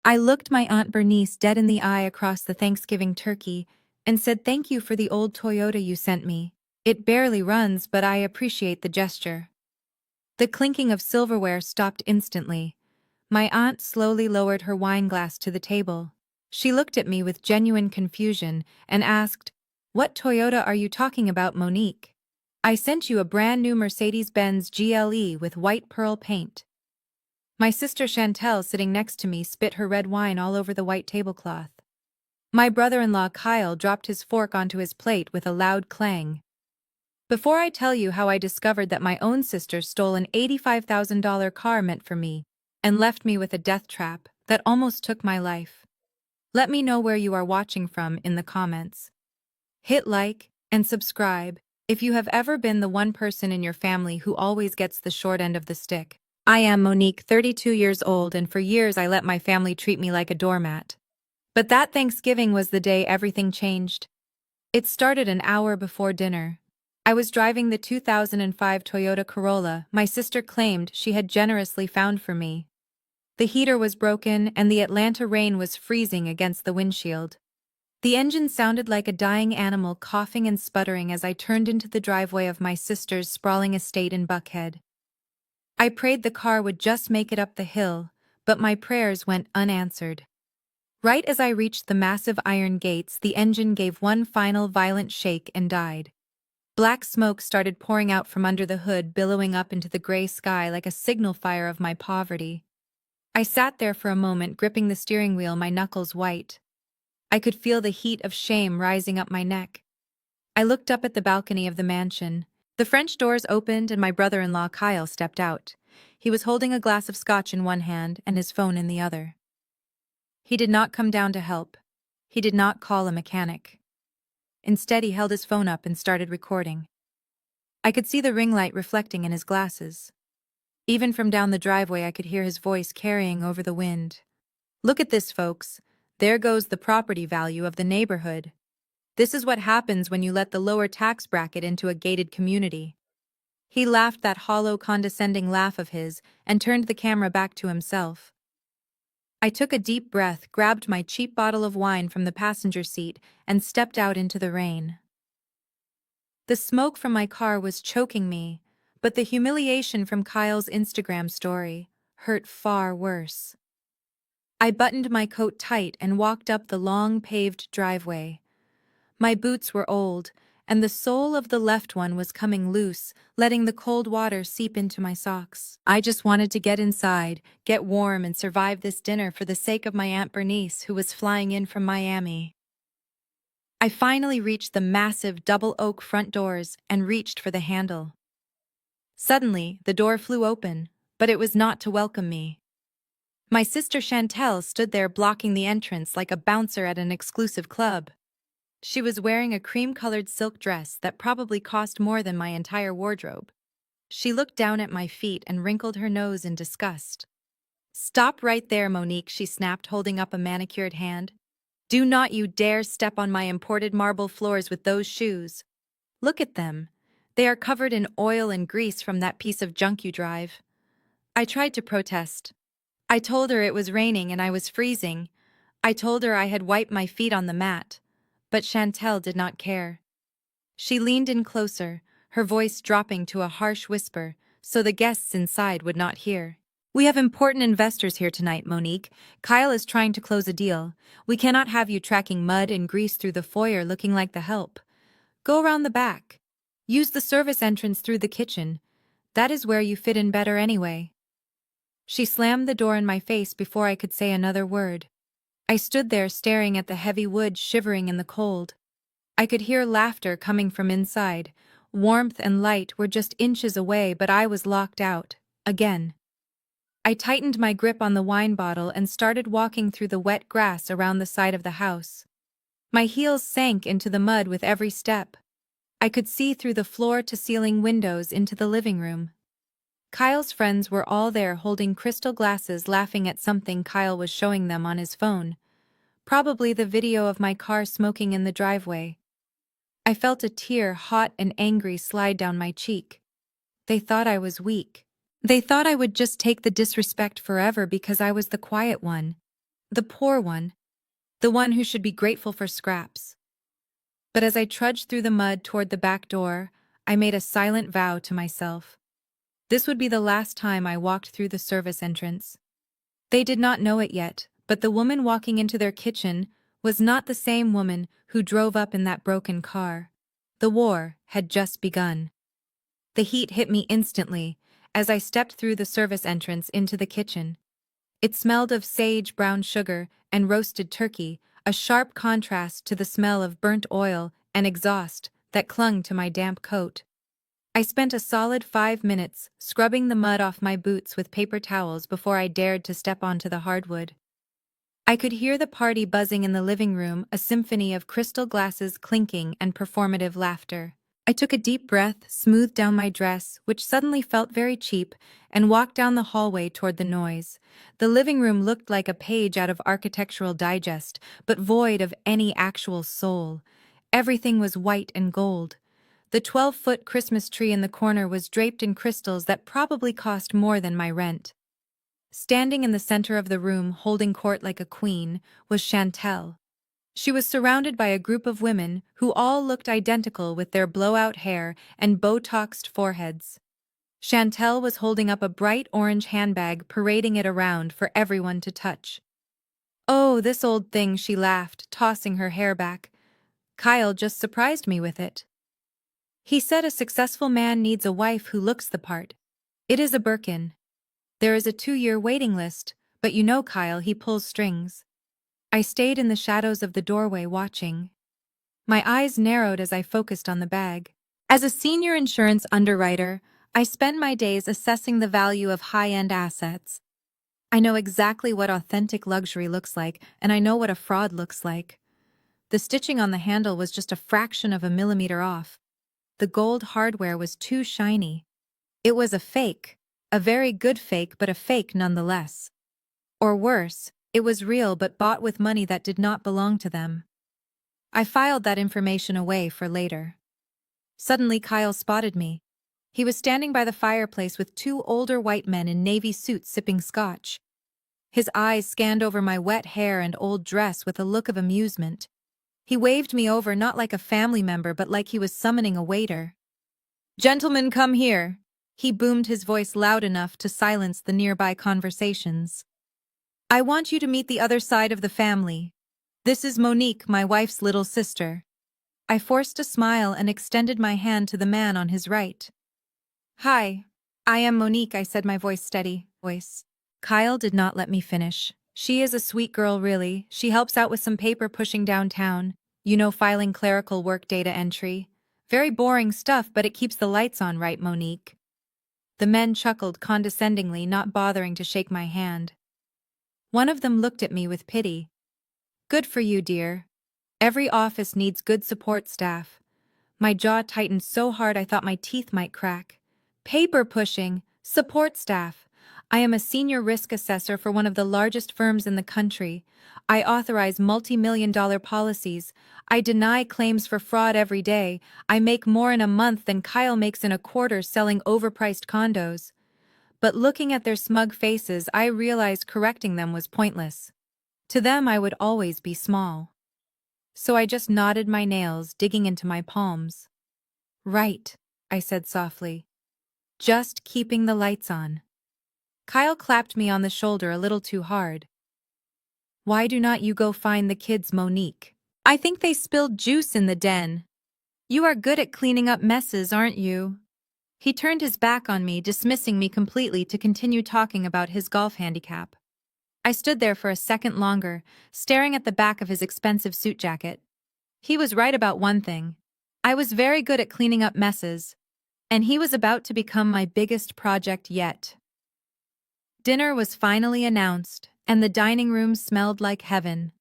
I looked my Aunt Bernice dead in the eye across the Thanksgiving turkey and said thank you for the old Toyota you sent me. It barely runs, but I appreciate the gesture. The clinking of silverware stopped instantly. My aunt slowly lowered her wine glass to the table. She looked at me with genuine confusion and asked, "What Toyota are you talking about, Monique?" "I sent you a brand new Mercedes Benz GLE with white pearl paint." My sister Chantel, sitting next to me, spit her red wine all over the white tablecloth. My brother-in-law Kyle dropped his fork onto his plate with a loud clang. Before I tell you how I discovered that my own sister stole an $85,000 car meant for me and left me with a death trap that almost took my life, let me know where you are watching from in the comments. Hit like and subscribe if you have ever been the one person in your family who always gets the short end of the stick. I am Monique, 32 years old, and for years I let my family treat me like a doormat. But that Thanksgiving was the day everything changed. It started an hour before dinner. I was driving the 2005 Toyota Corolla my sister claimed she had generously found for me. The heater was broken and the Atlanta rain was freezing against the windshield. The engine sounded like a dying animal coughing and sputtering as I turned into the driveway of my sister's sprawling estate in Buckhead. I prayed the car would just make it up the hill, but my prayers went unanswered. Right as I reached the massive iron gates, the engine gave one final violent shake and died. Black smoke started pouring out from under the hood, billowing up into the gray sky like a signal fire of my poverty. I sat there for a moment, gripping the steering wheel, my knuckles white. I could feel the heat of shame rising up my neck. I looked up at the balcony of the mansion. The French doors opened and my brother-in-law Kyle stepped out. He was holding a glass of scotch in one hand and his phone in the other. He did not come down to help. He did not call a mechanic. Instead, he held his phone up and started recording. I could see the ring light reflecting in his glasses. Even from down the driveway, I could hear his voice carrying over the wind. "Look at this, folks. There goes the property value of the neighborhood. This is what happens when you let the lower tax bracket into a gated community." He laughed that hollow, condescending laugh of his and turned the camera back to himself. I took a deep breath, grabbed my cheap bottle of wine from the passenger seat, and stepped out into the rain. The smoke from my car was choking me, but the humiliation from Kyle's Instagram story hurt far worse. I buttoned my coat tight and walked up the long paved driveway. My boots were old, and the sole of the left one was coming loose, letting the cold water seep into my socks. I just wanted to get inside, get warm, and survive this dinner for the sake of my Aunt Bernice, who was flying in from Miami. I finally reached the massive double oak front doors and reached for the handle. Suddenly, the door flew open, but it was not to welcome me. My sister Chantel stood there blocking the entrance like a bouncer at an exclusive club. She was wearing a cream-colored silk dress that probably cost more than my entire wardrobe. She looked down at my feet and wrinkled her nose in disgust. "Stop right there, Monique," she snapped, holding up a manicured hand. "Do not you dare step on my imported marble floors with those shoes. Look at them. They are covered in oil and grease from that piece of junk you drive." I tried to protest. I told her it was raining and I was freezing. I told her I had wiped my feet on the mat. But Chantel did not care. She leaned in closer, her voice dropping to a harsh whisper, so the guests inside would not hear. "We have important investors here tonight, Monique. Kyle is trying to close a deal. We cannot have you tracking mud and grease through the foyer looking like the help. Go around the back. Use the service entrance through the kitchen. That is where you fit in better anyway." She slammed the door in my face before I could say another word. I stood there staring at the heavy wood shivering in the cold. I could hear laughter coming from inside. Warmth and light were just inches away, but I was locked out. Again. I tightened my grip on the wine bottle and started walking through the wet grass around the side of the house. My heels sank into the mud with every step. I could see through the floor-to-ceiling windows into the living room. Kyle's friends were all there holding crystal glasses, laughing at something Kyle was showing them on his phone. Probably the video of my car smoking in the driveway. I felt a tear, hot and angry, slide down my cheek. They thought I was weak. They thought I would just take the disrespect forever because I was the quiet one. The poor one. The one who should be grateful for scraps. But as I trudged through the mud toward the back door, I made a silent vow to myself. This would be the last time I walked through the service entrance. They did not know it yet, but the woman walking into their kitchen was not the same woman who drove up in that broken car. The war had just begun. The heat hit me instantly as I stepped through the service entrance into the kitchen. It smelled of sage brown sugar and roasted turkey, a sharp contrast to the smell of burnt oil and exhaust that clung to my damp coat. I spent a solid 5 minutes scrubbing the mud off my boots with paper towels before I dared to step onto the hardwood. I could hear the party buzzing in the living room, a symphony of crystal glasses clinking and performative laughter. I took a deep breath, smoothed down my dress, which suddenly felt very cheap, and walked down the hallway toward the noise. The living room looked like a page out of Architectural Digest, but void of any actual soul. Everything was white and gold. The 12-foot Christmas tree in the corner was draped in crystals that probably cost more than my rent. Standing in the center of the room, holding court like a queen, was Chantel. She was surrounded by a group of women who all looked identical with their blowout hair and Botoxed foreheads. Chantel was holding up a bright orange handbag, parading it around for everyone to touch. "Oh, this old thing," she laughed, tossing her hair back. "Kyle just surprised me with it. He said a successful man needs a wife who looks the part. It is a Birkin. There is a 2-year waiting list, but you know Kyle, he pulls strings." I stayed in the shadows of the doorway watching. My eyes narrowed as I focused on the bag. As a senior insurance underwriter, I spend my days assessing the value of high-end assets. I know exactly what authentic luxury looks like, and I know what a fraud looks like. The stitching on the handle was just a fraction of a millimeter off. The gold hardware was too shiny. It was a fake, a very good fake, but a fake nonetheless. Or worse, it was real but bought with money that did not belong to them. I filed that information away for later. Suddenly Kyle spotted me. He was standing by the fireplace with 2 older white men in navy suits sipping scotch. His eyes scanned over my wet hair and old dress with a look of amusement. He waved me over not like a family member but like he was summoning a waiter. "Gentlemen, come here." He boomed, his voice loud enough to silence the nearby conversations. "I want you to meet the other side of the family. This is Monique, my wife's little sister." I forced a smile and extended my hand to the man on his right. "Hi, I am Monique," I said, my voice steady. Kyle did not let me finish. "She is a sweet girl, really. She helps out with some paper pushing downtown. You know, filing clerical work, data entry. Very boring stuff, but it keeps the lights on, right, Monique?" The men chuckled condescendingly, not bothering to shake my hand. One of them looked at me with pity. "Good for you, dear. Every office needs good support staff." My jaw tightened so hard I thought my teeth might crack. "Paper pushing, support staff. I am a senior risk assessor for one of the largest firms in the country. I authorize multi-million-dollar policies. I deny claims for fraud every day. I make more in a month than Kyle makes in a quarter selling overpriced condos." But looking at their smug faces, I realized correcting them was pointless. To them, I would always be small. So I just knotted my nails, digging into my palms. "Right," I said softly. "Just keeping the lights on." Kyle clapped me on the shoulder a little too hard. "Why do not you go find the kids, Monique? I think they spilled juice in the den. You are good at cleaning up messes, aren't you?" He turned his back on me, dismissing me completely to continue talking about his golf handicap. I stood there for a second longer, staring at the back of his expensive suit jacket. He was right about one thing. I was very good at cleaning up messes, and he was about to become my biggest project yet. Dinner was finally announced, and the dining room smelled like heaven.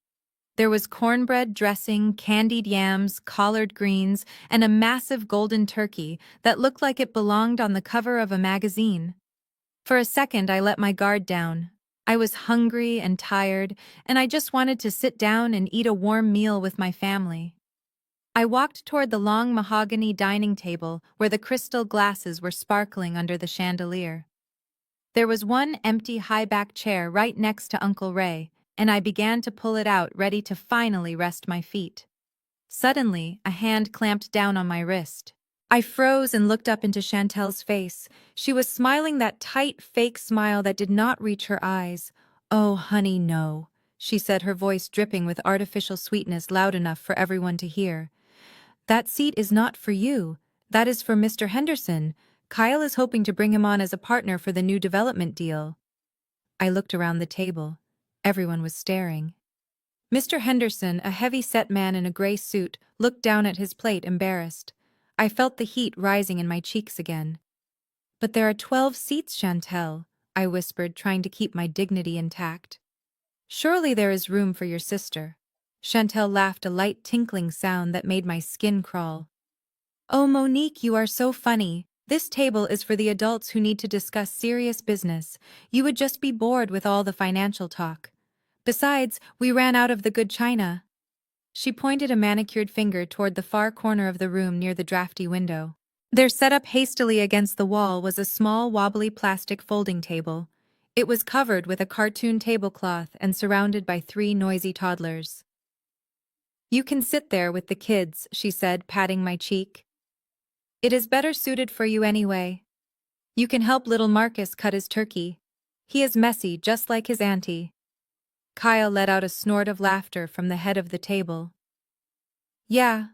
There was cornbread dressing, candied yams, collard greens, and a massive golden turkey that looked like it belonged on the cover of a magazine. For a second, I let my guard down. I was hungry and tired, and I just wanted to sit down and eat a warm meal with my family. I walked toward the long mahogany dining table where the crystal glasses were sparkling under the chandelier. There was one empty high-back chair right next to Uncle Ray, and I began to pull it out, ready to finally rest my feet. Suddenly, a hand clamped down on my wrist. I froze and looked up into Chantel's face. She was smiling that tight, fake smile that did not reach her eyes. "Oh, honey, no," she said, her voice dripping with artificial sweetness loud enough for everyone to hear. "That seat is not for you. That is for Mr. Henderson. Kyle is hoping to bring him on as a partner for the new development deal." I looked around the table. Everyone was staring. Mr. Henderson, a heavy-set man in a gray suit, looked down at his plate, embarrassed. I felt the heat rising in my cheeks again. "But there are 12 seats, Chantel," I whispered, trying to keep my dignity intact. "Surely there is room for your sister." Chantel laughed, a light tinkling sound that made my skin crawl. "Oh, Monique, you are so funny. This table is for the adults who need to discuss serious business. You would just be bored with all the financial talk. Besides, we ran out of the good china." She pointed a manicured finger toward the far corner of the room near the drafty window. There, set up hastily against the wall, was a small, wobbly plastic folding table. It was covered with a cartoon tablecloth and surrounded by 3 noisy toddlers. "You can sit there with the kids," she said, patting my cheek. "It is better suited for you anyway. You can help little Marcus cut his turkey. He is messy, just like his auntie." Kyle let out a snort of laughter from the head of the table. "Yeah,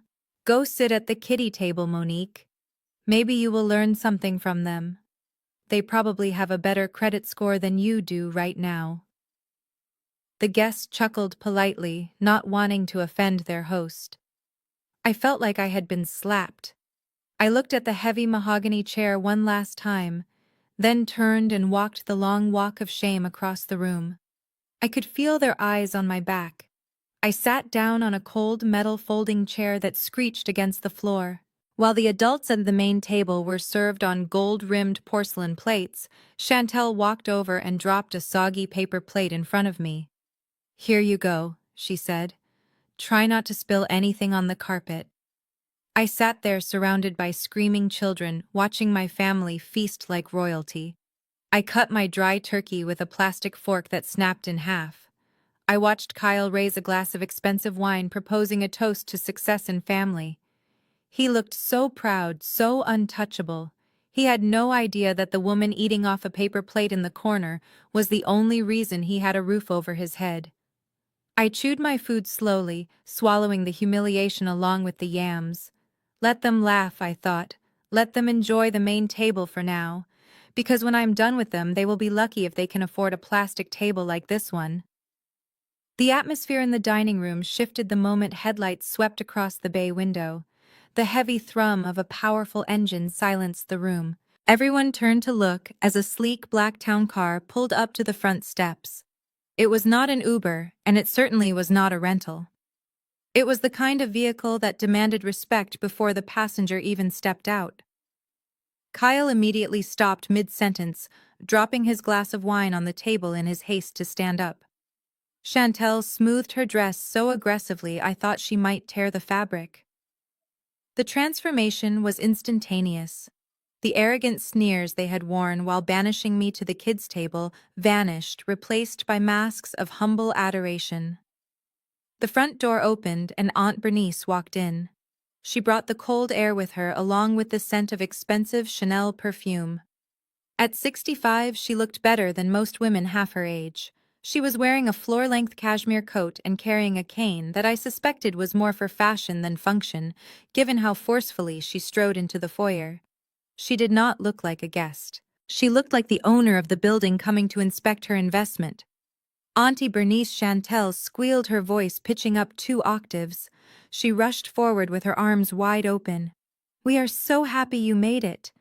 go sit at the kiddie table, Monique. Maybe you will learn something from them. They probably have a better credit score than you do right now." The guest chuckled politely, not wanting to offend their host. I felt like I had been slapped. I looked at the heavy mahogany chair one last time, then turned and walked the long walk of shame across the room. I could feel their eyes on my back. I sat down on a cold metal folding chair that screeched against the floor. While the adults at the main table were served on gold-rimmed porcelain plates, Chantel walked over and dropped a soggy paper plate in front of me. "Here you go," she said. "Try not to spill anything on the carpet." I sat there surrounded by screaming children, watching my family feast like royalty. I cut my dry turkey with a plastic fork that snapped in half. I watched Kyle raise a glass of expensive wine, proposing a toast to success in family. He looked so proud, so untouchable. He had no idea that the woman eating off a paper plate in the corner was the only reason he had a roof over his head. I chewed my food slowly, swallowing the humiliation along with the yams. Let them laugh, I thought. Let them enjoy the main table for now. Because when I'm done with them, they will be lucky if they can afford a plastic table like this one. The atmosphere in the dining room shifted the moment headlights swept across the bay window. The heavy thrum of a powerful engine silenced the room. Everyone turned to look as a sleek black town car pulled up to the front steps. It was not an Uber, and it certainly was not a rental. It was the kind of vehicle that demanded respect before the passenger even stepped out. Kyle immediately stopped mid-sentence, dropping his glass of wine on the table in his haste to stand up. Chantel smoothed her dress so aggressively I thought she might tear the fabric. The transformation was instantaneous. The arrogant sneers they had worn while banishing me to the kids' table vanished, replaced by masks of humble adoration. The front door opened and Aunt Bernice walked in. She brought the cold air with her along with the scent of expensive Chanel perfume. At 65, she looked better than most women half her age. She was wearing a floor-length cashmere coat and carrying a cane that I suspected was more for fashion than function, given how forcefully she strode into the foyer. She did not look like a guest. She looked like the owner of the building coming to inspect her investment. Auntie Bernice Chantel squealed, her voice pitching up 2 octaves. She rushed forward with her arms wide open. "We are so happy you made it.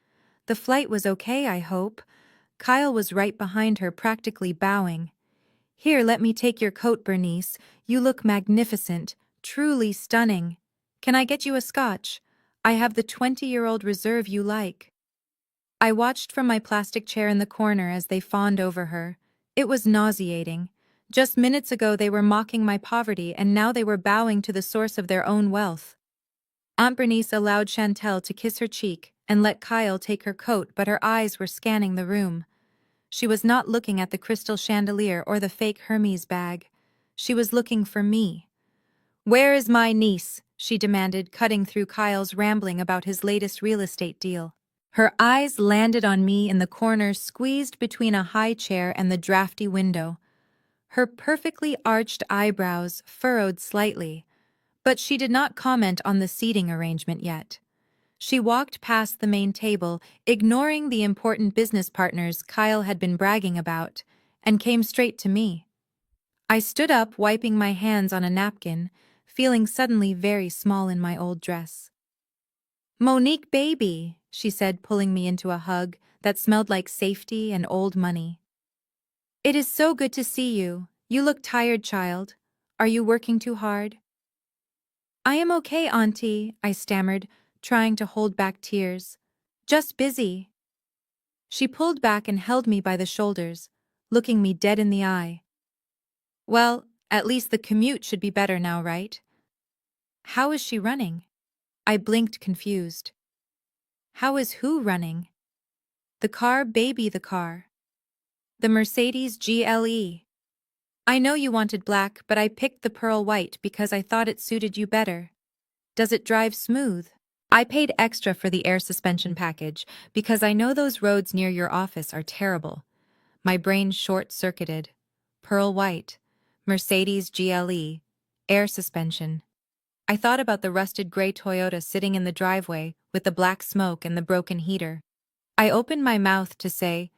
The flight was okay, I hope." Kyle was right behind her, practically bowing. "Here, let me take your coat, Bernice. You look magnificent, truly stunning. Can I get you a scotch? I have the 20-year-old reserve you like." I watched from my plastic chair in the corner as they fawned over her. It was nauseating. Just minutes ago they were mocking my poverty, and now they were bowing to the source of their own wealth. Aunt Bernice allowed Chantel to kiss her cheek and let Kyle take her coat, but her eyes were scanning the room. She was not looking at the crystal chandelier or the fake Hermes bag. She was looking for me. "Where is my niece?" she demanded, cutting through Kyle's rambling about his latest real estate deal. Her eyes landed on me in the corner squeezed between a high chair and the drafty window. Her perfectly arched eyebrows furrowed slightly, but she did not comment on the seating arrangement yet. She walked past the main table, ignoring the important business partners Kyle had been bragging about, and came straight to me. I stood up, wiping my hands on a napkin, feeling suddenly very small in my old dress. "Monique, baby," she said, pulling me into a hug that smelled like safety and old money. "It is so good to see you. You look tired, child. Are you working too hard?" "I am okay, Auntie," I stammered, trying to hold back tears. "Just busy." She pulled back and held me by the shoulders, looking me dead in the eye. "Well, at least the commute should be better now, right?" "How is she running?" I blinked, confused. "How is who running?" "The car, baby, the car. The Mercedes GLE. I know you wanted black, but I picked the pearl white because I thought it suited you better. Does it drive smooth?" I paid extra for the air suspension package because I know those roads near your office are terrible. My brain short-circuited. Pearl white, Mercedes GLE, air suspension. I thought about the rusted gray Toyota sitting in the driveway with the black smoke and the broken heater. I opened my mouth to say,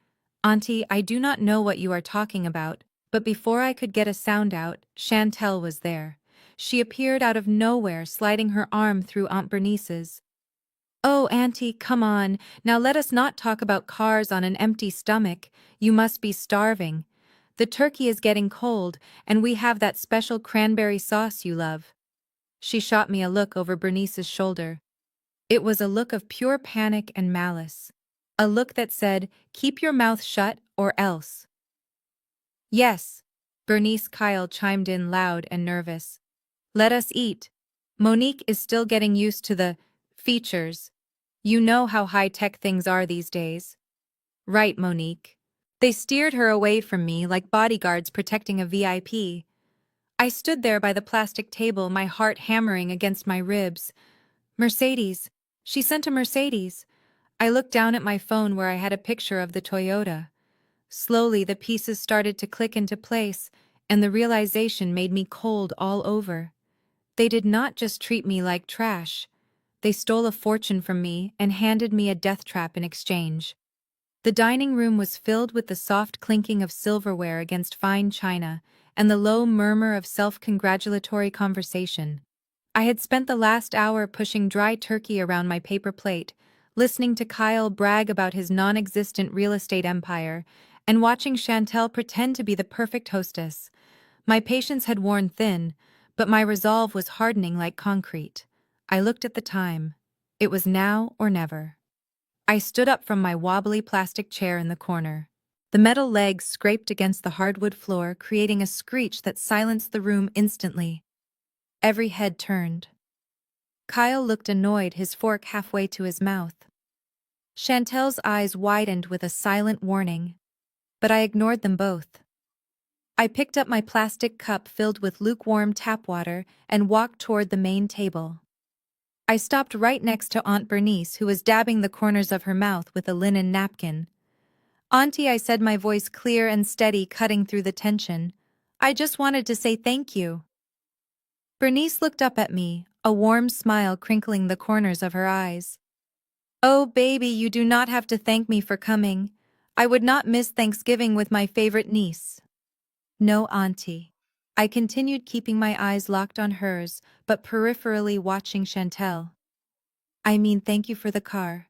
"Auntie, I do not know what you are talking about," but before I could get a sound out, Chantel was there. She appeared out of nowhere, sliding her arm through Aunt Bernice's. "Oh, Auntie, come on. Now let us not talk about cars on an empty stomach. You must be starving. The turkey is getting cold, and we have that special cranberry sauce you love." She shot me a look over Bernice's shoulder. It was a look of pure panic and malice. A look that said, "Keep your mouth shut or else." "Yes," Bernice Kyle chimed in loud and nervous. "Let us eat. Monique is still getting used to the features. You know how high-tech things are these days." "Right, Monique." They steered her away from me like bodyguards protecting a VIP. I stood there by the plastic table, my heart hammering against my ribs. Mercedes. She sent a Mercedes. I looked down at my phone where I had a picture of the Toyota. Slowly, the pieces started to click into place, and the realization made me cold all over. They did not just treat me like trash. They stole a fortune from me and handed me a death trap in exchange. The dining room was filled with the soft clinking of silverware against fine china and the low murmur of self-congratulatory conversation. I had spent the last hour pushing dry turkey around my paper plate, listening to Kyle brag about his non-existent real estate empire, and watching Chantel pretend to be the perfect hostess. My patience had worn thin, but my resolve was hardening like concrete. I looked at the time. It was now or never. I stood up from my wobbly plastic chair in the corner. The metal legs scraped against the hardwood floor, creating a screech that silenced the room instantly. Every head turned. Kyle looked annoyed, his fork halfway to his mouth. Chantel's eyes widened with a silent warning, but I ignored them both. I picked up my plastic cup filled with lukewarm tap water and walked toward the main table. I stopped right next to Aunt Bernice, who was dabbing the corners of her mouth with a linen napkin. "Auntie," I said, my voice clear and steady, cutting through the tension, "I just wanted to say thank you." Bernice looked up at me, a warm smile crinkling the corners of her eyes. "Oh, baby, you do not have to thank me for coming. I would not miss Thanksgiving with my favorite niece." "No, Auntie." I continued, keeping my eyes locked on hers, but peripherally watching Chantel. "I mean, thank you for the car.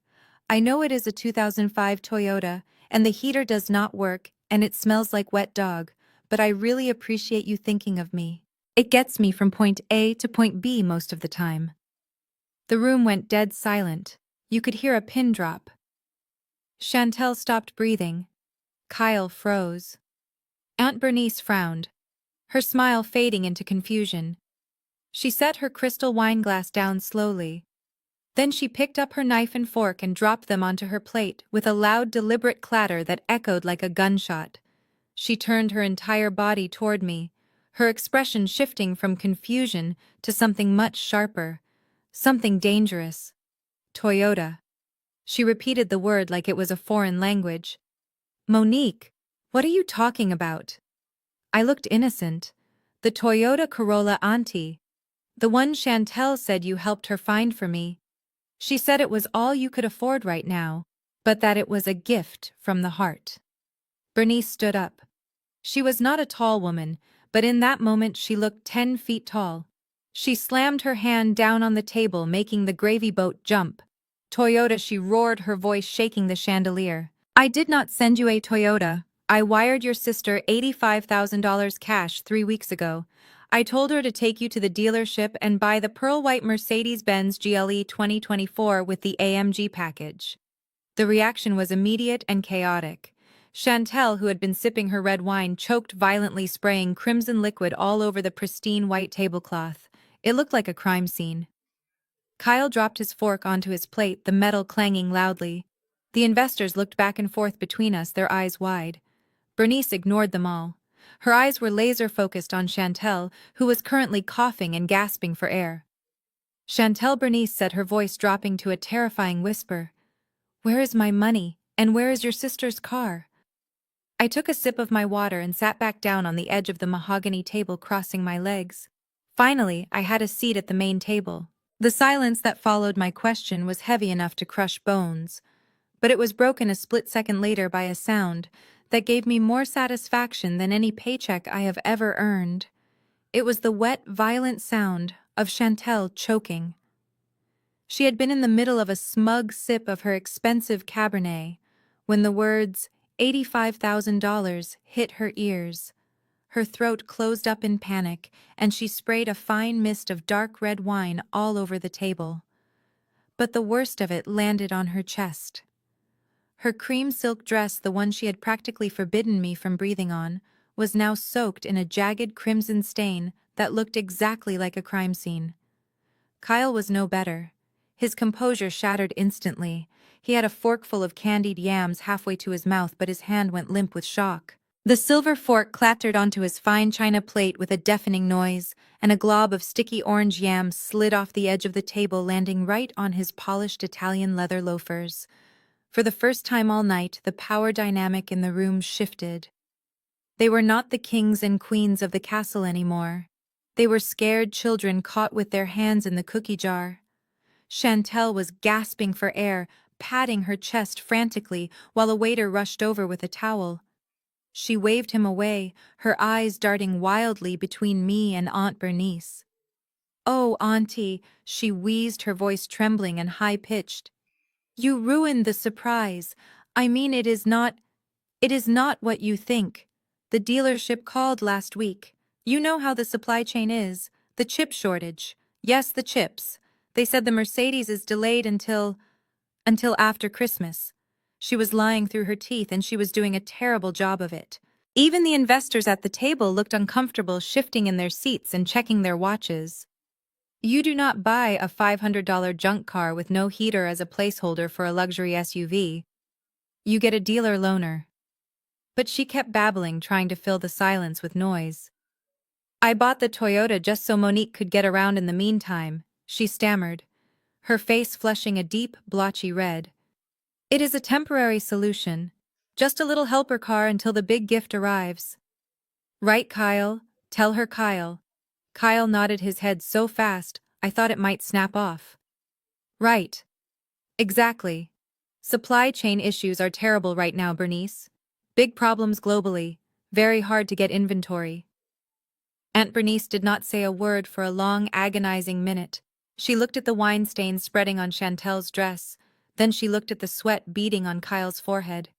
I know it is a 2005 Toyota, and the heater does not work, and it smells like wet dog, but I really appreciate you thinking of me. It gets me from point A to point B most of the time." The room went dead silent. You could hear a pin drop. Chantel stopped breathing. Kyle froze. Aunt Bernice frowned, her smile fading into confusion. She set her crystal wine glass down slowly. Then she picked up her knife and fork and dropped them onto her plate with a loud, deliberate clatter that echoed like a gunshot. She turned her entire body toward me, her expression shifting from confusion to something much sharper, something dangerous. Toyota. She repeated the word like it was a foreign language. Monique, what are you talking about? I looked innocent. The Toyota Corolla auntie. The one Chantel said you helped her find for me. She said it was all you could afford right now, but that it was a gift from the heart. Bernice stood up. She was not a tall woman, but in that moment she looked 10 feet tall. She slammed her hand down on the table, making the gravy boat jump. Toyota, she roared, her voice shaking the chandelier. I did not send you a Toyota. I wired your sister $85,000 cash 3 weeks ago. I told her to take you to the dealership and buy the pearl white Mercedes Benz GLE 2024 with the AMG package. The reaction was immediate and chaotic. Chantel, who had been sipping her red wine, choked violently, spraying crimson liquid all over the pristine white tablecloth. It looked like a crime scene. Kyle dropped his fork onto his plate, the metal clanging loudly. The investors looked back and forth between us, their eyes wide. Bernice ignored them all. Her eyes were laser-focused on Chantel, who was currently coughing and gasping for air. Chantel, Bernice said, her voice dropping to a terrifying whisper. Where is my money, and where is your sister's car? I took a sip of my water and sat back down on the edge of the mahogany table, crossing my legs. Finally, I had a seat at the main table. The silence that followed my question was heavy enough to crush bones, but it was broken a split second later by a sound that gave me more satisfaction than any paycheck I have ever earned. It was the wet, violent sound of Chantel choking. She had been in the middle of a smug sip of her expensive Cabernet when the words $85,000 hit her ears. Her throat closed up in panic, and she sprayed a fine mist of dark red wine all over the table. But the worst of it landed on her chest. Her cream silk dress, the one she had practically forbidden me from breathing on, was now soaked in a jagged crimson stain that looked exactly like a crime scene. Kyle was no better. His composure shattered instantly. He had a forkful of candied yams halfway to his mouth, but his hand went limp with shock. The silver fork clattered onto his fine china plate with a deafening noise, and a glob of sticky orange yams slid off the edge of the table, landing right on his polished Italian leather loafers. For the first time all night, the power dynamic in the room shifted. They were not the kings and queens of the castle anymore. They were scared children caught with their hands in the cookie jar. Chantel was gasping for air, patting her chest frantically, while a waiter rushed over with a towel. She waved him away, her eyes darting wildly between me and Aunt Bernice. "Oh, Auntie," she wheezed, her voice trembling and high-pitched. "You ruined the surprise. I mean, it is not what you think. The dealership called last week. You know how the supply chain is. The chip shortage. Yes, the chips. They said the Mercedes is delayed until after Christmas." She was lying through her teeth, and she was doing a terrible job of it. Even the investors at the table looked uncomfortable, shifting in their seats and checking their watches. You do not buy a $500 junk car with no heater as a placeholder for a luxury SUV. You get a dealer loaner. But she kept babbling, trying to fill the silence with noise. "I bought the Toyota just so Monique could get around in the meantime," she stammered, her face flushing a deep, blotchy red. "It is a temporary solution. Just a little helper car until the big gift arrives." "Right, Kyle. Tell her, Kyle." Kyle nodded his head so fast, I thought it might snap off. "Right. Exactly. Supply chain issues are terrible right now, Bernice. Big problems globally. Very hard to get inventory." Aunt Bernice did not say a word for a long, agonizing minute. She looked at the wine stains spreading on Chantel's dress, then she looked at the sweat beading on Kyle's forehead.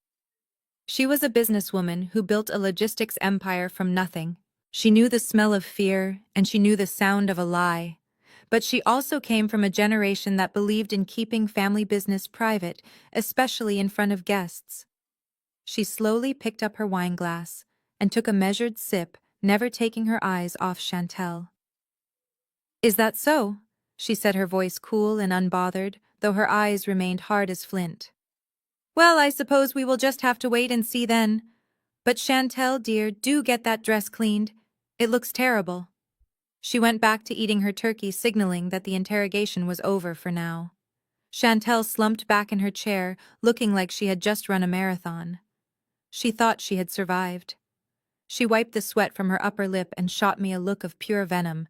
She was a businesswoman who built a logistics empire from nothing. She knew the smell of fear, and she knew the sound of a lie. But she also came from a generation that believed in keeping family business private, especially in front of guests. She slowly picked up her wine glass and took a measured sip, never taking her eyes off Chantel. "Is that so?" she said, her voice cool and unbothered, though her eyes remained hard as flint. "Well, I suppose we will just have to wait and see then. But Chantel, dear, do get that dress cleaned. It looks terrible. She went back to eating her turkey, signaling that the interrogation was over for now. Chantel slumped back in her chair, looking like she had just run a marathon. She thought she had survived. She wiped the sweat from her upper lip and shot me a look of pure venom,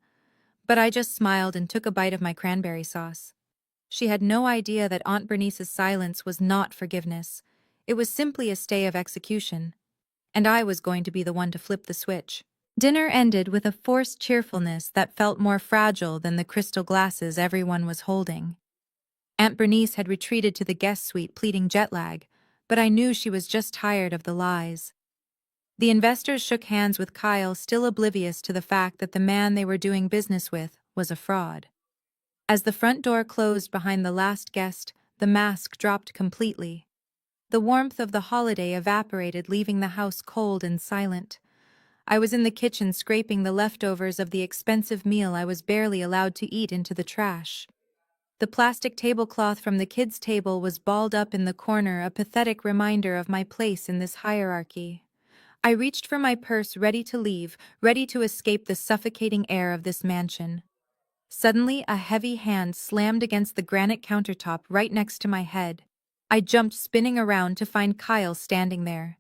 but I just smiled and took a bite of my cranberry sauce. She had no idea that Aunt Bernice's silence was not forgiveness. It was simply a stay of execution, and I was going to be the one to flip the switch. Dinner ended with a forced cheerfulness that felt more fragile than the crystal glasses everyone was holding. Aunt Bernice had retreated to the guest suite pleading jet lag, but I knew she was just tired of the lies. The investors shook hands with Kyle, still oblivious to the fact that the man they were doing business with was a fraud. As the front door closed behind the last guest, the mask dropped completely. The warmth of the holiday evaporated, leaving the house cold and silent. I was in the kitchen scraping the leftovers of the expensive meal I was barely allowed to eat into the trash. The plastic tablecloth from the kids' table was balled up in the corner, a pathetic reminder of my place in this hierarchy. I reached for my purse, ready to leave, ready to escape the suffocating air of this mansion. Suddenly, a heavy hand slammed against the granite countertop right next to my head. I jumped, spinning around to find Kyle standing there.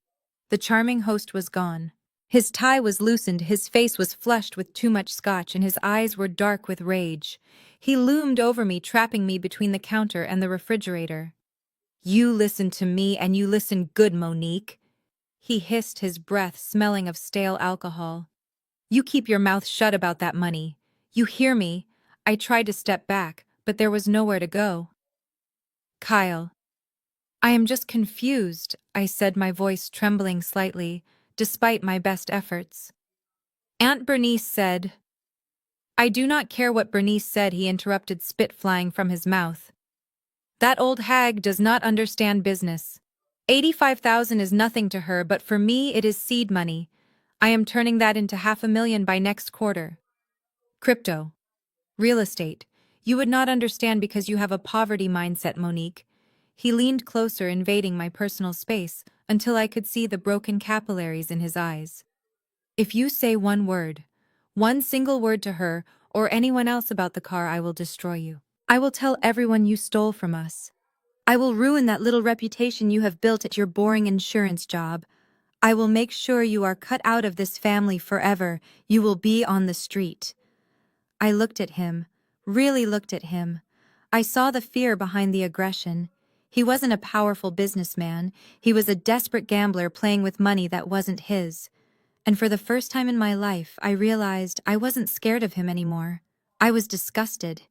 The charming host was gone. His tie was loosened, his face was flushed with too much scotch, and his eyes were dark with rage. He loomed over me, trapping me between the counter and the refrigerator. "You listen to me, and you listen good, Monique," he hissed, his breath smelling of stale alcohol. "You keep your mouth shut about that money. You hear me?" I tried to step back, but there was nowhere to go. "Kyle, I am just confused," I said, my voice trembling slightly, despite my best efforts. Aunt Bernice said— "I do not care what Bernice said," he interrupted, spit flying from his mouth. "That old hag does not understand business. 85,000 is nothing to her, but for me it is seed money. I am turning that into 500,000 by next quarter. Crypto. Real estate. You would not understand because you have a poverty mindset, Monique." He leaned closer, invading my personal space, until I could see the broken capillaries in his eyes. "If you say one single word to her, or anyone else about the car, I will destroy you. I will tell everyone you stole from us. I will ruin that little reputation you have built at your boring insurance job. I will make sure you are cut out of this family forever. You will be on the street." I looked at him, really looked at him. I saw the fear behind the aggression. He wasn't a powerful businessman. He was a desperate gambler playing with money that wasn't his. And for the first time in my life, I realized I wasn't scared of him anymore. I was disgusted.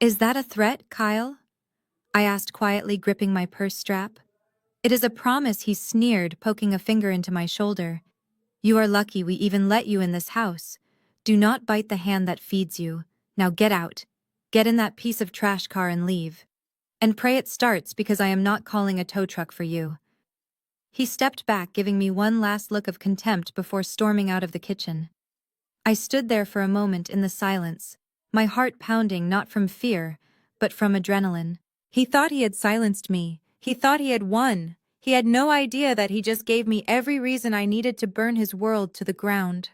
"Is that a threat, Kyle?" I asked quietly, gripping my purse strap. "It is a promise," he sneered, poking a finger into my shoulder. "You are lucky we even let you in this house. Do not bite the hand that feeds you. Now get out. Get in that piece of trash car and leave. And pray it starts, because I am not calling a tow truck for you." He stepped back, giving me one last look of contempt before storming out of the kitchen. I stood there for a moment in the silence, my heart pounding not from fear, but from adrenaline. He thought he had silenced me. He thought he had won. He had no idea that he just gave me every reason I needed to burn his world to the ground.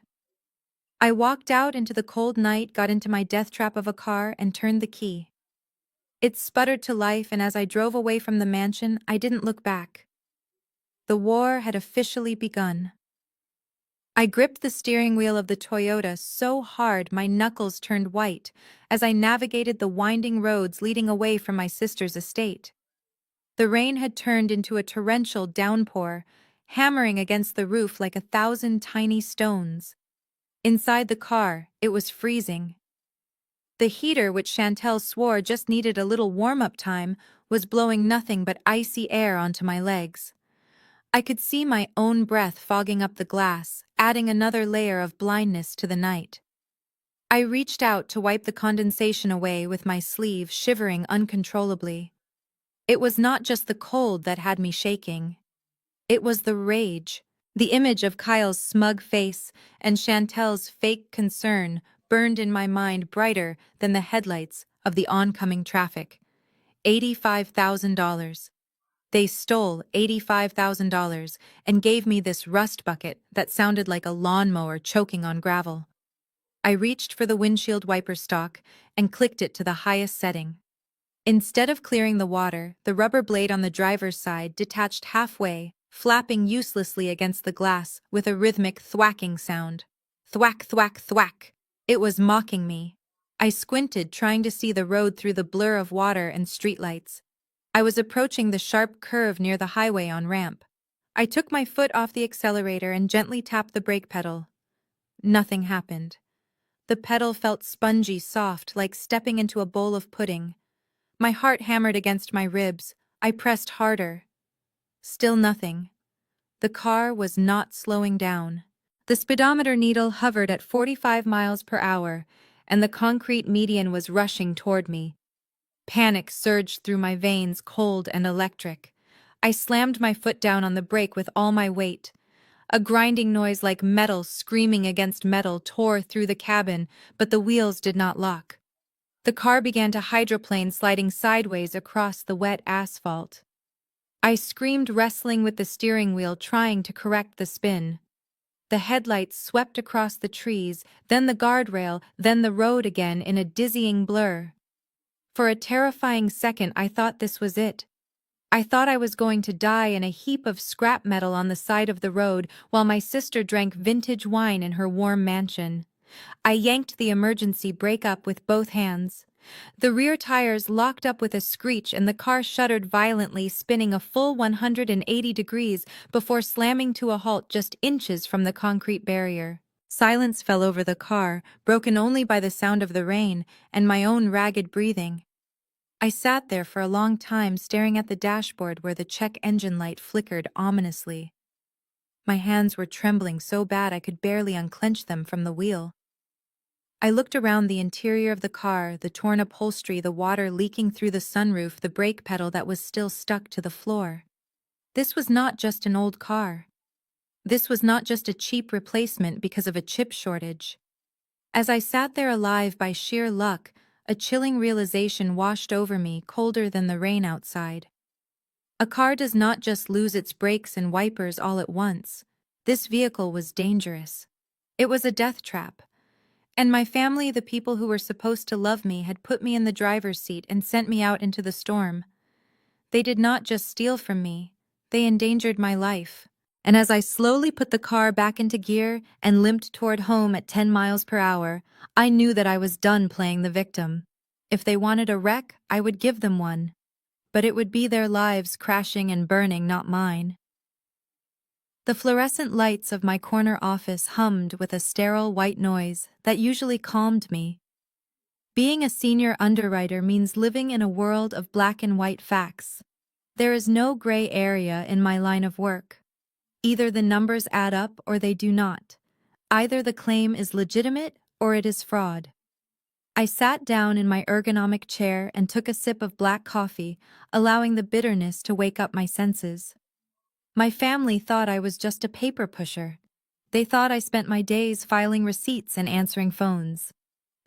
I walked out into the cold night, got into my death trap of a car, and turned the key. It sputtered to life, and as I drove away from the mansion, I didn't look back. The war had officially begun. I gripped the steering wheel of the Toyota so hard my knuckles turned white as I navigated the winding roads leading away from my sister's estate. The rain had turned into a torrential downpour, hammering against the roof like 1,000 tiny stones. Inside the car, it was freezing. The heater, which Chantel swore just needed a little warm-up time, was blowing nothing but icy air onto my legs. I could see my own breath fogging up the glass, adding another layer of blindness to the night. I reached out to wipe the condensation away with my sleeve, shivering uncontrollably. It was not just the cold that had me shaking. It was the rage. The image of Kyle's smug face and Chantel's fake concern burned in my mind brighter than the headlights of the oncoming traffic. $85,000. They stole $85,000 and gave me this rust bucket that sounded like a lawnmower choking on gravel. I reached for the windshield wiper stalk and clicked it to the highest setting. Instead of clearing the water, the rubber blade on the driver's side detached halfway, flapping uselessly against the glass with a rhythmic thwacking sound. Thwack, thwack, thwack. It was mocking me. I squinted, trying to see the road through the blur of water and streetlights. I was approaching the sharp curve near the highway on ramp. I took my foot off the accelerator and gently tapped the brake pedal. Nothing happened. The pedal felt spongy soft, like stepping into a bowl of pudding. My heart hammered against my ribs. I pressed harder. Still nothing. The car was not slowing down. The speedometer needle hovered at 45 miles per hour, and the concrete median was rushing toward me. Panic surged through my veins, cold and electric. I slammed my foot down on the brake with all my weight. A grinding noise like metal screaming against metal tore through the cabin, but the wheels did not lock. The car began to hydroplane, sliding sideways across the wet asphalt. I screamed, wrestling with the steering wheel, trying to correct the spin. The headlights swept across the trees, then the guardrail, then the road again in a dizzying blur. For a terrifying second, I thought this was it. I thought I was going to die in a heap of scrap metal on the side of the road while my sister drank vintage wine in her warm mansion. I yanked the emergency brake up with both hands. The rear tires locked up with a screech and the car shuddered violently, spinning a full 180 degrees before slamming to a halt just inches from the concrete barrier. Silence fell over the car, broken only by the sound of the rain and my own ragged breathing. I sat there for a long time, staring at the dashboard where the check engine light flickered ominously. My hands were trembling so bad I could barely unclench them from the wheel. I looked around the interior of the car, the torn upholstery, the water leaking through the sunroof, the brake pedal that was still stuck to the floor. This was not just an old car. This was not just a cheap replacement because of a chip shortage. As I sat there alive by sheer luck, a chilling realization washed over me, colder than the rain outside. A car does not just lose its brakes and wipers all at once. This vehicle was dangerous. It was a death trap. And my family, the people who were supposed to love me, had put me in the driver's seat and sent me out into the storm. They did not just steal from me, they endangered my life. And as I slowly put the car back into gear and limped toward home at 10 miles per hour, I knew that I was done playing the victim. If they wanted a wreck, I would give them one. But it would be their lives crashing and burning, not mine. The fluorescent lights of my corner office hummed with a sterile white noise that usually calmed me. Being a senior underwriter means living in a world of black and white facts. There is no gray area in my line of work. Either the numbers add up or they do not. Either the claim is legitimate or it is fraud. I sat down in my ergonomic chair and took a sip of black coffee, allowing the bitterness to wake up my senses. My family thought I was just a paper pusher. They thought I spent my days filing receipts and answering phones.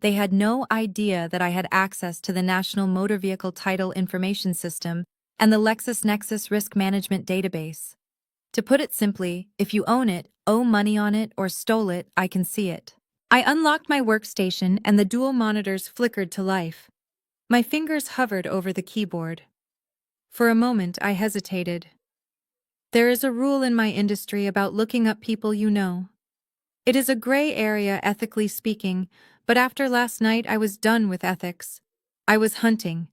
They had no idea that I had access to the National Motor Vehicle Title Information System and the LexisNexis Risk Management Database. To put it simply, if you own it, owe money on it, or stole it, I can see it. I unlocked my workstation and the dual monitors flickered to life. My fingers hovered over the keyboard. For a moment, I hesitated. There is a rule in my industry about looking up people you know. It is a gray area, ethically speaking, but after last night I was done with ethics. I was hunting.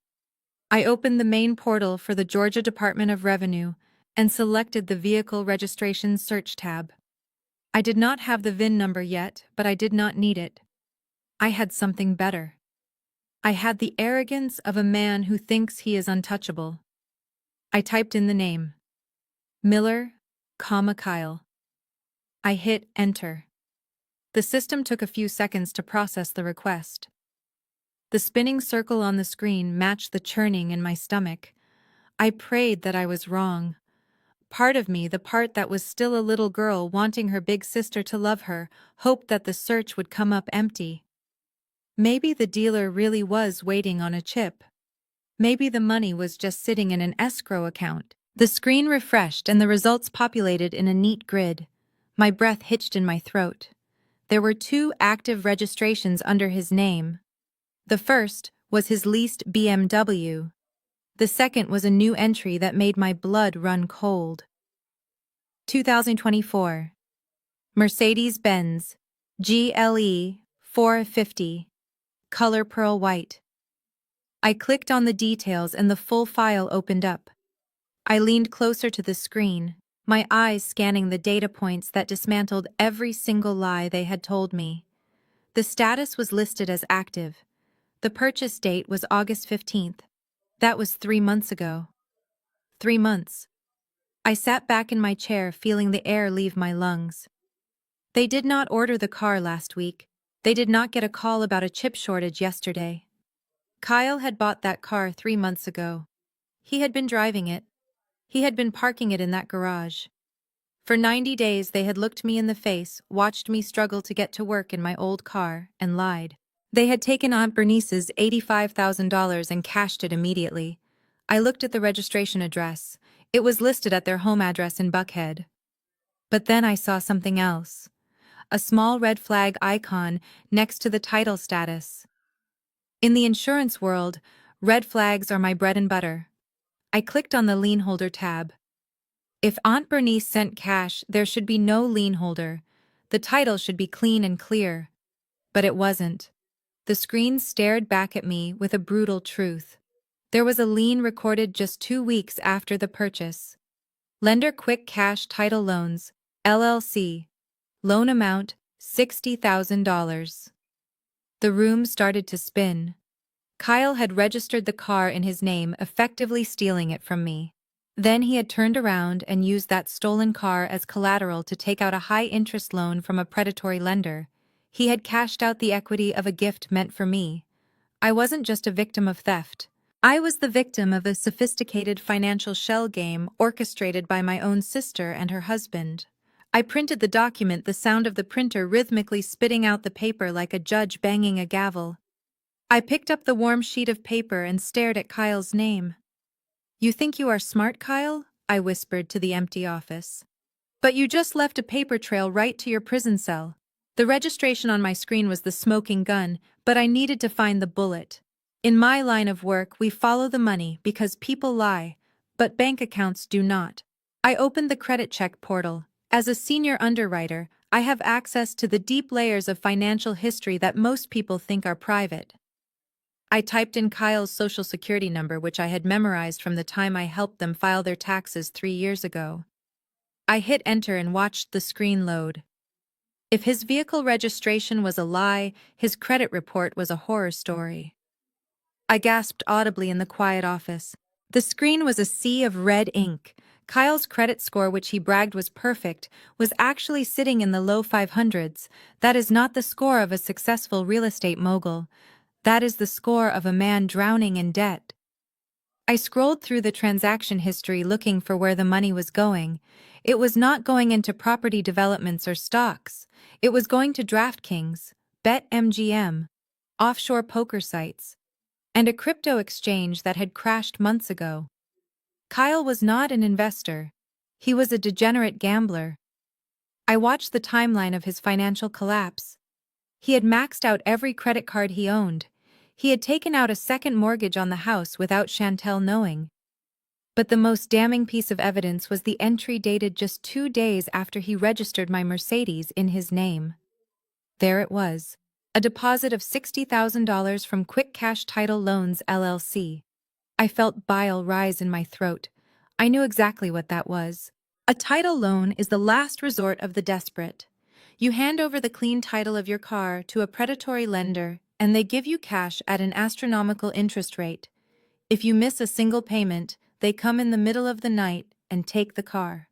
I opened the main portal for the Georgia Department of Revenue and selected the Vehicle Registration Search tab. I did not have the VIN number yet, but I did not need it. I had something better. I had the arrogance of a man who thinks he is untouchable. I typed in the name. Miller, Kyle. I hit enter. The system took a few seconds to process the request. The spinning circle on the screen matched the churning in my stomach. I prayed that I was wrong. Part of me, the part that was still a little girl wanting her big sister to love her, hoped that the search would come up empty. Maybe the dealer really was waiting on a chip. Maybe the money was just sitting in an escrow account, The screen refreshed and the results populated in a neat grid. My breath hitched in my throat. There were 2 active registrations under his name. The first was his leased BMW. The second was a new entry that made my blood run cold. 2024. Mercedes Benz. GLE 450. Color pearl white. I clicked on the details and the full file opened up. I leaned closer to the screen, my eyes scanning the data points that dismantled every single lie they had told me. The status was listed as active. The purchase date was August 15th. That was 3 months ago. 3 months. I sat back in my chair, feeling the air leave my lungs. They did not order the car last week. They did not get a call about a chip shortage yesterday. Kyle had bought that car 3 months ago. He had been driving it. He had been parking it in that garage. For 90 days they had looked me in the face, watched me struggle to get to work in my old car, and lied. They had taken Aunt Bernice's $85,000 and cashed it immediately. I looked at the registration address. It was listed at their home address in Buckhead. But then I saw something else. A small red flag icon next to the title status. In the insurance world, red flags are my bread and butter. I clicked on the lien holder tab. If Aunt Bernice sent cash, there should be no lien holder. The title should be clean and clear. But it wasn't. The screen stared back at me with a brutal truth. There was a lien recorded just 2 weeks after the purchase. Lender Quick Cash Title Loans, LLC. Loan amount, $60,000. The room started to spin. Kyle had registered the car in his name, effectively stealing it from me. Then he had turned around and used that stolen car as collateral to take out a high-interest loan from a predatory lender. He had cashed out the equity of a gift meant for me. I wasn't just a victim of theft. I was the victim of a sophisticated financial shell game orchestrated by my own sister and her husband. I printed the document, the sound of the printer rhythmically spitting out the paper like a judge banging a gavel. I picked up the warm sheet of paper and stared at Kyle's name. "You think you are smart, Kyle?" I whispered to the empty office. "But you just left a paper trail right to your prison cell." The registration on my screen was the smoking gun, but I needed to find the bullet. In my line of work, we follow the money because people lie, but bank accounts do not. I opened the credit check portal. As a senior underwriter, I have access to the deep layers of financial history that most people think are private. I typed in Kyle's social security number, which I had memorized from the time I helped them file their taxes 3 years ago. I hit enter and watched the screen load. If his vehicle registration was a lie, his credit report was a horror story. I gasped audibly in the quiet office. The screen was a sea of red ink. Kyle's credit score, which he bragged was perfect, was actually sitting in the low 500s. That is not the score of a successful real estate mogul. That is the score of a man drowning in debt. I scrolled through the transaction history looking for where the money was going. It was not going into property developments or stocks. It was going to DraftKings, BetMGM, offshore poker sites, and a crypto exchange that had crashed months ago. Kyle was not an investor. He was a degenerate gambler. I watched the timeline of his financial collapse. He had maxed out every credit card he owned. He had taken out a second mortgage on the house without Chantel knowing. But the most damning piece of evidence was the entry dated just 2 days after he registered my Mercedes in his name. There it was. A deposit of $60,000 from Quick Cash Title Loans, LLC. I felt bile rise in my throat. I knew exactly what that was. A title loan is the last resort of the desperate. You hand over the clean title of your car to a predatory lender, and they give you cash at an astronomical interest rate. If you miss a single payment, they come in the middle of the night and take the car.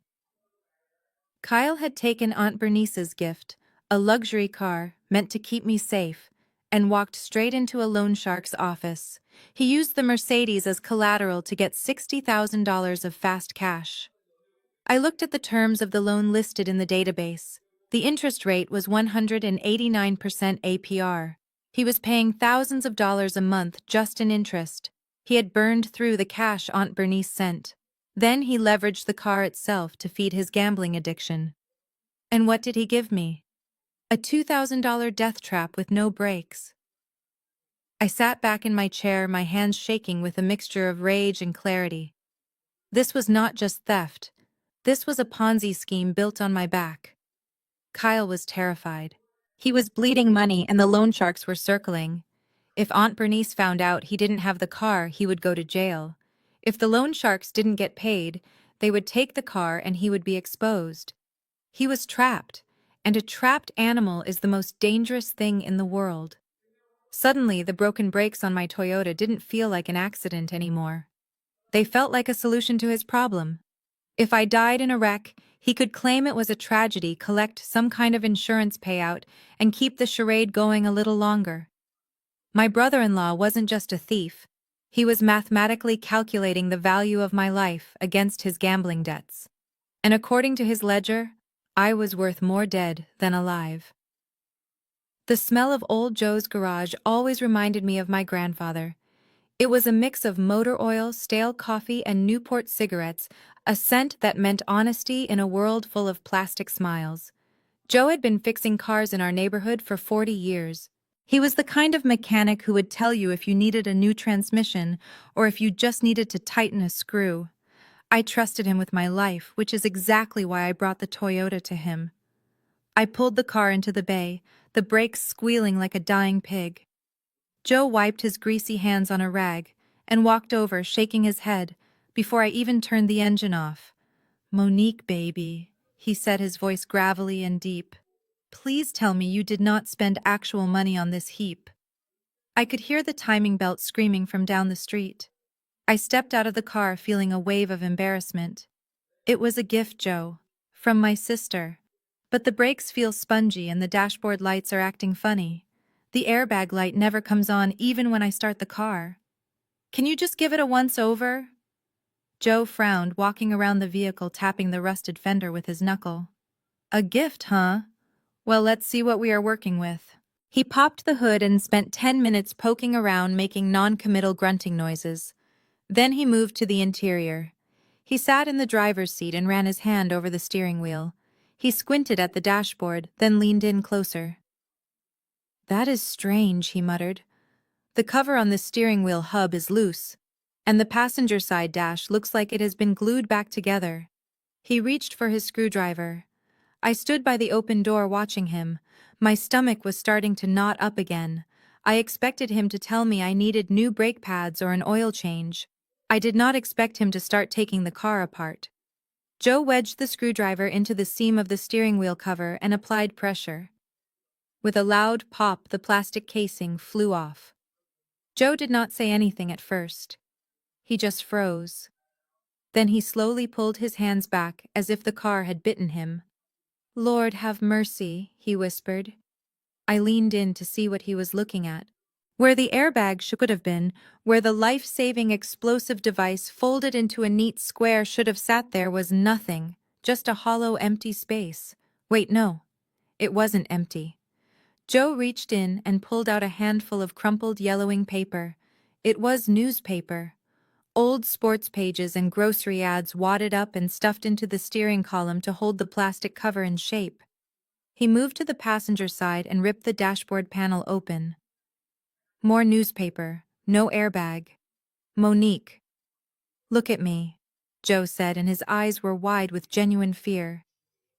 Kyle had taken Aunt Bernice's gift, a luxury car meant to keep me safe, and walked straight into a loan shark's office. He used the Mercedes as collateral to get $60,000 of fast cash. I looked at the terms of the loan listed in the database. The interest rate was 189% APR. He was paying thousands of dollars a month just in interest. He had burned through the cash Aunt Bernice sent. Then he leveraged the car itself to feed his gambling addiction. And what did he give me? A $2,000 death trap with no brakes. I sat back in my chair, my hands shaking with a mixture of rage and clarity. This was not just theft. This was a Ponzi scheme built on my back. Kyle was terrified. He was bleeding money and the loan sharks were circling. If Aunt Bernice found out he didn't have the car, he would go to jail. If the loan sharks didn't get paid, they would take the car and he would be exposed. He was trapped, and a trapped animal is the most dangerous thing in the world. Suddenly, the broken brakes on my Toyota didn't feel like an accident anymore. They felt like a solution to his problem. If I died in a wreck, he could claim it was a tragedy, collect some kind of insurance payout, and keep the charade going a little longer. My brother-in-law wasn't just a thief. He was mathematically calculating the value of my life against his gambling debts. And according to his ledger, I was worth more dead than alive. The smell of old Joe's garage always reminded me of my grandfather. It was a mix of motor oil, stale coffee, and Newport cigarettes, a scent that meant honesty in a world full of plastic smiles. Joe had been fixing cars in our neighborhood for 40 years. He was the kind of mechanic who would tell you if you needed a new transmission or if you just needed to tighten a screw. I trusted him with my life, which is exactly why I brought the Toyota to him. I pulled the car into the bay, the brakes squealing like a dying pig. Joe wiped his greasy hands on a rag and walked over, shaking his head, before I even turned the engine off. "Monique, baby," he said, his voice gravelly and deep. "Please tell me you did not spend actual money on this heap." I could hear the timing belt screaming from down the street. I stepped out of the car feeling a wave of embarrassment. "It was a gift, Joe. From my sister. But the brakes feel spongy and the dashboard lights are acting funny. The airbag light never comes on even when I start the car. Can you just give it a once-over?" Joe frowned, walking around the vehicle tapping the rusted fender with his knuckle. "A gift, huh? Well, let's see what we are working with." He popped the hood and spent 10 minutes poking around, making non-committal grunting noises. Then he moved to the interior. He sat in the driver's seat and ran his hand over the steering wheel. He squinted at the dashboard, then leaned in closer. "That is strange," he muttered. "The cover on the steering wheel hub is loose, and the passenger side dash looks like it has been glued back together." He reached for his screwdriver. I stood by the open door watching him. My stomach was starting to knot up again. I expected him to tell me I needed new brake pads or an oil change. I did not expect him to start taking the car apart. Joe wedged the screwdriver into the seam of the steering wheel cover and applied pressure. With a loud pop, the plastic casing flew off. Joe did not say anything at first. He just froze. Then he slowly pulled his hands back as if the car had bitten him. "Lord have mercy," he whispered. I leaned in to see what he was looking at. Where the airbag should have been, where the life-saving explosive device folded into a neat square should have sat, there was nothing, just a hollow, empty space. Wait, no. It wasn't empty. Joe reached in and pulled out a handful of crumpled, yellowing paper. It was newspaper. Old sports pages and grocery ads wadded up and stuffed into the steering column to hold the plastic cover in shape. He moved to the passenger side and ripped the dashboard panel open. More newspaper, no airbag. "Monique, look at me," Joe said, and his eyes were wide with genuine fear.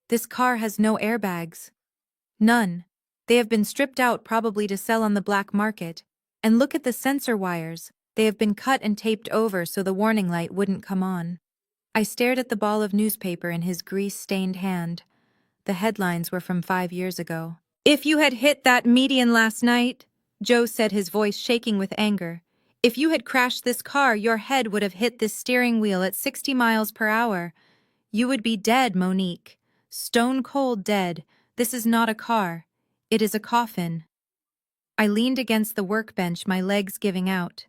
"This car has no airbags. None. They have been stripped out, probably to sell on the black market. And look at the sensor wires. They have been cut and taped over so the warning light wouldn't come on." I stared at the ball of newspaper in his grease-stained hand. The headlines were from 5 years ago. "If you had hit that median last night," Joe said, his voice shaking with anger. "If you had crashed this car, your head would have hit this steering wheel at 60 miles per hour. You would be dead, Monique. Stone cold dead. This is not a car. It is a coffin." I leaned against the workbench, my legs giving out.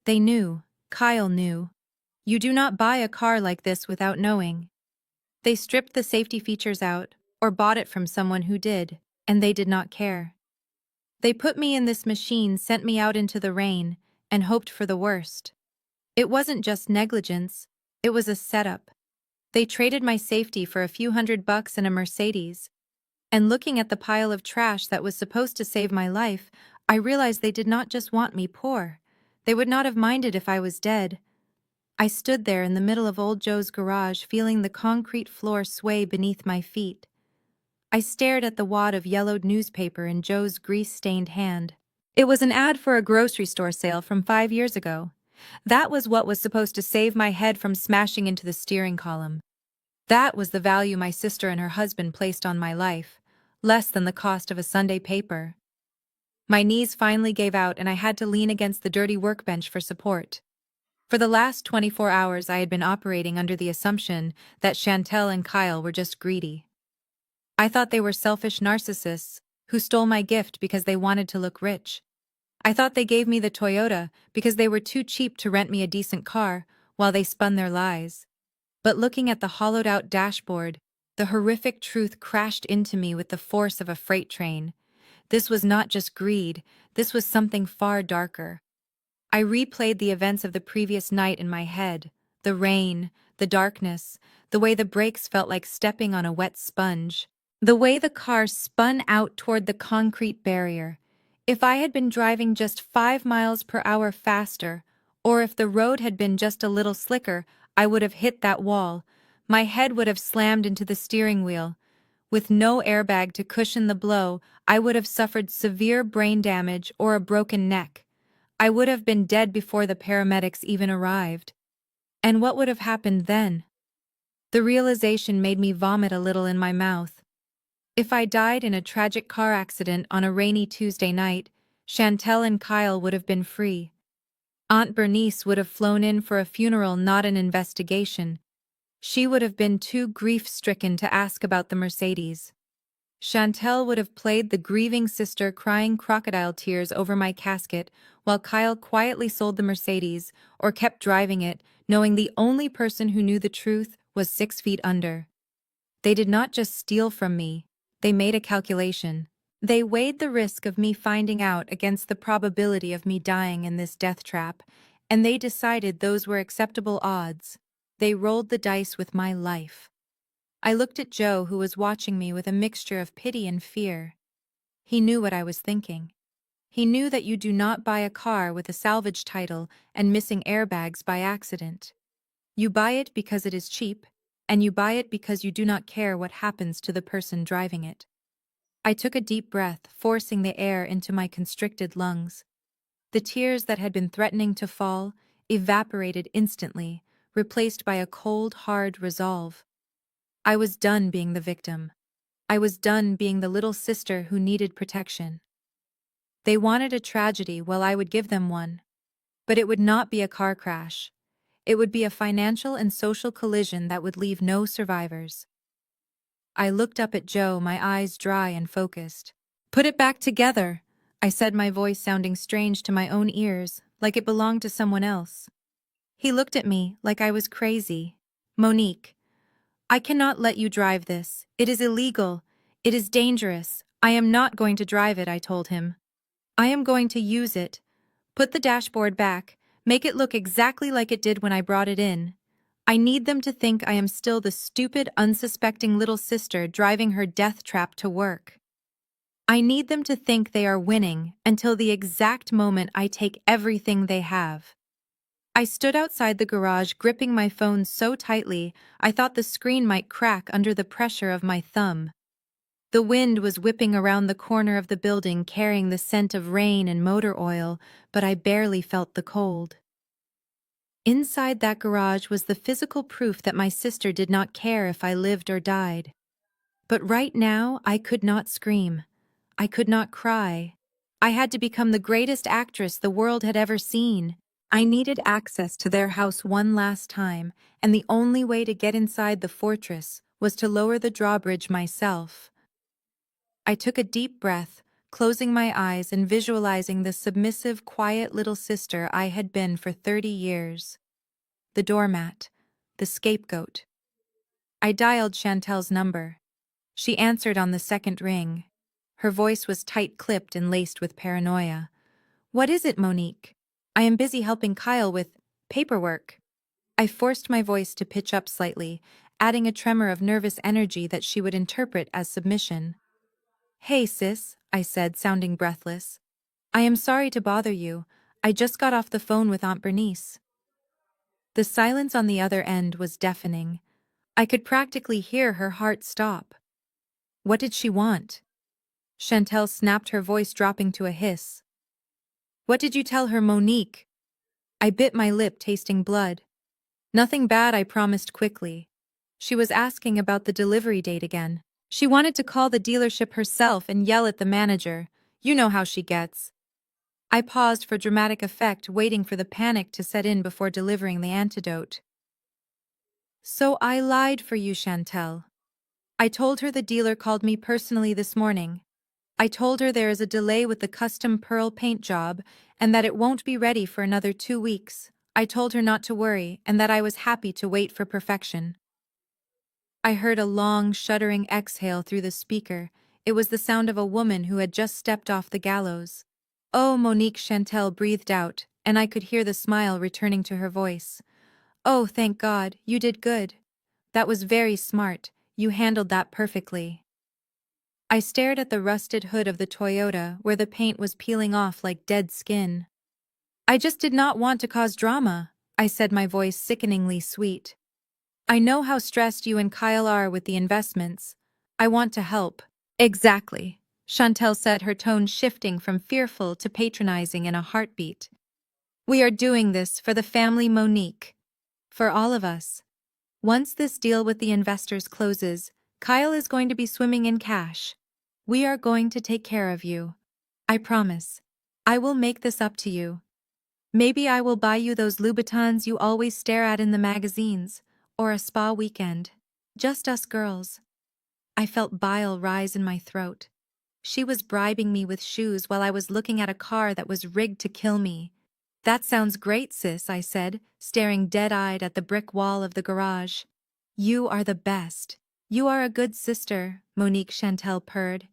They knew. Kyle knew. You do not buy a car like this without knowing. They stripped the safety features out, or bought it from someone who did, and they did not care. They put me in this machine, sent me out into the rain, and hoped for the worst. It wasn't just negligence. It was a setup. They traded my safety for a few $100 and a Mercedes. And looking at the pile of trash that was supposed to save my life, I realized they did not just want me poor. They would not have minded if I was dead. I stood there in the middle of old Joe's garage, feeling the concrete floor sway beneath my feet. I stared at the wad of yellowed newspaper in Joe's grease-stained hand. It was an ad for a grocery store sale from 5 years ago. That was what was supposed to save my head from smashing into the steering column. That was the value my sister and her husband placed on my life, less than the cost of a Sunday paper. My knees finally gave out and I had to lean against the dirty workbench for support. For the last 24 hours I had been operating under the assumption that Chantel and Kyle were just greedy. I thought they were selfish narcissists who stole my gift because they wanted to look rich. I thought they gave me the Toyota because they were too cheap to rent me a decent car while they spun their lies. But looking at the hollowed-out dashboard, the horrific truth crashed into me with the force of a freight train. This was not just greed, this was something far darker. I replayed the events of the previous night in my head. The rain, the darkness, the way the brakes felt like stepping on a wet sponge. The way the car spun out toward the concrete barrier. If I had been driving just 5 miles per hour faster, or if the road had been just a little slicker, I would have hit that wall. My head would have slammed into the steering wheel. With no airbag to cushion the blow, I would have suffered severe brain damage or a broken neck. I would have been dead before the paramedics even arrived. And what would have happened then? The realization made me vomit a little in my mouth. If I died in a tragic car accident on a rainy Tuesday night, Chantel and Kyle would have been free. Aunt Bernice would have flown in for a funeral, not an investigation. She would have been too grief-stricken to ask about the Mercedes. Chantel would have played the grieving sister crying crocodile tears over my casket, while Kyle quietly sold the Mercedes or kept driving it, knowing the only person who knew the truth was 6 feet under. They did not just steal from me, they made a calculation. They weighed the risk of me finding out against the probability of me dying in this death trap, and they decided those were acceptable odds. They rolled the dice with my life. I looked at Joe, who was watching me with a mixture of pity and fear. He knew what I was thinking. He knew that you do not buy a car with a salvage title and missing airbags by accident. You buy it because it is cheap, and you buy it because you do not care what happens to the person driving it. I took a deep breath, forcing the air into my constricted lungs. The tears that had been threatening to fall evaporated instantly, replaced by a cold, hard resolve. I was done being the victim. I was done being the little sister who needed protection. They wanted a tragedy, well, I would give them one. But it would not be a car crash. It would be a financial and social collision that would leave no survivors. I looked up at Joe, my eyes dry and focused. "Put it back together," I said, my voice sounding strange to my own ears, like it belonged to someone else. He looked at me like I was crazy. "Monique, I cannot let you drive this. It is illegal. It is dangerous. I am not going to drive it," I told him. "I am going to use it. Put the dashboard back. Make it look exactly like it did when I brought it in. I need them to think I am still the stupid, unsuspecting little sister driving her death trap to work. I need them to think they are winning until the exact moment I take everything they have." I stood outside the garage, gripping my phone so tightly I thought the screen might crack under the pressure of my thumb. The wind was whipping around the corner of the building, carrying the scent of rain and motor oil, but I barely felt the cold. Inside that garage was the physical proof that my sister did not care if I lived or died. But right now, I could not scream. I could not cry. I had to become the greatest actress the world had ever seen. I needed access to their house one last time, and the only way to get inside the fortress was to lower the drawbridge myself. I took a deep breath, closing my eyes and visualizing the submissive, quiet little sister I had been for 30 years. The doormat, the scapegoat. I dialed Chantel's number. She answered on the second ring. Her voice was tight-clipped and laced with paranoia. "What is it, Monique? I am busy helping Kyle with paperwork." I forced my voice to pitch up slightly, adding a tremor of nervous energy that she would interpret as submission. "Hey, sis," I said, sounding breathless. "I am sorry to bother you. I just got off the phone with Aunt Bernice." The silence on the other end was deafening. I could practically hear her heart stop. What did she want? Chantel snapped, her voice dropping to a hiss. "What did you tell her, Monique?" I bit my lip, tasting blood. "Nothing bad," I promised quickly. She was asking about the delivery date again. She wanted to call the dealership herself and yell at the manager. You know how she gets. I paused for dramatic effect, waiting for the panic to set in before delivering the antidote. "So I lied for you, Chantel. I told her the dealer called me personally this morning. I told her there is a delay with the custom pearl paint job and that it won't be ready for another 2 weeks. I told her not to worry and that I was happy to wait for perfection." I heard a long, shuddering exhale through the speaker. It was the sound of a woman who had just stepped off the gallows. "Oh, Monique," Chantel breathed out, and I could hear the smile returning to her voice. "Oh, thank God, you did good. That was very smart. You handled that perfectly." I stared at the rusted hood of the Toyota where the paint was peeling off like dead skin. "I just did not want to cause drama," I said, my voice sickeningly sweet. "I know how stressed you and Kyle are with the investments. I want to help." "Exactly," Chantel said, her tone shifting from fearful to patronizing in a heartbeat. "We are doing this for the family, Monique. For all of us. Once this deal with the investors closes, Kyle is going to be swimming in cash. We are going to take care of you. I promise. I will make this up to you. Maybe I will buy you those Louboutins you always stare at in the magazines, or a spa weekend. Just us girls." I felt bile rise in my throat. She was bribing me with shoes while I was looking at a car that was rigged to kill me. "That sounds great, sis," I said, staring dead-eyed at the brick wall of the garage. "You are the best. You are a good sister," Monique, Chantel purred.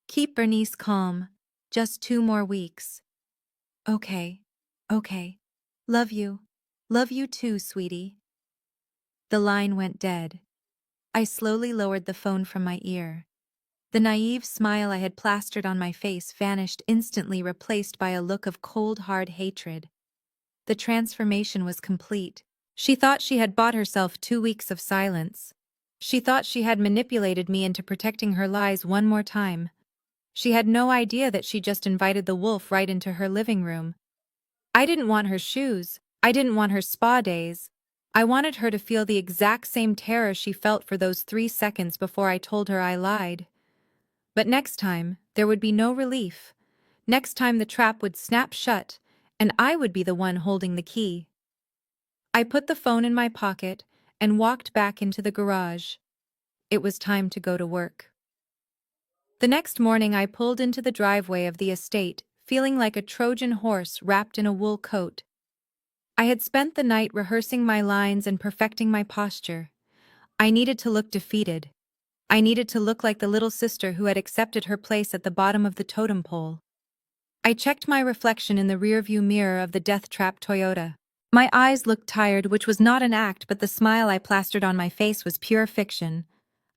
"Keep Bernice calm. Just 2 more weeks." "Okay. Okay. Love you. Love you too, sweetie." The line went dead. I slowly lowered the phone from my ear. The naive smile I had plastered on my face vanished instantly, replaced by a look of cold, hard hatred. The transformation was complete. She thought she had bought herself 2 weeks of silence. She thought she had manipulated me into protecting her lies one more time. She had no idea that she just invited the wolf right into her living room. I didn't want her shoes. I didn't want her spa days. I wanted her to feel the exact same terror she felt for those 3 seconds before I told her I lied. But next time, there would be no relief. Next time the trap would snap shut, and I would be the one holding the key. I put the phone in my pocket and walked back into the garage. It was time to go to work. The next morning I pulled into the driveway of the estate, feeling like a Trojan horse wrapped in a wool coat. I had spent the night rehearsing my lines and perfecting my posture. I needed to look defeated. I needed to look like the little sister who had accepted her place at the bottom of the totem pole. I checked my reflection in the rearview mirror of the death-trap Toyota. My eyes looked tired, which was not an act, but the smile I plastered on my face was pure fiction.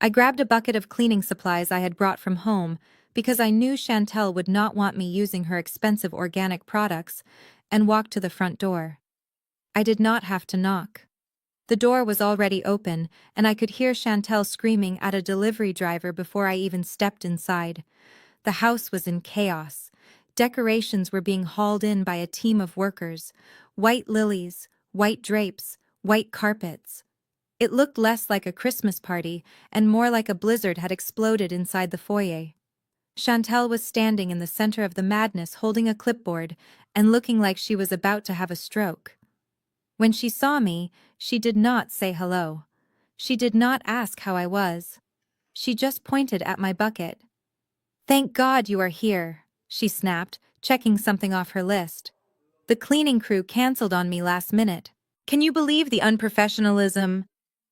I grabbed a bucket of cleaning supplies I had brought from home, because I knew Chantel would not want me using her expensive organic products, and walked to the front door. I did not have to knock. The door was already open, and I could hear Chantel screaming at a delivery driver before I even stepped inside. The house was in chaos. Decorations were being hauled in by a team of workers. White lilies, white drapes, white carpets. It looked less like a Christmas party and more like a blizzard had exploded inside the foyer. Chantel was standing in the center of the madness, holding a clipboard and looking like she was about to have a stroke. When she saw me, she did not say hello. She did not ask how I was. She just pointed at my bucket. "Thank God you are here," she snapped, checking something off her list. "The cleaning crew canceled on me last minute. Can you believe the unprofessionalism?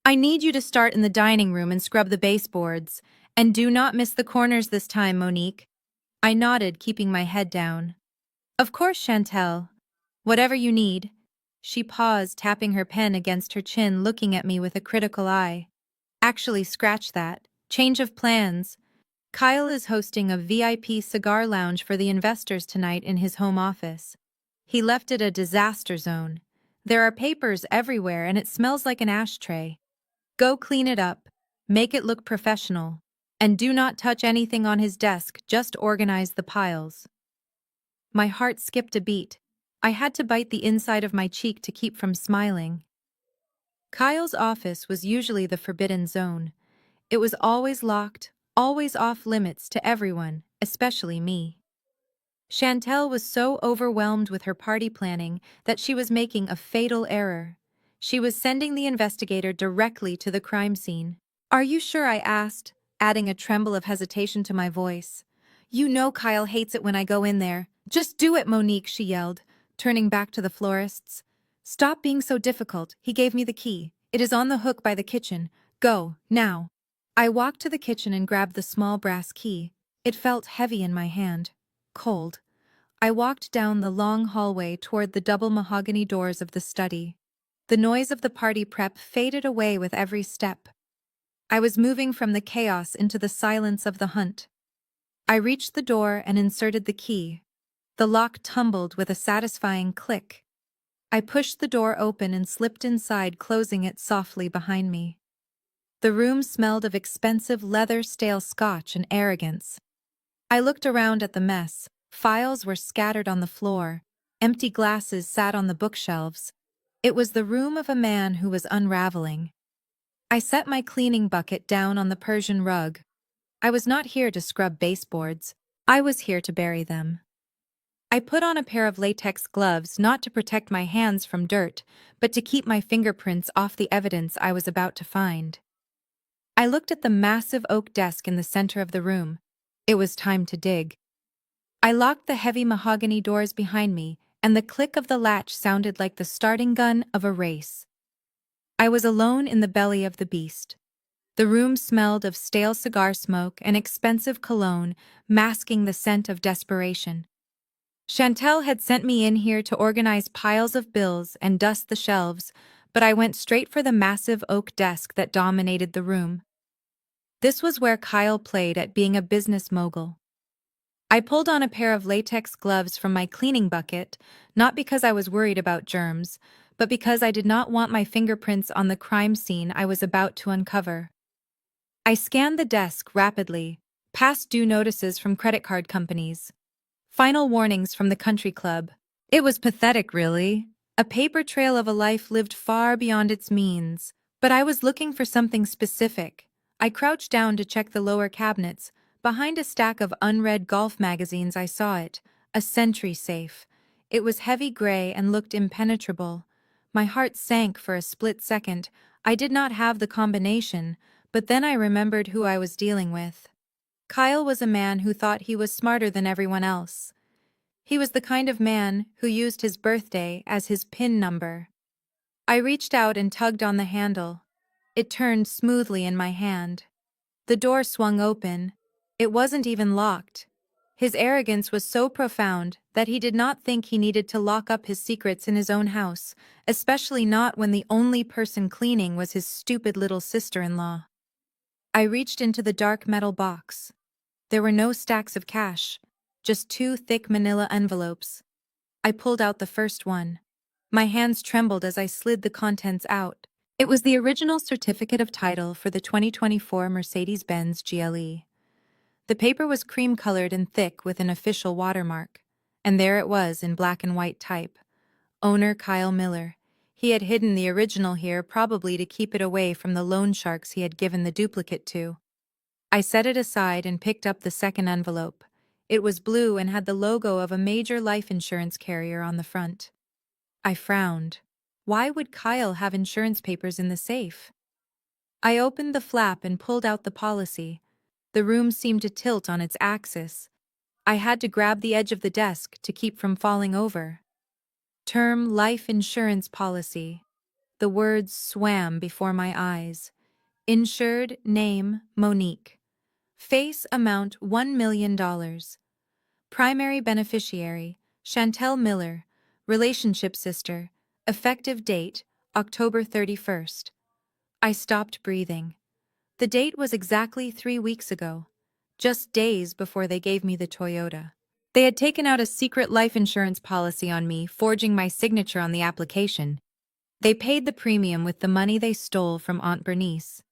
I need you to start in the dining room and scrub the baseboards. And do not miss the corners this time, Monique." I nodded, keeping my head down. "Of course, Chantel. Whatever you need." She paused, tapping her pen against her chin, looking at me with a critical eye. Actually, scratch that. Change of plans. Kyle is hosting a VIP cigar lounge for the investors tonight in his home office. He left it a disaster zone. There are papers everywhere and it smells like an ashtray. Go clean it up. Make it look professional. And do not touch anything on his desk, just organize the piles. My heart skipped a beat. I had to bite the inside of my cheek to keep from smiling. Kyle's office was usually the forbidden zone. It was always locked, always off limits to everyone, especially me. Chantel was so overwhelmed with her party planning that she was making a fatal error. She was sending the investigator directly to the crime scene. "Are you sure?" I asked, adding a tremble of hesitation to my voice. "You know Kyle hates it when I go in there." "Just do it, Monique," she yelled, turning back to the florists. "Stop being so difficult. He gave me the key. It is on the hook by the kitchen. Go, now." I walked to the kitchen and grabbed the small brass key. It felt heavy in my hand. Cold. I walked down the long hallway toward the double mahogany doors of the study. The noise of the party prep faded away with every step. I was moving from the chaos into the silence of the hunt. I reached the door and inserted the key. The lock tumbled with a satisfying click. I pushed the door open and slipped inside, closing it softly behind me. The room smelled of expensive leather, stale scotch, and arrogance. I looked around at the mess. Files were scattered on the floor. Empty glasses sat on the bookshelves. It was the room of a man who was unraveling. I set my cleaning bucket down on the Persian rug. I was not here to scrub baseboards. I was here to bury them. I put on a pair of latex gloves, not to protect my hands from dirt, but to keep my fingerprints off the evidence I was about to find. I looked at the massive oak desk in the center of the room. It was time to dig. I locked the heavy mahogany doors behind me, and the click of the latch sounded like the starting gun of a race. I was alone in the belly of the beast. The room smelled of stale cigar smoke and expensive cologne, masking the scent of desperation. Chantel had sent me in here to organize piles of bills and dust the shelves, but I went straight for the massive oak desk that dominated the room. This was where Kyle played at being a business mogul. I pulled on a pair of latex gloves from my cleaning bucket, not because I was worried about germs, but because I did not want my fingerprints on the crime scene I was about to uncover. I scanned the desk rapidly, past due notices from credit card companies, final warnings from the country club. It was pathetic, really. A paper trail of a life lived far beyond its means. But I was looking for something specific. I crouched down to check the lower cabinets. Behind a stack of unread golf magazines I saw it, a Sentry safe. It was heavy gray and looked impenetrable. My heart sank for a split second. I did not have the combination, but then I remembered who I was dealing with. Kyle was a man who thought he was smarter than everyone else. He was the kind of man who used his birthday as his PIN number. I reached out and tugged on the handle. It turned smoothly in my hand. The door swung open. It wasn't even locked. His arrogance was so profound that he did not think he needed to lock up his secrets in his own house, especially not when the only person cleaning was his stupid little sister-in-law. I reached into the dark metal box. There were no stacks of cash, just two thick manila envelopes. I pulled out the first one. My hands trembled as I slid the contents out. It was the original certificate of title for the 2024 Mercedes Benz GLE. The paper was cream-colored and thick with an official watermark, and there it was in black and white type. Owner Kyle Miller. He had hidden the original here, probably to keep it away from the loan sharks he had given the duplicate to. I set it aside and picked up the second envelope. It was blue and had the logo of a major life insurance carrier on the front. I frowned. Why would Kyle have insurance papers in the safe? I opened the flap and pulled out the policy. The room seemed to tilt on its axis. I had to grab the edge of the desk to keep from falling over. Term life insurance policy. The words swam before my eyes. Insured name Monique. Face amount $1 million. Primary beneficiary Chantel Miller. Relationship sister. Effective date, October 31st. I stopped breathing. The date was exactly 3 weeks ago, just days before they gave me the Toyota. They had taken out a secret life insurance policy on me, forging my signature on the application. They paid the premium with the money they stole from Aunt Bernice.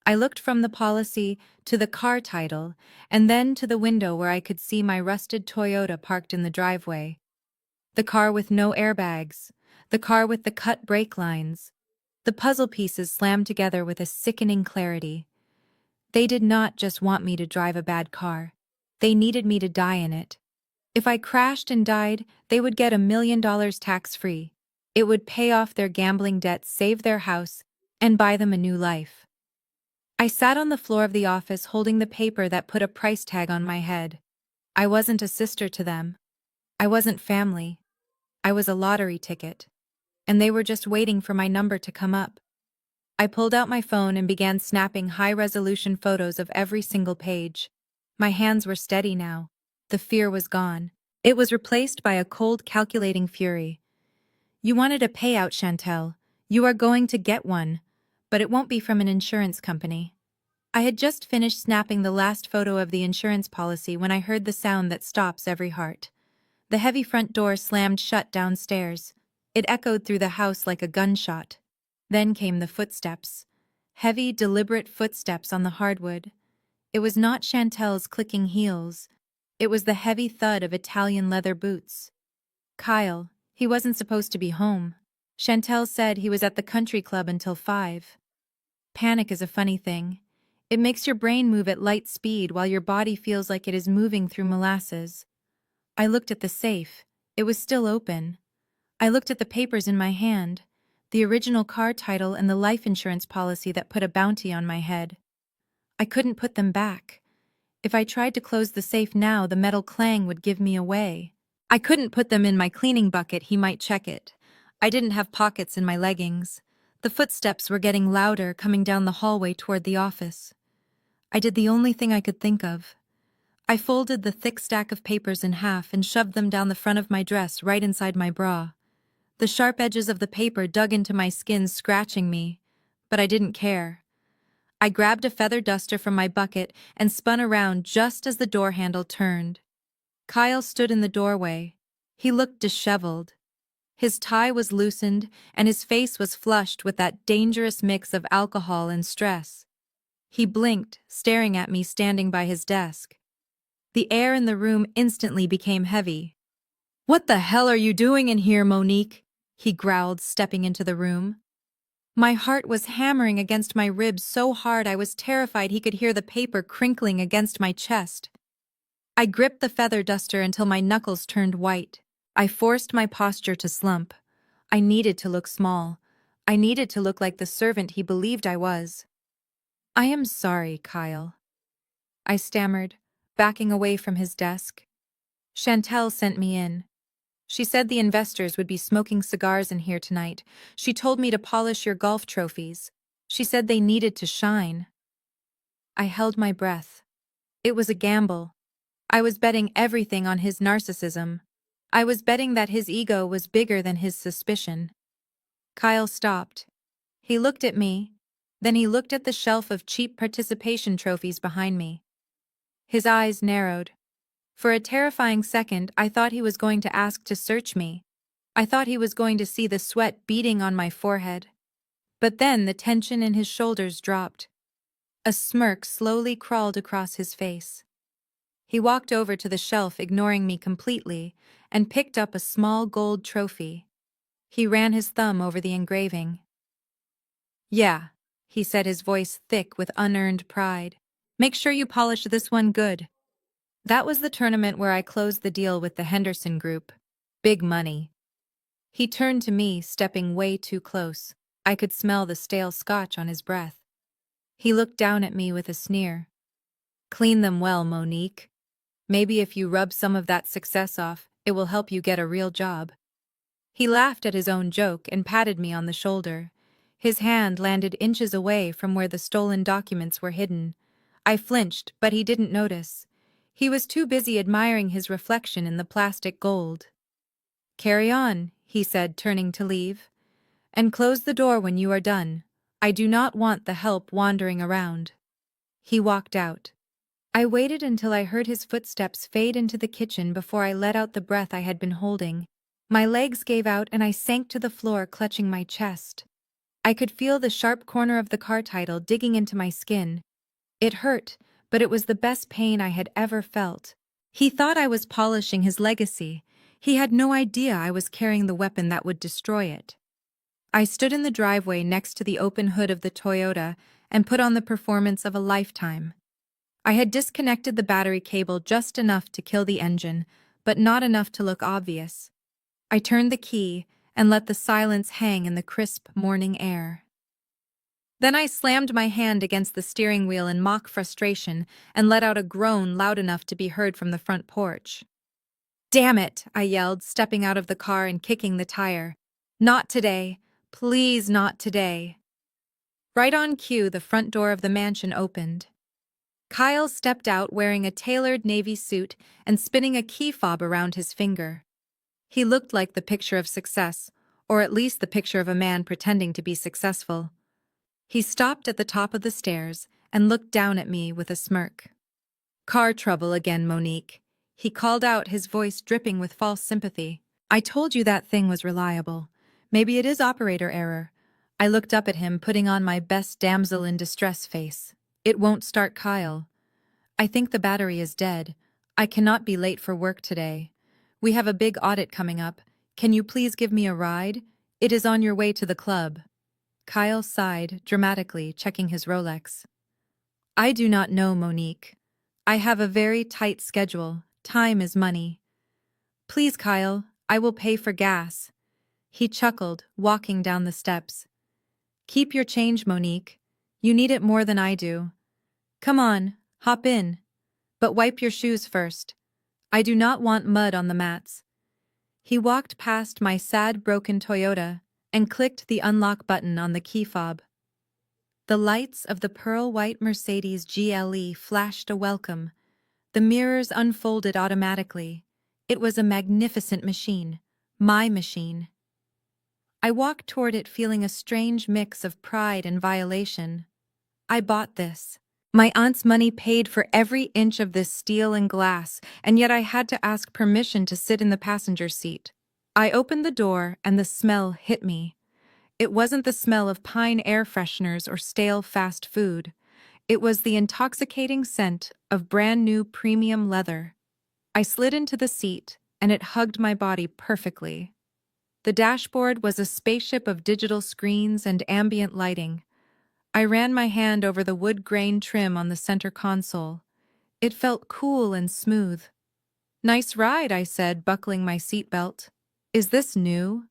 I looked from the policy to the car title and then to the window where I could see my rusted Toyota parked in the driveway. The car with no airbags, the car with the cut brake lines. The puzzle pieces slammed together with a sickening clarity. They did not just want me to drive a bad car. They needed me to die in it. If I crashed and died, they would get $1 million tax-free. It would pay off their gambling debts, save their house, and buy them a new life. I sat on the floor of the office holding the paper that put a price tag on my head. I wasn't a sister to them. I wasn't family. I was a lottery ticket. And they were just waiting for my number to come up. I pulled out my phone and began snapping high-resolution photos of every single page. My hands were steady now. The fear was gone. It was replaced by a cold, calculating fury. You wanted a payout, Chantel. You are going to get one, but it won't be from an insurance company. I had just finished snapping the last photo of the insurance policy when I heard the sound that stops every heart. The heavy front door slammed shut downstairs. It echoed through the house like a gunshot. Then came the footsteps. Heavy, deliberate footsteps on the hardwood. It was not Chantel's clicking heels. It was the heavy thud of Italian leather boots. Kyle, he wasn't supposed to be home. Chantel said he was at the country club until 5. Panic is a funny thing. It makes your brain move at light speed while your body feels like it is moving through molasses. I looked at the safe. It was still open. I looked at the papers in my hand, the original car title and the life insurance policy that put a bounty on my head. I couldn't put them back. If I tried to close the safe now, the metal clang would give me away. I couldn't put them in my cleaning bucket, he might check it. I didn't have pockets in my leggings. The footsteps were getting louder, coming down the hallway toward the office. I did the only thing I could think of. I folded the thick stack of papers in half and shoved them down the front of my dress right inside my bra. The sharp edges of the paper dug into my skin, scratching me, but I didn't care. I grabbed a feather duster from my bucket and spun around just as the door handle turned. Kyle stood in the doorway. He looked disheveled. His tie was loosened and his face was flushed with that dangerous mix of alcohol and stress. He blinked, staring at me standing by his desk. The air in the room instantly became heavy. "What the hell are you doing in here, Monique?" he growled, stepping into the room. My heart was hammering against my ribs so hard I was terrified he could hear the paper crinkling against my chest. I gripped the feather duster until my knuckles turned white. I forced my posture to slump. I needed to look small. I needed to look like the servant he believed I was. "I am sorry, Kyle," I stammered, backing away from his desk. "Chantel sent me in. She said the investors would be smoking cigars in here tonight. She told me to polish your golf trophies. She said they needed to shine." I held my breath. It was a gamble. I was betting everything on his narcissism. I was betting that his ego was bigger than his suspicion. Kyle stopped. He looked at me, then he looked at the shelf of cheap participation trophies behind me. His eyes narrowed. For a terrifying second, I thought he was going to ask to search me. I thought he was going to see the sweat beading on my forehead. But then the tension in his shoulders dropped. A smirk slowly crawled across his face. He walked over to the shelf, ignoring me completely, and picked up a small gold trophy. He ran his thumb over the engraving. "Yeah," he said, his voice thick with unearned pride. "Make sure you polish this one good." That was the tournament where I closed the deal with the Henderson Group. Big money. He turned to me, stepping way too close. I could smell the stale scotch on his breath. He looked down at me with a sneer. "Clean them well, Monique. Maybe if you rub some of that success off, it will help you get a real job." He laughed at his own joke and patted me on the shoulder. His hand landed inches away from where the stolen documents were hidden. I flinched, but he didn't notice. He was too busy admiring his reflection in the plastic gold. "Carry on," he said, turning to leave. "And close the door when you are done. I do not want the help wandering around." He walked out. I waited until I heard his footsteps fade into the kitchen before I let out the breath I had been holding. My legs gave out and I sank to the floor, clutching my chest. I could feel the sharp corner of the car title digging into my skin. It hurt, but it was the best pain I had ever felt. He thought I was polishing his legacy. He had no idea I was carrying the weapon that would destroy it. I stood in the driveway next to the open hood of the Toyota and put on the performance of a lifetime. I had disconnected the battery cable just enough to kill the engine, but not enough to look obvious. I turned the key and let the silence hang in the crisp morning air. Then I slammed my hand against the steering wheel in mock frustration and let out a groan loud enough to be heard from the front porch. "Damn it!" I yelled, stepping out of the car and kicking the tire. "Not today. Please, not today." Right on cue, the front door of the mansion opened. Kyle stepped out wearing a tailored navy suit and spinning a key fob around his finger. He looked like the picture of success, or at least the picture of a man pretending to be successful. He stopped at the top of the stairs and looked down at me with a smirk. "Car trouble again, Monique," he called out, his voice dripping with false sympathy. "I told you that thing was reliable. Maybe it is operator error." I looked up at him, putting on my best damsel in distress face. "It won't start, Kyle. I think the battery is dead. I cannot be late for work today. We have a big audit coming up. Can you please give me a ride? It is on your way to the club." Kyle sighed, dramatically, checking his Rolex. "I do not know, Monique. I have a very tight schedule. Time is money." "Please, Kyle, I will pay for gas." He chuckled, walking down the steps. "Keep your change, Monique. You need it more than I do. Come on, hop in. But wipe your shoes first. I do not want mud on the mats." He walked past my sad, broken Toyota and clicked the unlock button on the key fob. The lights of the pearl-white Mercedes GLE flashed a welcome. The mirrors unfolded automatically. It was a magnificent machine. My machine. I walked toward it feeling a strange mix of pride and violation. I bought this. My aunt's money paid for every inch of this steel and glass, and yet I had to ask permission to sit in the passenger seat. I opened the door and the smell hit me. It wasn't the smell of pine air fresheners or stale fast food. It was the intoxicating scent of brand new premium leather. I slid into the seat, and it hugged my body perfectly. The dashboard was a spaceship of digital screens and ambient lighting. I ran my hand over the wood grain trim on the center console. It felt cool and smooth. "Nice ride," I said, buckling my seatbelt. "Is this new?"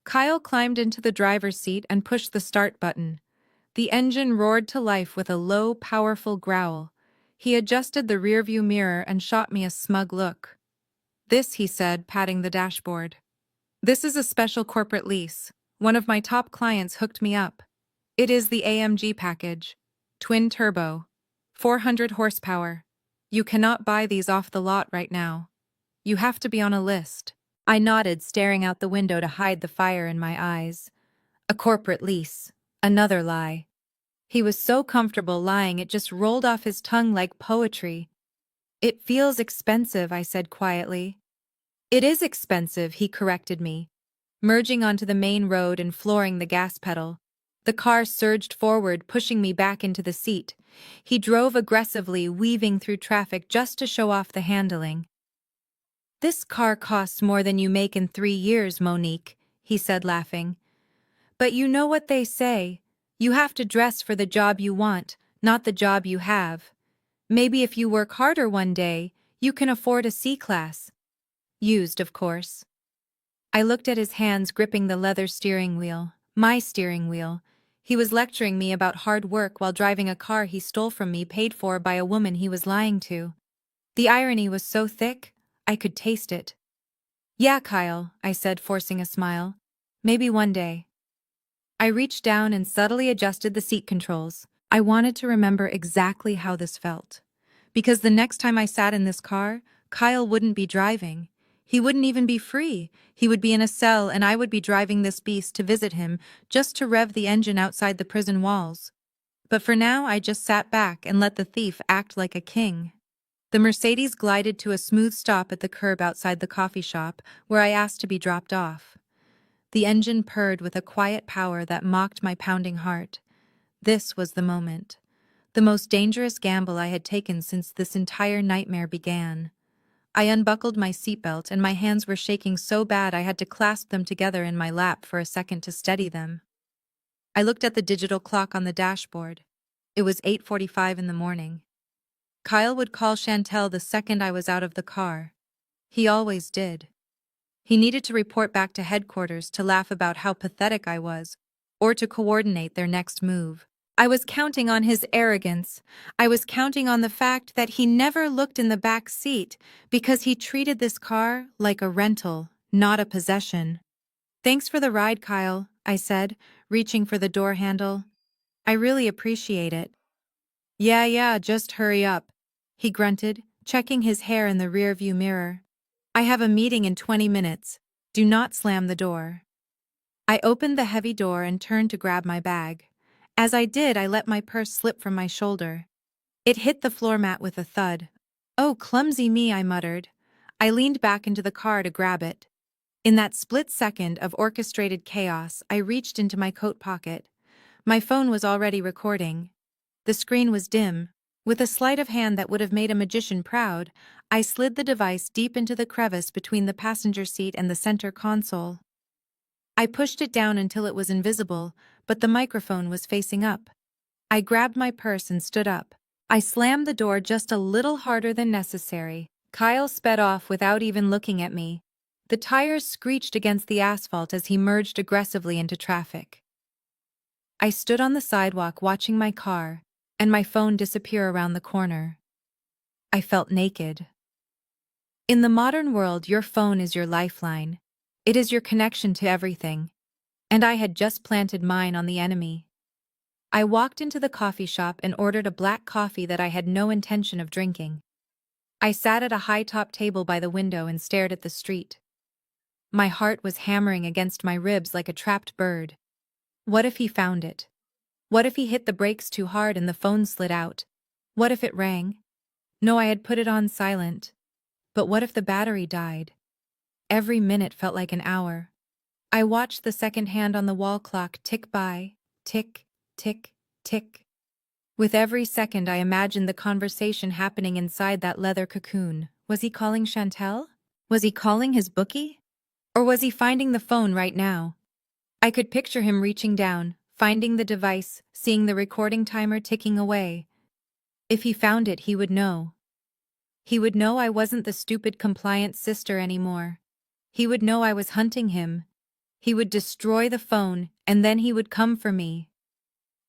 Kyle climbed into the driver's seat and pushed the start button. The engine roared to life with a low, powerful growl. He adjusted the rearview mirror and shot me a smug look. "This," he said, patting the dashboard. "This is a special corporate lease. One of my top clients hooked me up. It is the AMG package. Twin turbo. 400 horsepower. You cannot buy these off the lot right now. You have to be on a list." I nodded, staring out the window to hide the fire in my eyes. A corporate lease. Another lie. He was so comfortable lying it just rolled off his tongue like poetry. "It feels expensive," I said quietly. "It is expensive," he corrected me, merging onto the main road and flooring the gas pedal. The car surged forward, pushing me back into the seat. He drove aggressively, weaving through traffic just to show off the handling. "This car costs more than you make in 3 years, Monique," he said, laughing. "But you know what they say. You have to dress for the job you want, not the job you have. Maybe if you work harder one day, you can afford a C-Class. Used, of course." I looked at his hands gripping the leather steering wheel, my steering wheel. He was lecturing me about hard work while driving a car he stole from me, paid for by a woman he was lying to. The irony was so thick, I could taste it. "Yeah, Kyle," I said, forcing a smile. "Maybe one day." I reached down and subtly adjusted the seat controls. I wanted to remember exactly how this felt. Because the next time I sat in this car, Kyle wouldn't be driving. He wouldn't even be free. He would be in a cell and I would be driving this beast to visit him, just to rev the engine outside the prison walls. But for now I just sat back and let the thief act like a king. The Mercedes glided to a smooth stop at the curb outside the coffee shop, where I asked to be dropped off. The engine purred with a quiet power that mocked my pounding heart. This was the moment. The most dangerous gamble I had taken since this entire nightmare began. I unbuckled my seatbelt and my hands were shaking so bad I had to clasp them together in my lap for a second to steady them. I looked at the digital clock on the dashboard. It was 8:45 in the morning. Kyle would call Chantel the second I was out of the car. He always did. He needed to report back to headquarters to laugh about how pathetic I was, or to coordinate their next move. I was counting on his arrogance. I was counting on the fact that he never looked in the back seat because he treated this car like a rental, not a possession. "Thanks for the ride, Kyle," I said, reaching for the door handle. "I really appreciate it." Yeah, just hurry up," he grunted, checking his hair in the rearview mirror. "I have a meeting in 20 minutes. Do not slam the door." I opened the heavy door and turned to grab my bag. As I did, I let my purse slip from my shoulder. It hit the floor mat with a thud. "Oh, clumsy me," I muttered. I leaned back into the car to grab it. In that split second of orchestrated chaos, I reached into my coat pocket. My phone was already recording. The screen was dim. With a sleight of hand that would have made a magician proud, I slid the device deep into the crevice between the passenger seat and the center console. I pushed it down until it was invisible, but the microphone was facing up. I grabbed my purse and stood up. I slammed the door just a little harder than necessary. Kyle sped off without even looking at me. The tires screeched against the asphalt as he merged aggressively into traffic. I stood on the sidewalk watching my car, and my phone disappear around the corner. I felt naked. In the modern world, your phone is your lifeline. It is your connection to everything. And I had just planted mine on the enemy. I walked into the coffee shop and ordered a black coffee that I had no intention of drinking. I sat at a high-top table by the window and stared at the street. My heart was hammering against my ribs like a trapped bird. What if he found it? What if he hit the brakes too hard and the phone slid out? What if it rang? No, I had put it on silent. But what if the battery died? Every minute felt like an hour. I watched the second hand on the wall clock tick by, tick, tick, tick. With every second I imagined the conversation happening inside that leather cocoon. Was he calling Chantel? Was he calling his bookie? Or was he finding the phone right now? I could picture him reaching down, finding the device, seeing the recording timer ticking away. If he found it, he would know. He would know I wasn't the stupid compliant sister anymore. He would know I was hunting him. He would destroy the phone, and then he would come for me.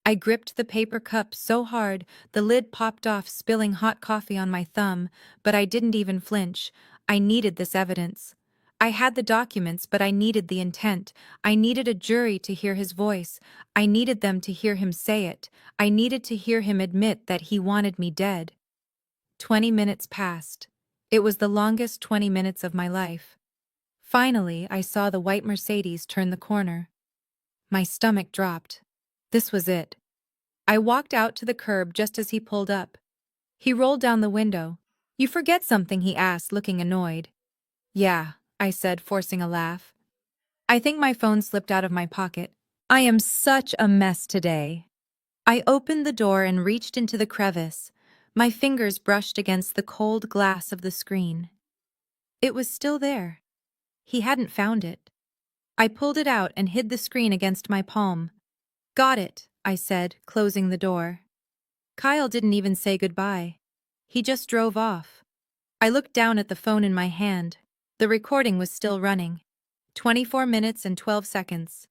I gripped the paper cup so hard, the lid popped off, spilling hot coffee on my thumb, but I didn't even flinch. I needed this evidence. I had the documents, but I needed the intent. I needed a jury to hear his voice. I needed them to hear him say it. I needed to hear him admit that he wanted me dead. 20 minutes passed. It was the longest 20 minutes of my life. Finally, I saw the white Mercedes turn the corner. My stomach dropped. This was it. I walked out to the curb just as he pulled up. He rolled down the window. "You forget something?" he asked, looking annoyed. "Yeah," I said, forcing a laugh. "I think my phone slipped out of my pocket. I am such a mess today." I opened the door and reached into the crevice. My fingers brushed against the cold glass of the screen. It was still there. He hadn't found it. I pulled it out and hid the screen against my palm. "Got it," I said, closing the door. Kyle didn't even say goodbye. He just drove off. I looked down at the phone in my hand. The recording was still running. 24 minutes and 12 seconds.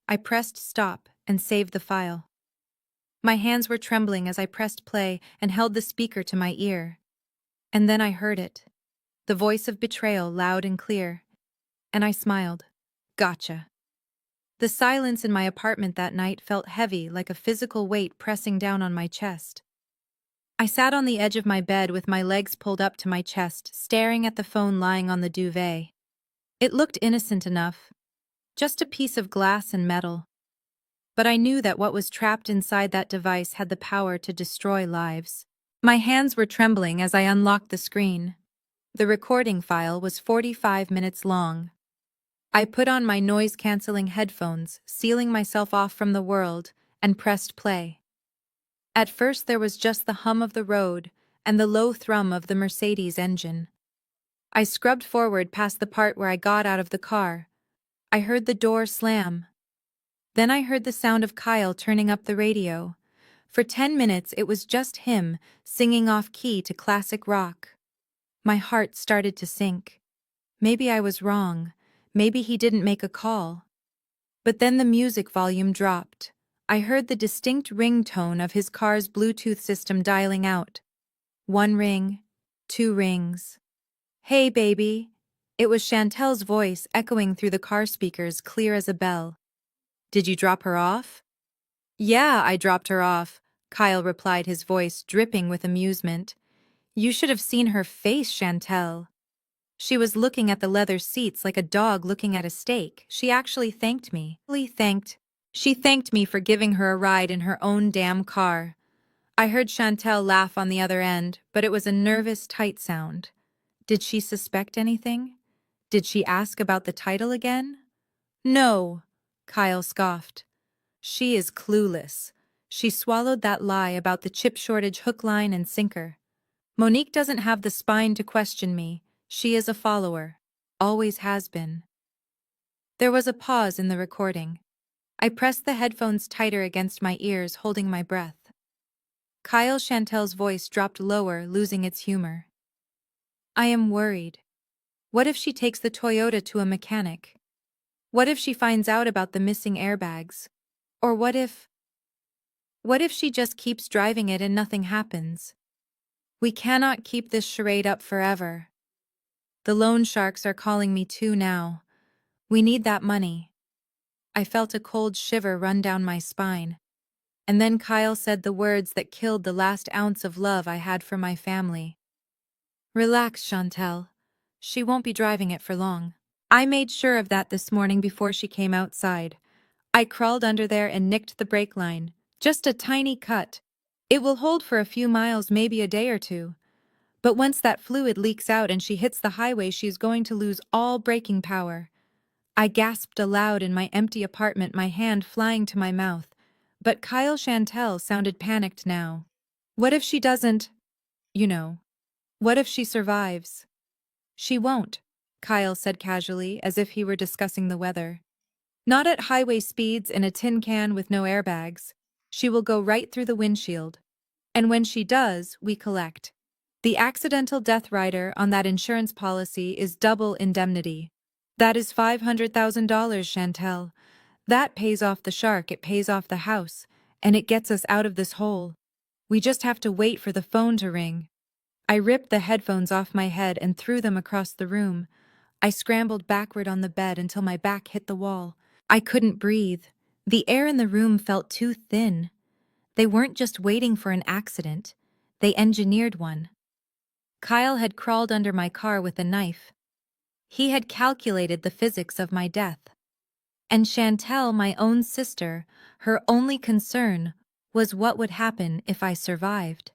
I pressed stop and saved the file. My hands were trembling as I pressed play and held the speaker to my ear. And then I heard it. The voice of betrayal, loud and clear. And I smiled. Gotcha. The silence in my apartment that night felt heavy, like a physical weight pressing down on my chest. I sat on the edge of my bed with my legs pulled up to my chest, staring at the phone lying on the duvet. It looked innocent enough, just a piece of glass and metal. But I knew that what was trapped inside that device had the power to destroy lives. My hands were trembling as I unlocked the screen. The recording file was 45 minutes long. I put on my noise-canceling headphones, sealing myself off from the world, and pressed play. At first there was just the hum of the road and the low thrum of the Mercedes engine. I scrubbed forward past the part where I got out of the car. I heard the door slam. Then I heard the sound of Kyle turning up the radio. For 10 minutes it was just him, singing off-key to classic rock. My heart started to sink. Maybe I was wrong. Maybe he didn't make a call. But then the music volume dropped. I heard the distinct ringtone of his car's Bluetooth system dialing out. 1 ring, 2 rings. "Hey, baby." It was Chantel's voice echoing through the car speakers, clear as a bell. "Did you drop her off?" "Yeah, I dropped her off," Kyle replied, his voice dripping with amusement. "You should have seen her face, Chantel. She was looking at the leather seats like a dog looking at a steak. She actually thanked me. She thanked me for giving her a ride in her own damn car." I heard Chantel laugh on the other end, but it was a nervous, tight sound. Did she suspect anything? Did she ask about the title again? "No," Kyle scoffed. "She is clueless. She swallowed that lie about the chip shortage hook, line, and sinker. Monique doesn't have the spine to question me. She is a follower. Always has been." There was a pause in the recording. I pressed the headphones tighter against my ears, holding my breath. Kyle Chantel's voice dropped lower, losing its humor. "I am worried. What if she takes the Toyota to a mechanic? What if she finds out about the missing airbags? Or what if she just keeps driving it and nothing happens? We cannot keep this charade up forever. The loan sharks are calling me too now. We need that money." I felt a cold shiver run down my spine. And then Kyle said the words that killed the last ounce of love I had for my family. "Relax, Chantel. She won't be driving it for long." I made sure of that this morning before she came outside. I crawled under there and nicked the brake line. Just a tiny cut. It will hold for a few miles, maybe a day or two. But once that fluid leaks out and she hits the highway, she's going to lose all braking power. I gasped aloud in my empty apartment, my hand flying to my mouth. But Kyle Chantel sounded panicked now. "What if she doesn't, you know? What if she survives?" "She won't," Kyle said casually, as if he were discussing the weather. "Not at highway speeds in a tin can with no airbags. She will go right through the windshield. And when she does, we collect. The accidental death rider on that insurance policy is double indemnity. That is $500,000, Chantel. That pays off the shark, it pays off the house, and it gets us out of this hole. We just have to wait for the phone to ring." I ripped the headphones off my head and threw them across the room. I scrambled backward on the bed until my back hit the wall. I couldn't breathe. The air in the room felt too thin. They weren't just waiting for an accident. They engineered one. Kyle had crawled under my car with a knife. He had calculated the physics of my death. And Chantel, my own sister, her only concern was what would happen if I survived.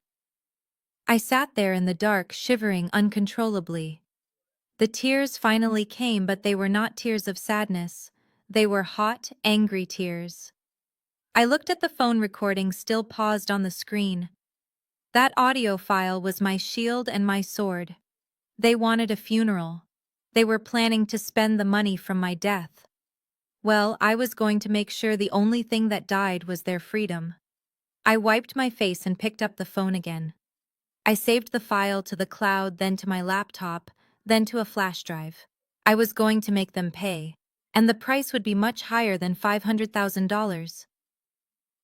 I sat there in the dark, shivering uncontrollably. The tears finally came, but they were not tears of sadness. They were hot, angry tears. I looked at the phone recording still paused on the screen. That audio file was my shield and my sword. They wanted a funeral. They were planning to spend the money from my death. Well, I was going to make sure the only thing that died was their freedom. I wiped my face and picked up the phone again. I saved the file to the cloud, then to my laptop, then to a flash drive. I was going to make them pay, and the price would be much higher than $500,000.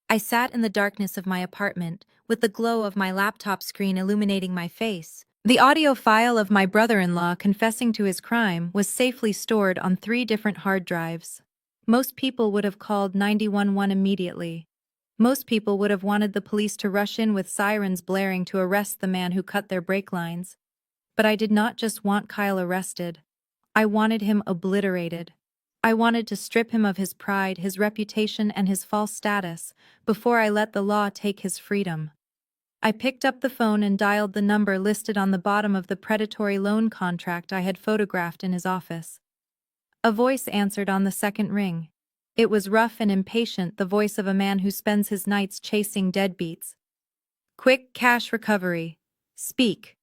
I sat in the darkness of my apartment, with the glow of my laptop screen illuminating my face. The audio file of my brother-in-law confessing to his crime was safely stored on 3 different hard drives. Most people would have called 911 immediately. Most people would have wanted the police to rush in with sirens blaring to arrest the man who cut their brake lines. But I did not just want Kyle arrested. I wanted him obliterated. I wanted to strip him of his pride, his reputation, and his false status before I let the law take his freedom. I picked up the phone and dialed the number listed on the bottom of the predatory loan contract I had photographed in his office. A voice answered on the second ring. It was rough and impatient, the voice of a man who spends his nights chasing deadbeats. Quick cash recovery. Speak.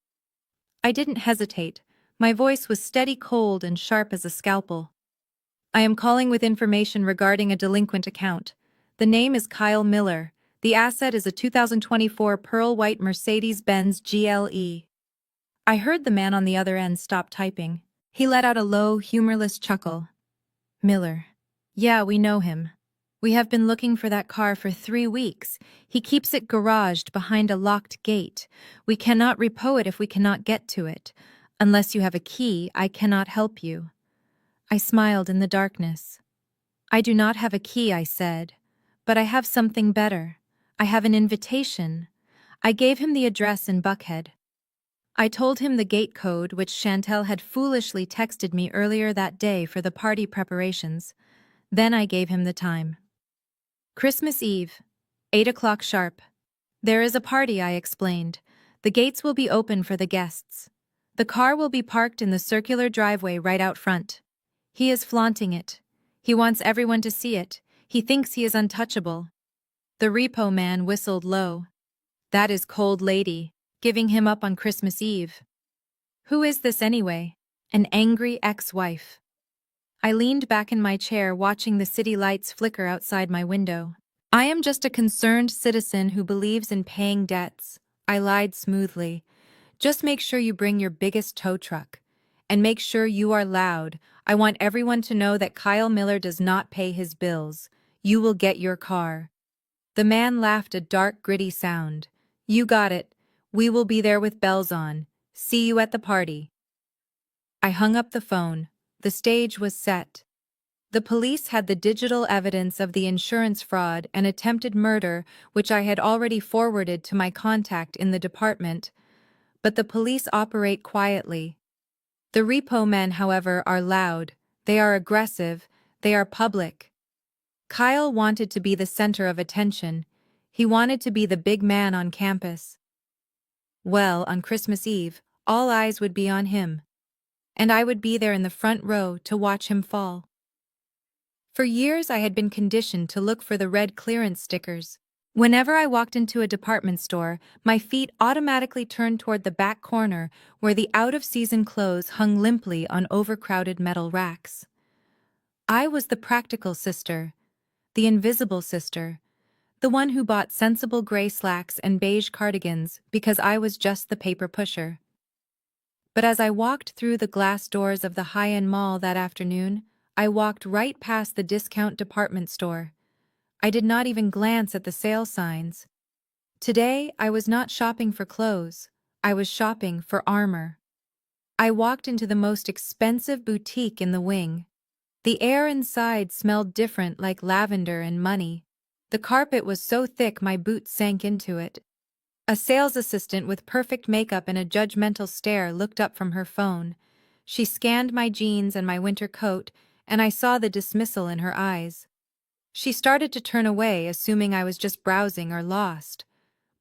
I didn't hesitate. My voice was steady, cold, and sharp as a scalpel. I am calling with information regarding a delinquent account. The name is Kyle Miller. The asset is a 2024 pearl white Mercedes Benz GLE. I heard the man on the other end stop typing. He let out a low, humorless chuckle. Miller. Yeah, we know him. We have been looking for that car for 3 weeks. He keeps it garaged behind a locked gate. We cannot repo it if we cannot get to it. Unless you have a key, I cannot help you. I smiled in the darkness. I do not have a key, I said. But I have something better. I have an invitation. I gave him the address in Buckhead. I told him the gate code which Chantel had foolishly texted me earlier that day for the party preparations. Then I gave him the time. Christmas Eve, 8 o'clock sharp. There is a party, I explained. The gates will be open for the guests. The car will be parked in the circular driveway right out front. He is flaunting it. He wants everyone to see it. He thinks he is untouchable. The repo man whistled low. That is cold lady, giving him up on Christmas Eve. Who is this anyway? An angry ex-wife. I leaned back in my chair watching the city lights flicker outside my window. I am just a concerned citizen who believes in paying debts. I lied smoothly. Just make sure you bring your biggest tow truck. And make sure you are loud. I want everyone to know that Kyle Miller does not pay his bills. You will get your car. The man laughed a dark, gritty sound. You got it. We will be there with bells on. See you at the party. I hung up the phone. The stage was set. The police had the digital evidence of the insurance fraud and attempted murder, which I had already forwarded to my contact in the department. But the police operate quietly. The repo men, however, are loud. They are aggressive. They are public. Kyle wanted to be the center of attention. He wanted to be the big man on campus. Well, on Christmas Eve, all eyes would be on him. And I would be there in the front row to watch him fall. For years I had been conditioned to look for the red clearance stickers. Whenever I walked into a department store, my feet automatically turned toward the back corner where the out-of-season clothes hung limply on overcrowded metal racks. I was the practical sister, the invisible sister, the one who bought sensible gray slacks and beige cardigans because I was just the paper pusher. But as I walked through the glass doors of the high-end mall that afternoon, I walked right past the discount department store. I did not even glance at the sale signs. Today, I was not shopping for clothes. I was shopping for armor. I walked into the most expensive boutique in the wing. The air inside smelled different, like lavender and money. The carpet was so thick my boots sank into it. A sales assistant with perfect makeup and a judgmental stare looked up from her phone. She scanned my jeans and my winter coat, and I saw the dismissal in her eyes. She started to turn away, assuming I was just browsing or lost.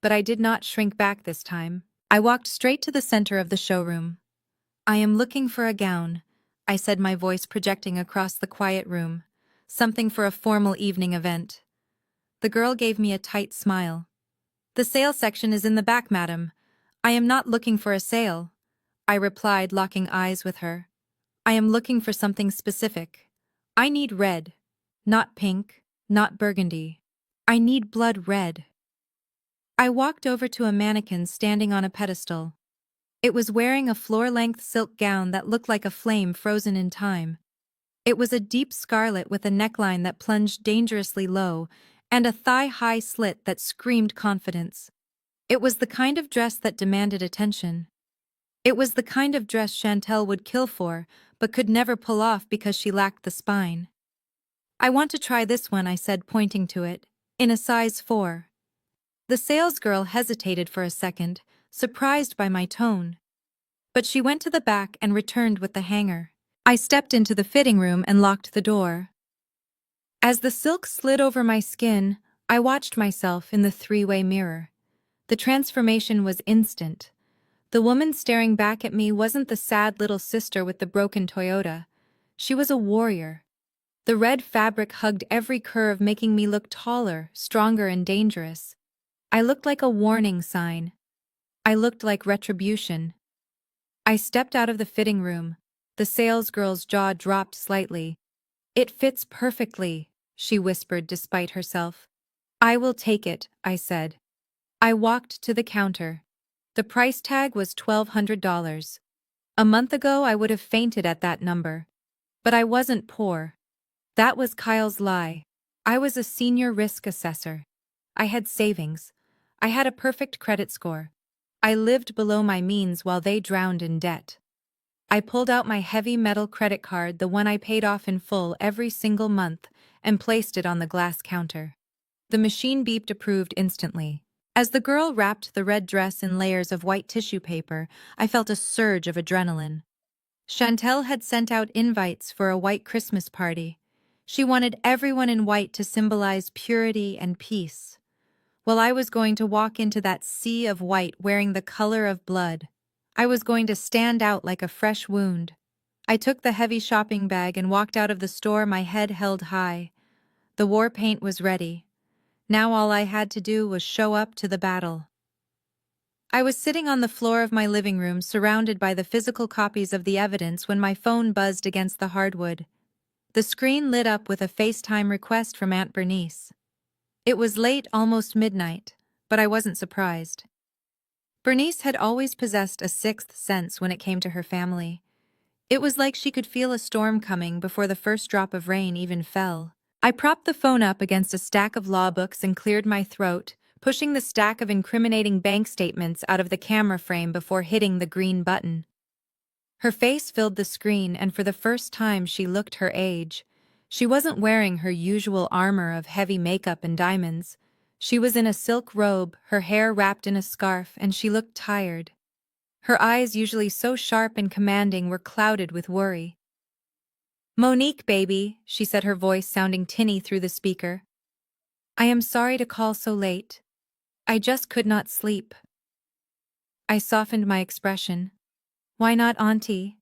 But I did not shrink back this time. I walked straight to the center of the showroom. I am looking for a gown, I said, my voice projecting across the quiet room. Something for a formal evening event. The girl gave me a tight smile. The sale section is in the back, madam. I am not looking for a sale, I replied, locking eyes with her. I am looking for something specific. I need red. Not pink, not burgundy. I need blood red. I walked over to a mannequin standing on a pedestal. It was wearing a floor-length silk gown that looked like a flame frozen in time. It was a deep scarlet with a neckline that plunged dangerously low, and a thigh-high slit that screamed confidence. It was the kind of dress that demanded attention. It was the kind of dress Chantel would kill for, but could never pull off because she lacked the spine. I want to try this one, I said, pointing to it. in a size 4. The salesgirl hesitated for a second, surprised by my tone. But she went to the back and returned with the hanger. I stepped into the fitting room and locked the door. As the silk slid over my skin, I watched myself in the three-way mirror. The transformation was instant. The woman staring back at me wasn't the sad little sister with the broken Toyota. She was a warrior. The red fabric hugged every curve, making me look taller, stronger, and dangerous. I looked like a warning sign. I looked like retribution. I stepped out of the fitting room. The salesgirl's jaw dropped slightly. "It fits perfectly," she whispered despite herself. "I will take it," I said. I walked to the counter. The price tag was $1,200. A month ago I would have fainted at that number. But I wasn't poor. That was Kyle's lie. I was a senior risk assessor. I had savings. I had a perfect credit score. I lived below my means while they drowned in debt. I pulled out my heavy metal credit card, the one I paid off in full every single month, and placed it on the glass counter. The machine beeped approved instantly. As the girl wrapped the red dress in layers of white tissue paper, I felt a surge of adrenaline. Chantel had sent out invites for a white Christmas party. She wanted everyone in white to symbolize purity and peace. Well, I was going to walk into that sea of white wearing the color of blood. I was going to stand out like a fresh wound. I took the heavy shopping bag and walked out of the store, my head held high. The war paint was ready. Now all I had to do was show up to the battle. I was sitting on the floor of my living room, surrounded by the physical copies of the evidence, when my phone buzzed against the hardwood. The screen lit up with a FaceTime request from Aunt Bernice. It was late, almost midnight, but I wasn't surprised. Bernice had always possessed a sixth sense when it came to her family. It was like she could feel a storm coming before the first drop of rain even fell. I propped the phone up against a stack of law books and cleared my throat, pushing the stack of incriminating bank statements out of the camera frame before hitting the green button. Her face filled the screen, and for the first time she looked her age. She wasn't wearing her usual armor of heavy makeup and diamonds. She was in a silk robe, her hair wrapped in a scarf, and she looked tired. Her eyes, usually so sharp and commanding, were clouded with worry. "Monique, baby," she said, her voice sounding tinny through the speaker. "I am sorry to call so late. I just could not sleep." I softened my expression. "Why not, Auntie?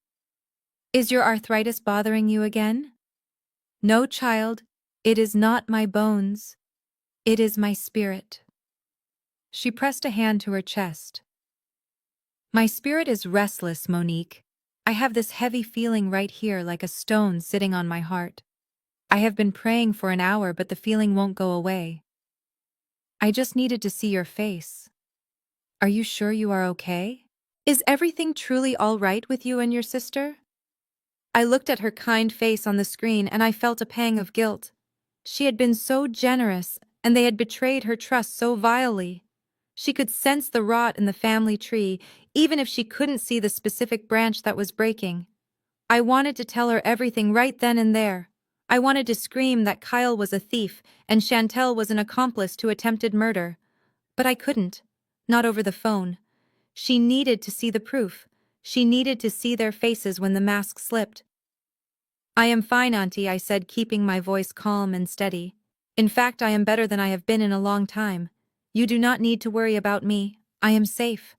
Is your arthritis bothering you again?" "No, child, it is not my bones. It is my spirit." She pressed a hand to her chest. "My spirit is restless, Monique. I have this heavy feeling right here, like a stone sitting on my heart. I have been praying for an hour, but the feeling won't go away. I just needed to see your face. Are you sure you are okay? Is everything truly all right with you and your sister?" I looked at her kind face on the screen and I felt a pang of guilt. She had been so generous, and they had betrayed her trust so vilely. She could sense the rot in the family tree, even if she couldn't see the specific branch that was breaking. I wanted to tell her everything right then and there. I wanted to scream that Kyle was a thief and Chantel was an accomplice to attempted murder. But I couldn't. Not over the phone. She needed to see the proof. She needed to see their faces when the mask slipped. "I am fine, Auntie," I said, keeping my voice calm and steady. "In fact, I am better than I have been in a long time. You do not need to worry about me. I am safe."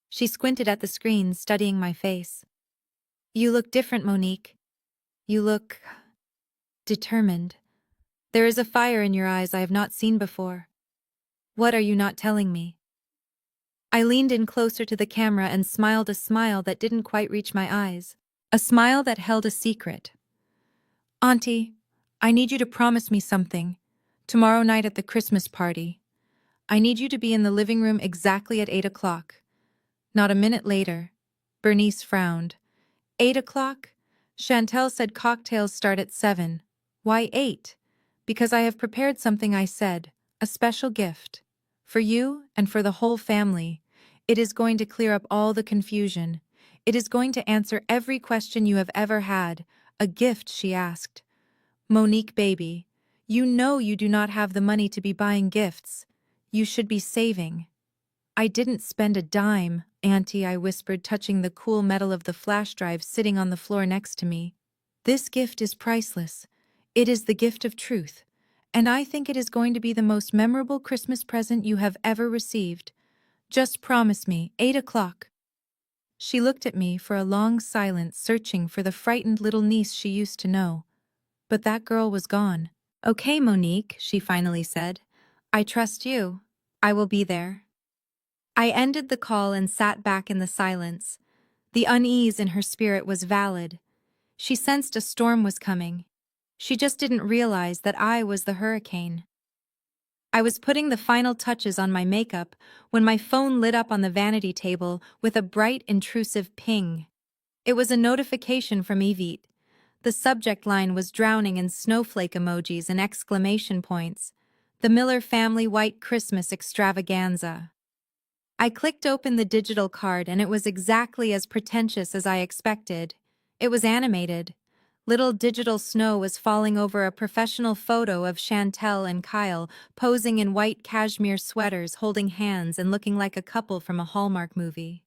She squinted at the screen, studying my face. "You look different, Monique. You look determined. There is a fire in your eyes I have not seen before. What are you not telling me?" I leaned in closer to the camera and smiled, a smile that didn't quite reach my eyes. A smile that held a secret. "Auntie, I need you to promise me something. Tomorrow night at the Christmas party. I need you to be in the living room exactly at 8 o'clock. Not a minute later." Bernice frowned. 8 o'clock? Chantel said cocktails start at 7. Why 8? "Because I have prepared something," I said. "A special gift. For you and for the whole family. It is going to clear up all the confusion. It is going to answer every question you have ever had." "A gift?" she asked. "Monique, baby, You know you do not have the money to be buying gifts. You should be saving. I didn't spend a dime, Auntie, I whispered, touching the cool metal of the flash drive sitting on the floor next to me. This gift is priceless. It is the gift of truth. And I think it is going to be the most memorable Christmas present you have ever received. Just promise me, 8 o'clock. She looked at me for a long silence, searching for the frightened little niece she used to know. But that girl was gone. Okay, Monique, she finally said. I trust you. I will be there. I ended the call and sat back in the silence. The unease in her spirit was valid. She sensed a storm was coming. She just didn't realize that I was the hurricane. I was putting the final touches on my makeup when my phone lit up on the vanity table with a bright, intrusive ping. It was a notification from Evite. The subject line was drowning in snowflake emojis and exclamation points. The Miller Family White Christmas Extravaganza. I clicked open the digital card and it was exactly as pretentious as I expected. It was animated. Little digital snow was falling over a professional photo of Chantel and Kyle posing in white cashmere sweaters, holding hands and looking like a couple from a Hallmark movie.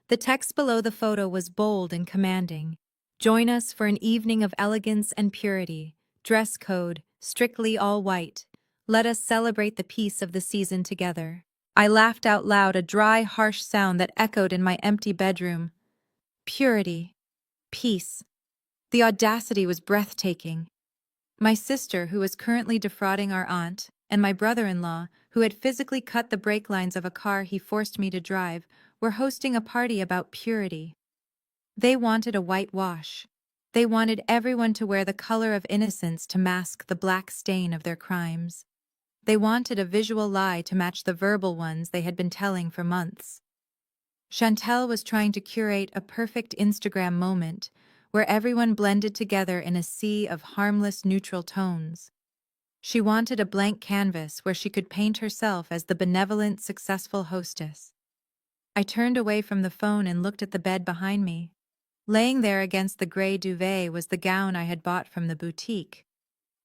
The text below the photo was bold and commanding. Join us for an evening of elegance and purity. Dress code, strictly all white. Let us celebrate the peace of the season together. I laughed out loud, a dry, harsh sound that echoed in my empty bedroom. Purity. Peace. The audacity was breathtaking. My sister, who was currently defrauding our aunt, and my brother-in-law, who had physically cut the brake lines of a car he forced me to drive, were hosting a party about purity. They wanted a whitewash. They wanted everyone to wear the color of innocence to mask the black stain of their crimes. They wanted a visual lie to match the verbal ones they had been telling for months. Chantel was trying to curate a perfect Instagram moment where everyone blended together in a sea of harmless, neutral tones. She wanted a blank canvas where she could paint herself as the benevolent, successful hostess. I turned away from the phone and looked at the bed behind me. Laying there against the gray duvet was the gown I had bought from the boutique.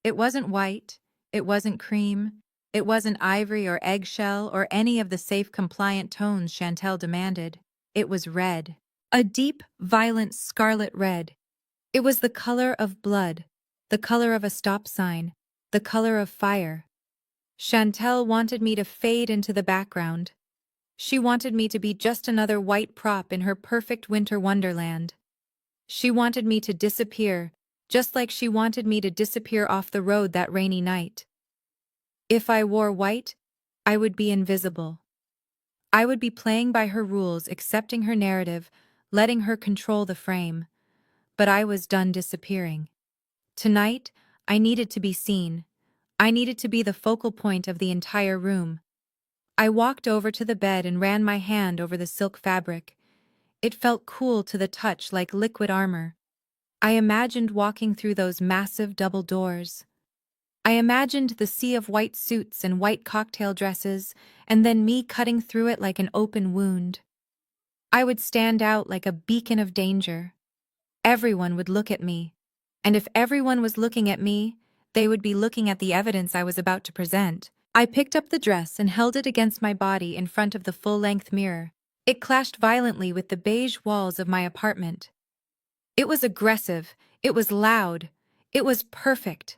It wasn't white, it wasn't cream, it wasn't ivory or eggshell or any of the safe, compliant tones Chantel demanded. It was red. A deep, violent scarlet red. It was the color of blood, the color of a stop sign, the color of fire. Chantel wanted me to fade into the background. She wanted me to be just another white prop in her perfect winter wonderland. She wanted me to disappear, just like she wanted me to disappear off the road that rainy night. If I wore white, I would be invisible. I would be playing by her rules, accepting her narrative, letting her control the frame. But I was done disappearing. Tonight, I needed to be seen. I needed to be the focal point of the entire room. I walked over to the bed and ran my hand over the silk fabric. It felt cool to the touch, like liquid armor. I imagined walking through those massive double doors. I imagined the sea of white suits and white cocktail dresses, and then me cutting through it like an open wound. I would stand out like a beacon of danger. Everyone would look at me. And if everyone was looking at me, they would be looking at the evidence I was about to present. I picked up the dress and held it against my body in front of the full-length mirror. It clashed violently with the beige walls of my apartment. It was aggressive, it was loud, it was perfect.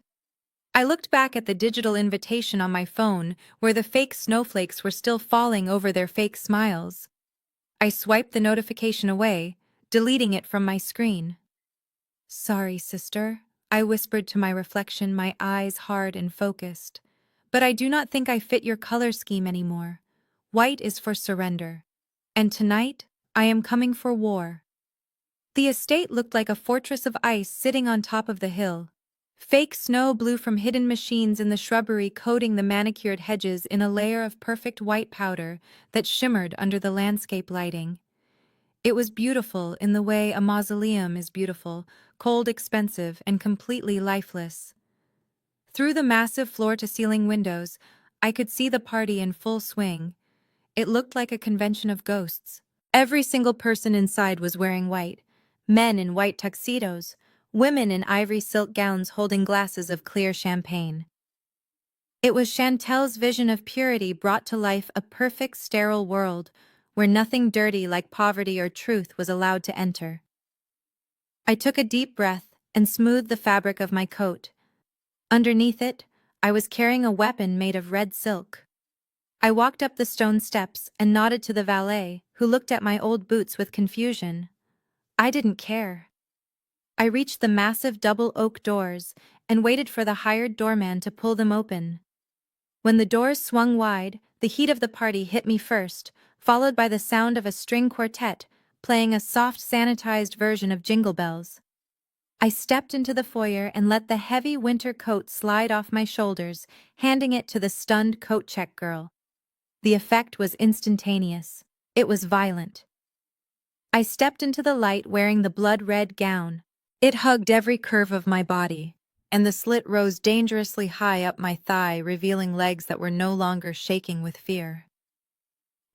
I looked back at the digital invitation on my phone where the fake snowflakes were still falling over their fake smiles. I swiped the notification away, deleting it from my screen. Sorry, sister, I whispered to my reflection, my eyes hard and focused. But I do not think I fit your color scheme anymore. White is for surrender. And tonight, I am coming for war. The estate looked like a fortress of ice sitting on top of the hill. Fake snow blew from hidden machines in the shrubbery, coating the manicured hedges in a layer of perfect white powder that shimmered under the landscape lighting. It was beautiful in the way a mausoleum is beautiful, cold, expensive, and completely lifeless. Through the massive floor-to-ceiling windows, I could see the party in full swing. It looked like a convention of ghosts. Every single person inside was wearing white. Men in white tuxedos, women in ivory silk gowns holding glasses of clear champagne. It was Chantel's vision of purity brought to life, a perfect sterile world where nothing dirty like poverty or truth was allowed to enter. I took a deep breath and smoothed the fabric of my coat. Underneath it, I was carrying a weapon made of red silk. I walked up the stone steps and nodded to the valet, who looked at my old boots with confusion. I didn't care. I reached the massive double oak doors and waited for the hired doorman to pull them open. When the doors swung wide, the heat of the party hit me first, followed by the sound of a string quartet playing a soft sanitized version of Jingle Bells. I stepped into the foyer and let the heavy winter coat slide off my shoulders, handing it to the stunned coat check girl. The effect was instantaneous. It was violent. I stepped into the light wearing the blood-red gown. It hugged every curve of my body, and the slit rose dangerously high up my thigh, revealing legs that were no longer shaking with fear.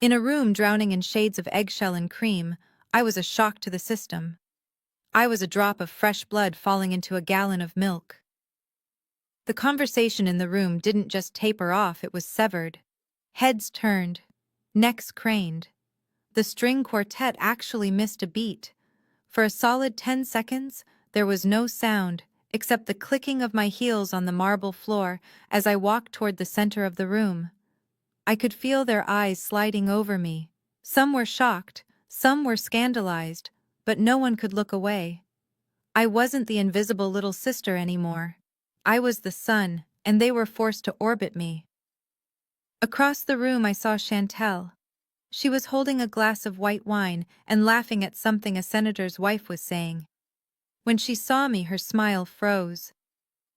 In a room drowning in shades of eggshell and cream, I was a shock to the system. I was a drop of fresh blood falling into a gallon of milk. The conversation in the room didn't just taper off, it was severed. Heads turned, necks craned. The string quartet actually missed a beat. For a solid 10 seconds, there was no sound except the clicking of my heels on the marble floor as I walked toward the center of the room. I could feel their eyes sliding over me. Some were shocked, some were scandalized, but no one could look away. I wasn't the invisible little sister anymore. I was the sun, and they were forced to orbit me. Across the room I saw Chantel. She was holding a glass of white wine and laughing at something a senator's wife was saying. When she saw me, her smile froze.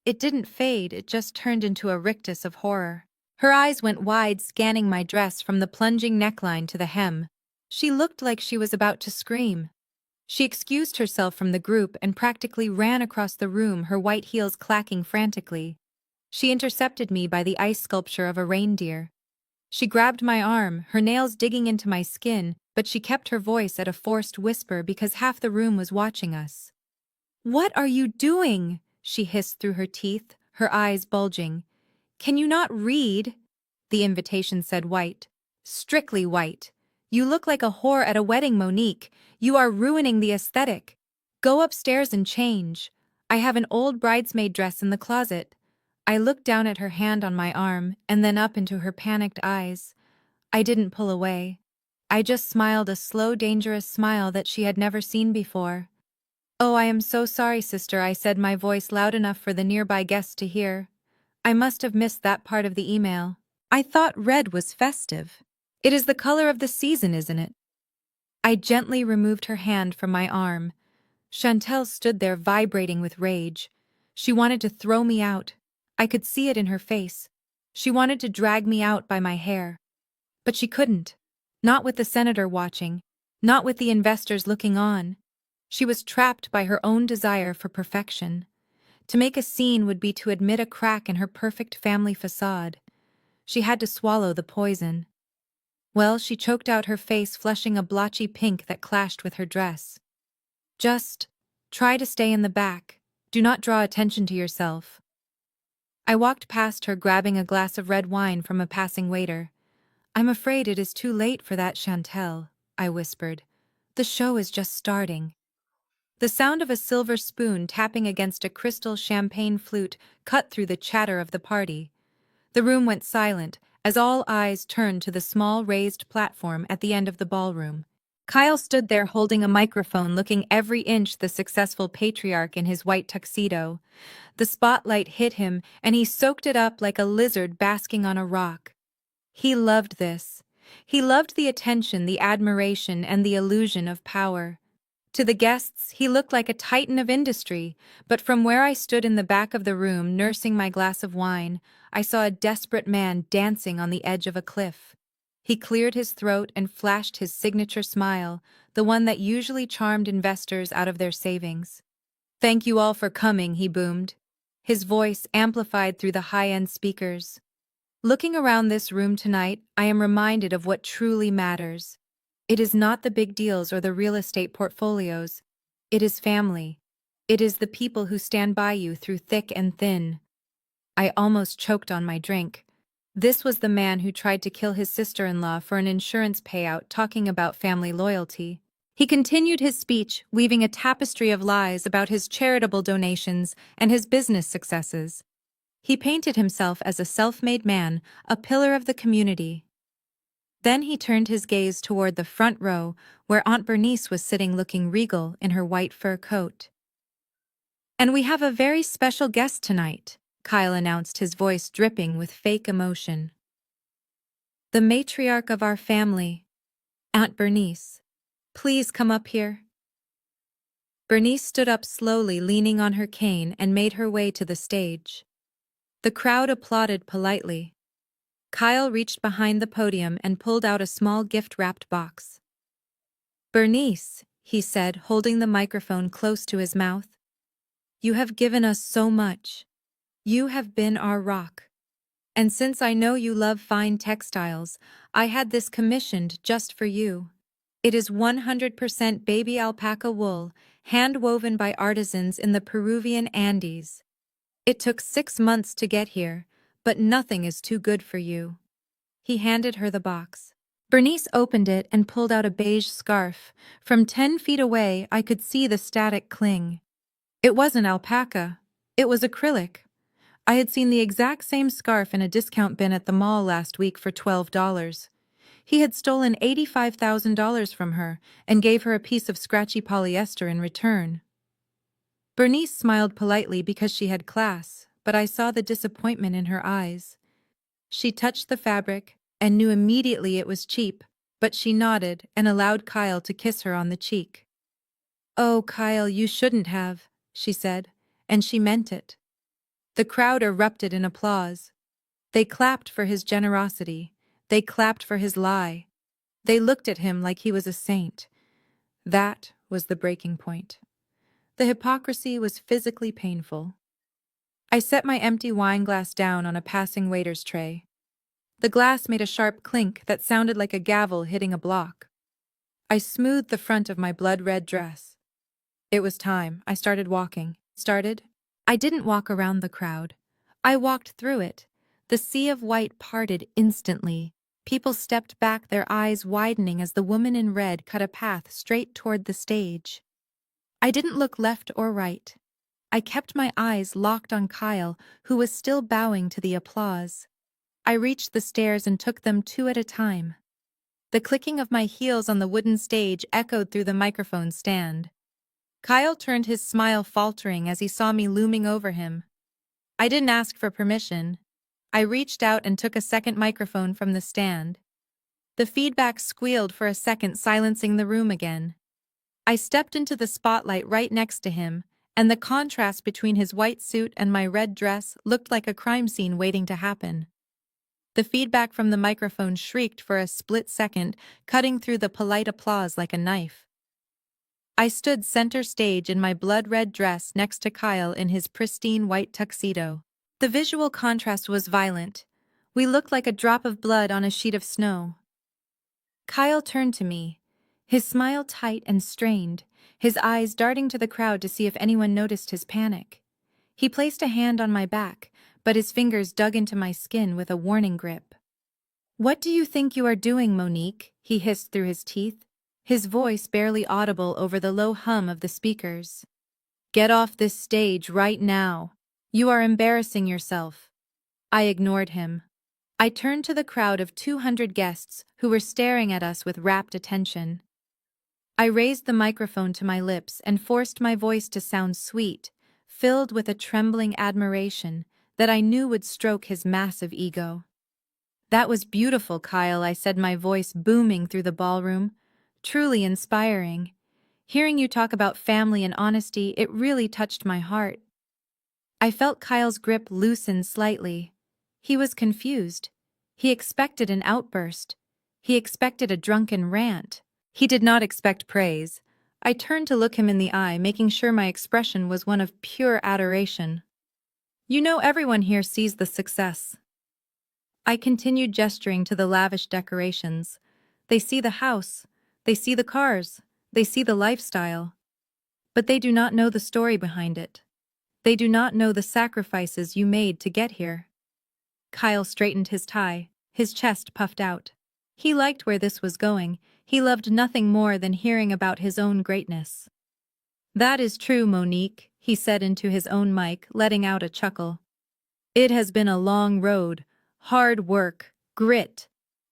It didn't fade, it just turned into a rictus of horror. Her eyes went wide, scanning my dress from the plunging neckline to the hem. She looked like she was about to scream. She excused herself from the group and practically ran across the room, her white heels clacking frantically. She intercepted me by the ice sculpture of a reindeer. She grabbed my arm, her nails digging into my skin, but she kept her voice at a forced whisper because half the room was watching us. "What are you doing?" she hissed through her teeth, her eyes bulging. "Can you not read?" The invitation said white. Strictly white. "You look like a whore at a wedding, Monique. You are ruining the aesthetic. Go upstairs and change. I have an old bridesmaid dress in the closet." I looked down at her hand on my arm and then up into her panicked eyes. I didn't pull away. I just smiled, a slow, dangerous smile that she had never seen before. "Oh, I am so sorry, sister," I said, my voice loud enough for the nearby guests to hear. "I must have missed that part of the email. I thought red was festive. It is the color of the season, isn't it?" I gently removed her hand from my arm. Chantel stood there vibrating with rage. She wanted to throw me out. I could see it in her face. She wanted to drag me out by my hair. But she couldn't. Not with the senator watching. Not with the investors looking on. She was trapped by her own desire for perfection. To make a scene would be to admit a crack in her perfect family facade. She had to swallow the poison. Well, she choked out, her face flushing a blotchy pink that clashed with her dress. "Just try to stay in the back. Do not draw attention to yourself." I walked past her, grabbing a glass of red wine from a passing waiter. "I'm afraid it is too late for that, Chantel," I whispered. "The show is just starting." The sound of a silver spoon tapping against a crystal champagne flute cut through the chatter of the party. The room went silent as all eyes turned to the small raised platform at the end of the ballroom. Kyle stood there holding a microphone, looking every inch the successful patriarch in his white tuxedo. The spotlight hit him, and he soaked it up like a lizard basking on a rock. He loved this. He loved the attention, the admiration, and the illusion of power. To the guests, he looked like a titan of industry, but from where I stood in the back of the room, nursing my glass of wine, I saw a desperate man dancing on the edge of a cliff. He cleared his throat and flashed his signature smile, the one that usually charmed investors out of their savings. "Thank you all for coming," he boomed, his voice amplified through the high-end speakers. "Looking around this room tonight, I am reminded of what truly matters. It is not the big deals or the real estate portfolios. It is family. It is the people who stand by you through thick and thin. I almost choked on my drink. This was the man who tried to kill his sister-in-law for an insurance payout, talking about family loyalty. He continued his speech, weaving a tapestry of lies about his charitable donations and his business successes. He painted himself as a self-made man, a pillar of the community. Then he turned his gaze toward the front row, where Aunt Bernice was sitting looking regal in her white fur coat. "And we have a very special guest tonight," Kyle announced, his voice dripping with fake emotion. "The matriarch of our family, Aunt Bernice. Please come up here." Bernice stood up slowly, leaning on her cane, and made her way to the stage. The crowd applauded politely. Kyle reached behind the podium and pulled out a small gift-wrapped box. "Bernice," he said, holding the microphone close to his mouth, "you have given us so much. You have been our rock. And since I know you love fine textiles, I had this commissioned just for you. It is 100% baby alpaca wool, hand-woven by artisans in the Peruvian Andes. It took 6 months to get here, but nothing is too good for you." He handed her the box. Bernice opened it and pulled out a beige scarf. From 10 feet away, I could see the static cling. It wasn't alpaca. It was acrylic. I had seen the exact same scarf in a discount bin at the mall last week for $12. He had stolen $85,000 from her and gave her a piece of scratchy polyester in return. Bernice smiled politely because she had class, but I saw the disappointment in her eyes. She touched the fabric and knew immediately it was cheap, but she nodded and allowed Kyle to kiss her on the cheek. "Oh, Kyle, you shouldn't have," she said, and she meant it. The crowd erupted in applause. They clapped for his generosity. They clapped for his lie. They looked at him like he was a saint. That was the breaking point. The hypocrisy was physically painful. I set my empty wine glass down on a passing waiter's tray. The glass made a sharp clink that sounded like a gavel hitting a block. I smoothed the front of my blood-red dress. It was time. I started walking. I didn't walk around the crowd. I walked through it. The sea of white parted instantly. People stepped back, their eyes widening as the woman in red cut a path straight toward the stage. I didn't look left or right. I kept my eyes locked on Kyle, who was still bowing to the applause. I reached the stairs and took them 2 at a time. The clicking of my heels on the wooden stage echoed through the microphone stand. Kyle turned, his smile faltering as he saw me looming over him. I didn't ask for permission. I reached out and took a second microphone from the stand. The feedback squealed for a second, silencing the room again. I stepped into the spotlight right next to him, and the contrast between his white suit and my red dress looked like a crime scene waiting to happen. The feedback from the microphone shrieked for a split second, cutting through the polite applause like a knife. I stood center stage in my blood-red dress next to Kyle in his pristine white tuxedo. The visual contrast was violent. We looked like a drop of blood on a sheet of snow. Kyle turned to me, his smile tight and strained, his eyes darting to the crowd to see if anyone noticed his panic. He placed a hand on my back, but his fingers dug into my skin with a warning grip. "What do you think you are doing, Monique?" he hissed through his teeth, his voice barely audible over the low hum of the speakers. "Get off this stage right now. You are embarrassing yourself." I ignored him. I turned to the crowd of 200 guests who were staring at us with rapt attention. I raised the microphone to my lips and forced my voice to sound sweet, filled with a trembling admiration that I knew would stroke his massive ego. "That was beautiful, Kyle," I said, my voice booming through the ballroom. "Truly inspiring. Hearing you talk about family and honesty, it really touched my heart." I felt Kyle's grip loosen slightly. He was confused. He expected an outburst. He expected a drunken rant. He did not expect praise. I turned to look him in the eye, making sure my expression was one of pure adoration. "You know, everyone here sees the success." I continued gesturing to the lavish decorations. "They see the house. They see the cars. They see the lifestyle." But they do not know the story behind it. They do not know the sacrifices you made to get here. Kyle straightened his tie, his chest puffed out. He liked where this was going. He loved nothing more than hearing about his own greatness. That is true, Monique, he said into his own mic, letting out a chuckle. It has been a long road, hard work, grit.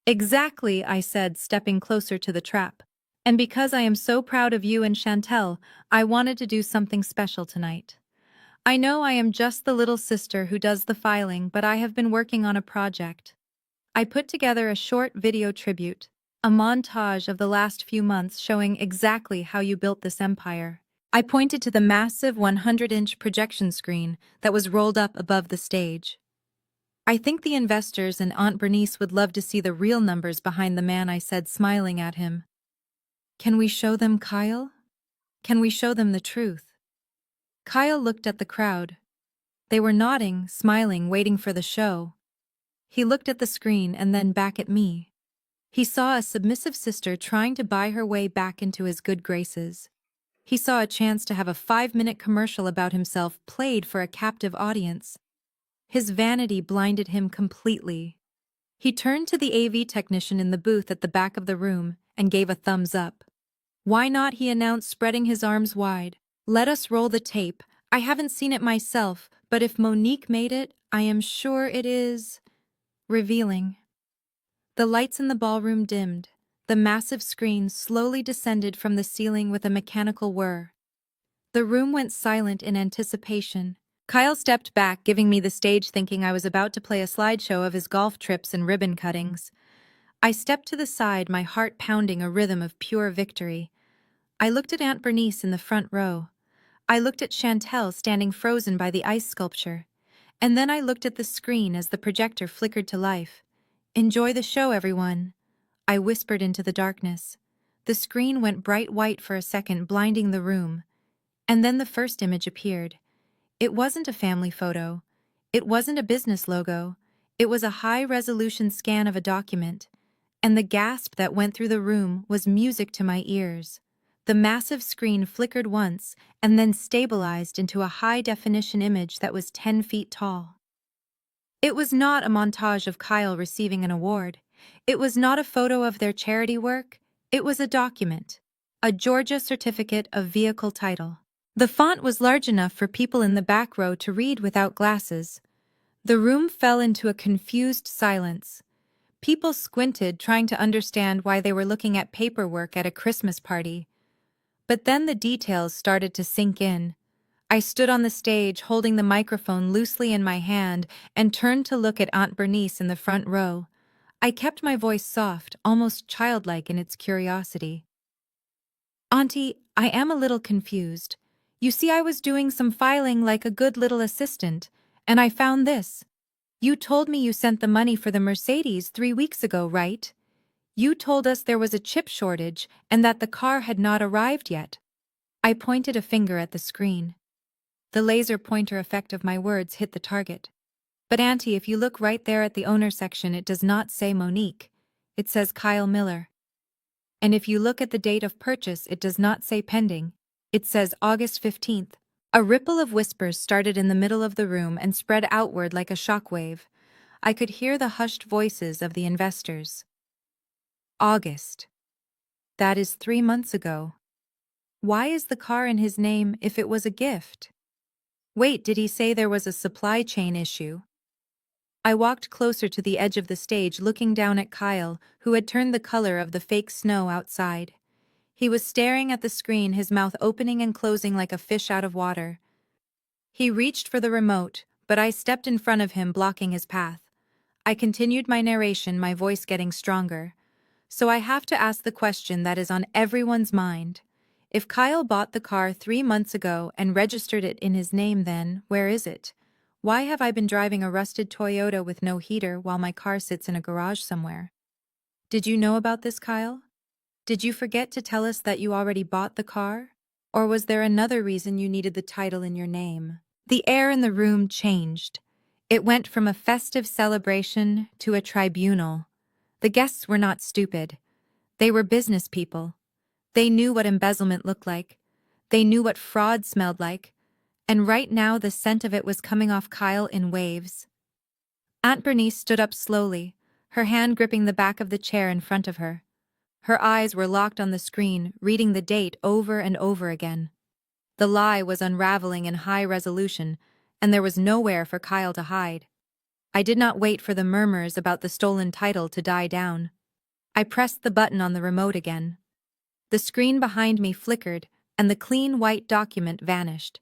Exactly, I said, stepping closer to the trap. And because I am so proud of you and Chantel, I wanted to do something special tonight. I know I am just the little sister who does the filing, but I have been working on a project. I put together a short video tribute, a montage of the last few months showing exactly how you built this empire. I pointed to the massive 100-inch projection screen that was rolled up above the stage. I think the investors and Aunt Bernice would love to see the real numbers behind the man, I said, smiling at him. Can we show them, Kyle? Can we show them the truth? Kyle looked at the crowd. They were nodding, smiling, waiting for the show. He looked at the screen and then back at me. He saw a submissive sister trying to buy her way back into his good graces. He saw a chance to have a 5-minute commercial about himself played for a captive audience. His vanity blinded him completely. He turned to the AV technician in the booth at the back of the room and gave a thumbs up. Why not, he announced, spreading his arms wide. Let us roll the tape. I haven't seen it myself, but if Monique made it, I am sure it is revealing. The lights in the ballroom dimmed. The massive screen slowly descended from the ceiling with a mechanical whir. The room went silent in anticipation. Kyle stepped back, giving me the stage, thinking I was about to play a slideshow of his golf trips and ribbon cuttings. I stepped to the side, my heart pounding a rhythm of pure victory. I looked at Aunt Bernice in the front row. I looked at Chantel standing frozen by the ice sculpture. And then I looked at the screen as the projector flickered to life. Enjoy the show, everyone, I whispered into the darkness. The screen went bright white for a second, blinding the room. And then the first image appeared. It wasn't a family photo. It wasn't a business logo. It was a high-resolution scan of a document. And the gasp that went through the room was music to my ears. The massive screen flickered once and then stabilized into a high-definition image that was 10 feet tall. It was not a montage of Kyle receiving an award. It was not a photo of their charity work. It was a document, a Georgia certificate of vehicle title. The font was large enough for people in the back row to read without glasses. The room fell into a confused silence. People squinted, trying to understand why they were looking at paperwork at a Christmas party. But then the details started to sink in. I stood on the stage, holding the microphone loosely in my hand, and turned to look at Aunt Bernice in the front row. I kept my voice soft, almost childlike in its curiosity. Auntie, I am a little confused. You see, I was doing some filing like a good little assistant, and I found this. You told me you sent the money for the Mercedes 3 weeks ago, right? You told us there was a chip shortage and that the car had not arrived yet. I pointed a finger at the screen. The laser pointer effect of my words hit the target. But Auntie, if you look right there at the owner section, it does not say Monique. It says Kyle Miller. And if you look at the date of purchase, it does not say pending. It says August 15th. A ripple of whispers started in the middle of the room and spread outward like a shockwave. I could hear the hushed voices of the investors. August. That is 3 months ago. Why is the car in his name if it was a gift? Wait, did he say there was a supply chain issue? I walked closer to the edge of the stage, looking down at Kyle, who had turned the color of the fake snow outside. He was staring at the screen, his mouth opening and closing like a fish out of water. He reached for the remote, but I stepped in front of him, blocking his path. I continued my narration, my voice getting stronger. So I have to ask the question that is on everyone's mind. If Kyle bought the car 3 months ago and registered it in his name, then where is it? Why have I been driving a rusted Toyota with no heater while my car sits in a garage somewhere? Did you know about this, Kyle? Did you forget to tell us that you already bought the car? Or was there another reason you needed the title in your name? The air in the room changed. It went from a festive celebration to a tribunal. The guests were not stupid. They were business people. They knew what embezzlement looked like. They knew what fraud smelled like, and right now the scent of it was coming off Kyle in waves. Aunt Bernice stood up slowly, her hand gripping the back of the chair in front of her. Her eyes were locked on the screen, reading the date over and over again. The lie was unraveling in high resolution, and there was nowhere for Kyle to hide. I did not wait for the murmurs about the stolen title to die down. I pressed the button on the remote again. The screen behind me flickered, and the clean white document vanished.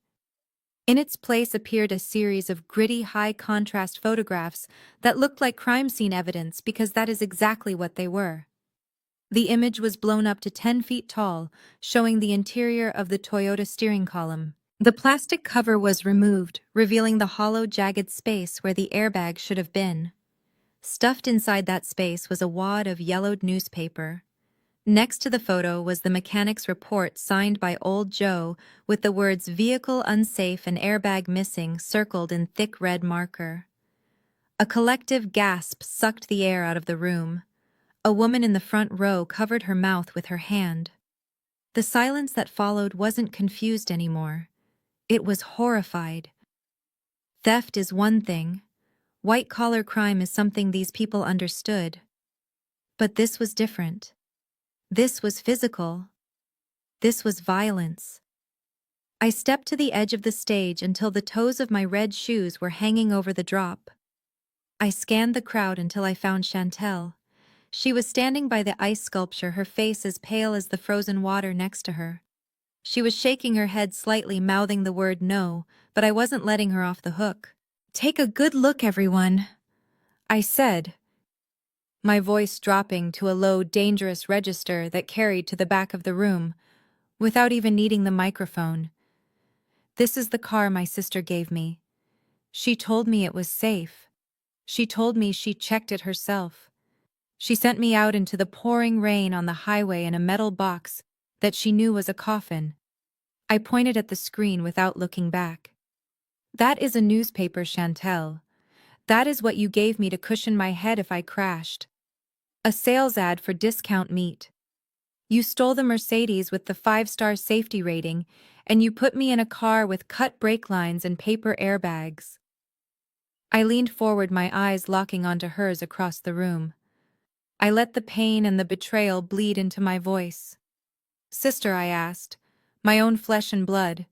In its place appeared a series of gritty, high-contrast photographs that looked like crime scene evidence because that is exactly what they were. The image was blown up to 10 feet tall, showing the interior of the Toyota steering column. The plastic cover was removed, revealing the hollow, jagged space where the airbag should have been. Stuffed inside that space was a wad of yellowed newspaper. Next to the photo was the mechanic's report signed by Old Joe with the words "Vehicle unsafe and airbag missing" circled in thick red marker. A collective gasp sucked the air out of the room. A woman in the front row covered her mouth with her hand. The silence that followed wasn't confused anymore. It was horrified. Theft is one thing. White-collar crime is something these people understood. But this was different. This was physical. This was violence. I stepped to the edge of the stage until the toes of my red shoes were hanging over the drop. I scanned the crowd until I found Chantel. She was standing by the ice sculpture, her face as pale as the frozen water next to her. She was shaking her head slightly, mouthing the word no, but I wasn't letting her off the hook. "Take a good look, everyone," I said, my voice dropping to a low, dangerous register that carried to the back of the room, without even needing the microphone. "This is the car my sister gave me. She told me it was safe. She told me she checked it herself. She sent me out into the pouring rain on the highway in a metal box that she knew was a coffin." I pointed at the screen without looking back. "That is a newspaper, Chantel. That is what you gave me to cushion my head if I crashed. A sales ad for discount meat. You stole the Mercedes with the 5-star safety rating, and you put me in a car with cut brake lines and paper airbags." I leaned forward, my eyes locking onto hers across the room. I let the pain and the betrayal bleed into my voice. "Sister," I asked, "my own flesh and blood.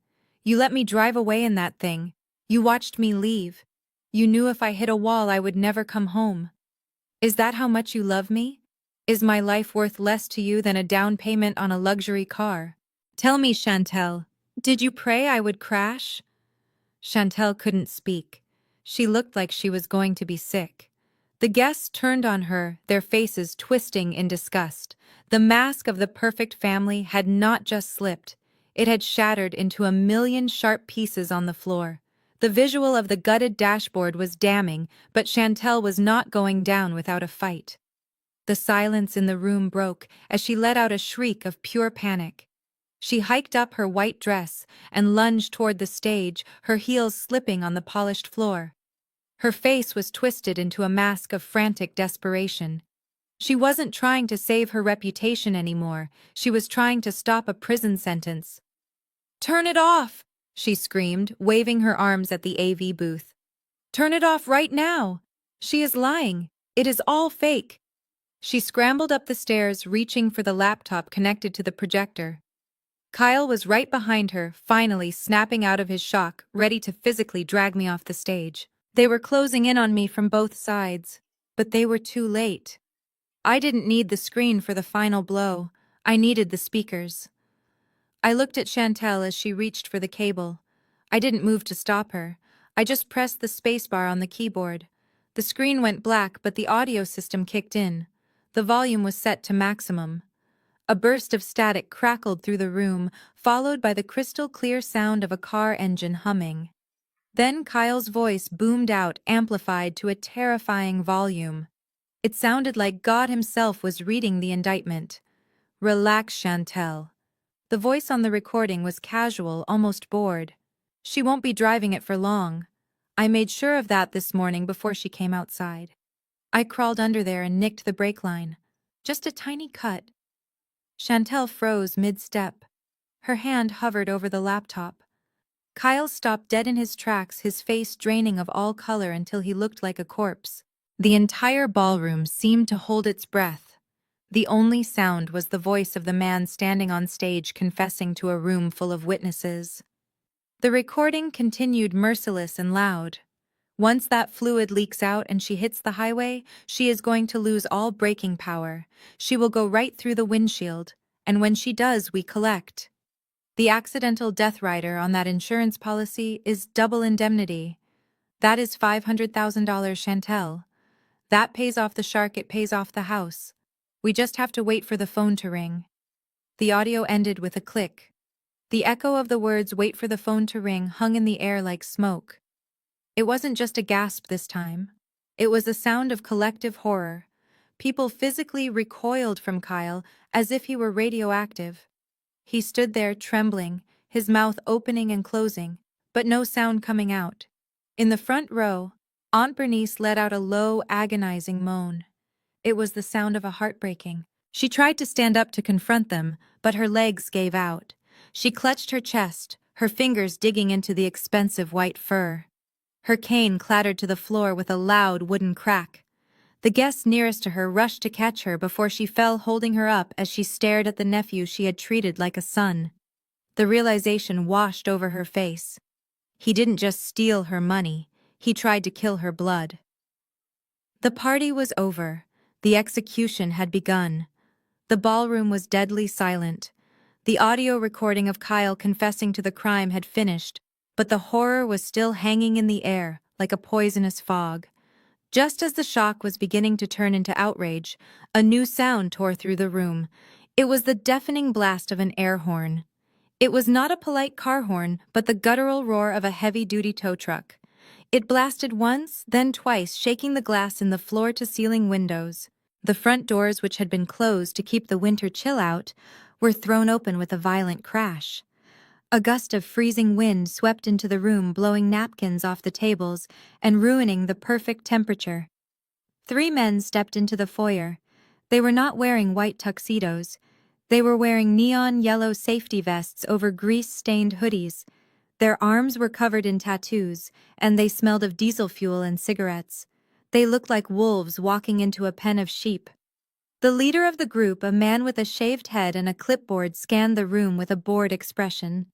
You let me drive away in that thing. You watched me leave. You knew if I hit a wall I would never come home. Is that how much you love me? Is my life worth less to you than a down payment on a luxury car? Tell me, Chantel, did you pray I would crash?" Chantel couldn't speak. She looked like she was going to be sick. The guests turned on her, their faces twisting in disgust. The mask of the perfect family had not just slipped. It had shattered into a million sharp pieces on the floor. The visual of the gutted dashboard was damning, but Chantel was not going down without a fight. The silence in the room broke as she let out a shriek of pure panic. She hiked up her white dress and lunged toward the stage, her heels slipping on the polished floor. Her face was twisted into a mask of frantic desperation. She wasn't trying to save her reputation anymore. She was trying to stop a prison sentence. "Turn it off!" she screamed, waving her arms at the AV booth. "Turn it off right now! She is lying. It is all fake." She scrambled up the stairs, reaching for the laptop connected to the projector. Kyle was right behind her, finally snapping out of his shock, ready to physically drag me off the stage. They were closing in on me from both sides, but they were too late. I didn't need the screen for the final blow. I needed the speakers. I looked at Chantel as she reached for the cable. I didn't move to stop her. I just pressed the spacebar on the keyboard. The screen went black, but the audio system kicked in. The volume was set to maximum. A burst of static crackled through the room, followed by the crystal-clear sound of a car engine humming. Then Kyle's voice boomed out, amplified to a terrifying volume. It sounded like God himself was reading the indictment. "Relax, Chantel." The voice on the recording was casual, almost bored. "She won't be driving it for long. I made sure of that this morning before she came outside." I crawled under there and nicked the brake line. Just a tiny cut. Chantel froze mid-step. Her hand hovered over the laptop. Kyle stopped dead in his tracks, his face draining of all color until he looked like a corpse. The entire ballroom seemed to hold its breath. The only sound was the voice of the man standing on stage confessing to a room full of witnesses. The recording continued merciless and loud. Once that fluid leaks out and she hits the highway, she is going to lose all braking power. She will go right through the windshield, and when she does, we collect. The accidental death rider on that insurance policy is double indemnity. That is $500,000, Chantel. That pays off the shark, it pays off the house. We just have to wait for the phone to ring. The audio ended with a click. The echo of the words "wait for the phone to ring" hung in the air like smoke. It wasn't just a gasp this time. It was a sound of collective horror. People physically recoiled from Kyle as if he were radioactive. He stood there trembling, his mouth opening and closing, but no sound coming out. In the front row, Aunt Bernice let out a low, agonizing moan. It was the sound of a heart breaking. She tried to stand up to confront them, but her legs gave out. She clutched her chest, her fingers digging into the expensive white fur. Her cane clattered to the floor with a loud wooden crack. The guests nearest to her rushed to catch her before she fell, holding her up as she stared at the nephew she had treated like a son. The realization washed over her face. He didn't just steal her money, he tried to kill her blood. The party was over. The execution had begun. The ballroom was deadly silent. The audio recording of Kyle confessing to the crime had finished, but the horror was still hanging in the air, like a poisonous fog. Just as the shock was beginning to turn into outrage, a new sound tore through the room. It was the deafening blast of an air horn. It was not a polite car horn, but the guttural roar of a heavy-duty tow truck. It blasted once, then twice, shaking the glass in the floor-to-ceiling windows. The front doors, which had been closed to keep the winter chill out, were thrown open with a violent crash. A gust of freezing wind swept into the room, blowing napkins off the tables and ruining the perfect temperature. 3 men stepped into the foyer. They were not wearing white tuxedos. They were wearing neon yellow safety vests over grease-stained hoodies. Their arms were covered in tattoos, and they smelled of diesel fuel and cigarettes. They looked like wolves walking into a pen of sheep. The leader of the group, a man with a shaved head and a clipboard, scanned the room with a bored expression.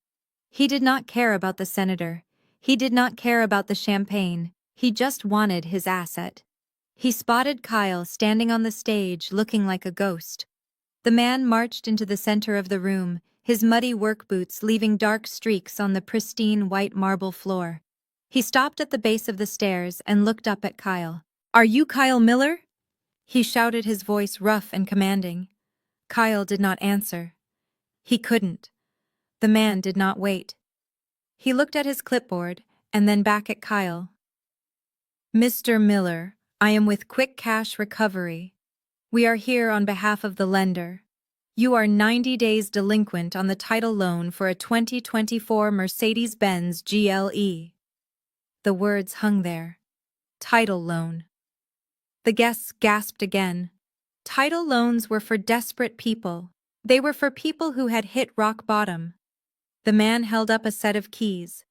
He did not care about the senator. He did not care about the champagne. He just wanted his asset. He spotted Kyle standing on the stage, looking like a ghost. The man marched into the center of the room, his muddy work boots leaving dark streaks on the pristine white marble floor. He stopped at the base of the stairs and looked up at Kyle. "Are you Kyle Miller?" He shouted, his voice rough and commanding. Kyle did not answer. He couldn't. The man did not wait. He looked at his clipboard and then back at Kyle. "Mr. Miller, I am with Quick Cash Recovery. We are here on behalf of the lender. You are 90 days delinquent on the title loan for a 2024 Mercedes Benz GLE." The words hung there. Title loan. The guests gasped again. Title loans were for desperate people. They were for people who had hit rock bottom. The man held up a set of keys.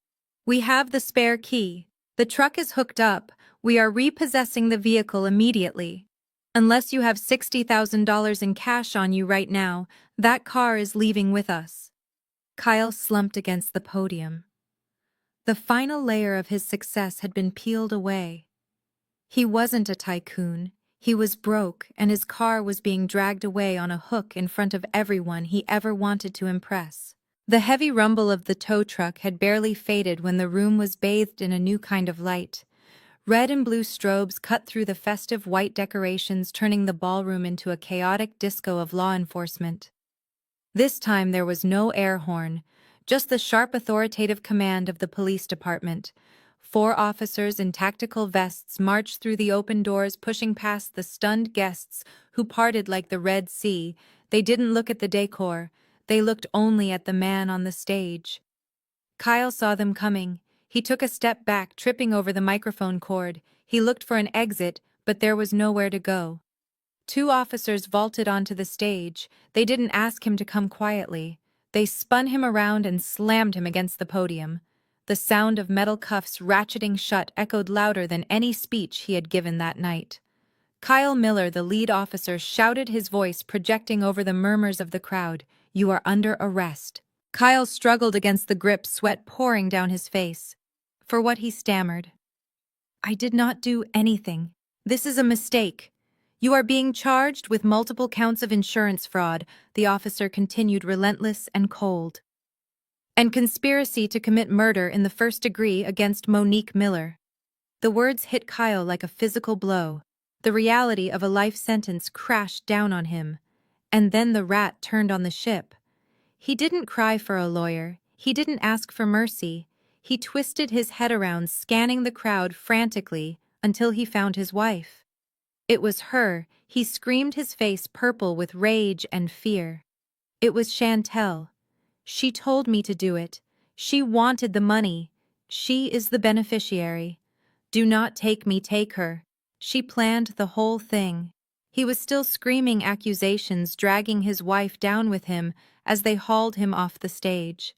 "We have the spare key. The truck is hooked up. We are repossessing the vehicle immediately. Unless you have $60,000 in cash on you right now, that car is leaving with us." Kyle slumped against the podium. The final layer of his success had been peeled away. He wasn't a tycoon. He was broke, and his car was being dragged away on a hook in front of everyone he ever wanted to impress. The heavy rumble of the tow truck had barely faded when the room was bathed in a new kind of light. Red and blue strobes cut through the festive white decorations, turning the ballroom into a chaotic disco of law enforcement. This time there was no air horn, just the sharp authoritative command of the police department. 4 officers in tactical vests marched through the open doors, pushing past the stunned guests who parted like the Red Sea. They didn't look at the decor. They looked only at the man on the stage. Kyle saw them coming. He took a step back, tripping over the microphone cord. He looked for an exit, but there was nowhere to go. 2 officers vaulted onto the stage. They didn't ask him to come quietly. They spun him around and slammed him against the podium. The sound of metal cuffs ratcheting shut echoed louder than any speech he had given that night. Kyle Miller, the lead officer, shouted, his voice projecting over the murmurs of the crowd, "You are under arrest." Kyle struggled against the grip, sweat pouring down his face. For what he stammered, "I did not do anything. This is a mistake. You are being charged with multiple counts of insurance fraud," the officer continued, relentless and cold, "and conspiracy to commit murder in the first degree against Monique Miller." The words hit Kyle like a physical blow. The reality of a life sentence crashed down on him. And then the rat turned on the ship. He didn't cry for a lawyer. He didn't ask for mercy. He twisted his head around, scanning the crowd frantically until he found his wife. It was her. He screamed, his face purple with rage and fear. It was Chantel. She told me to do it. She wanted the money. She is the beneficiary. Do not take me, take her. She planned the whole thing. He was still screaming accusations, dragging his wife down with him as they hauled him off the stage.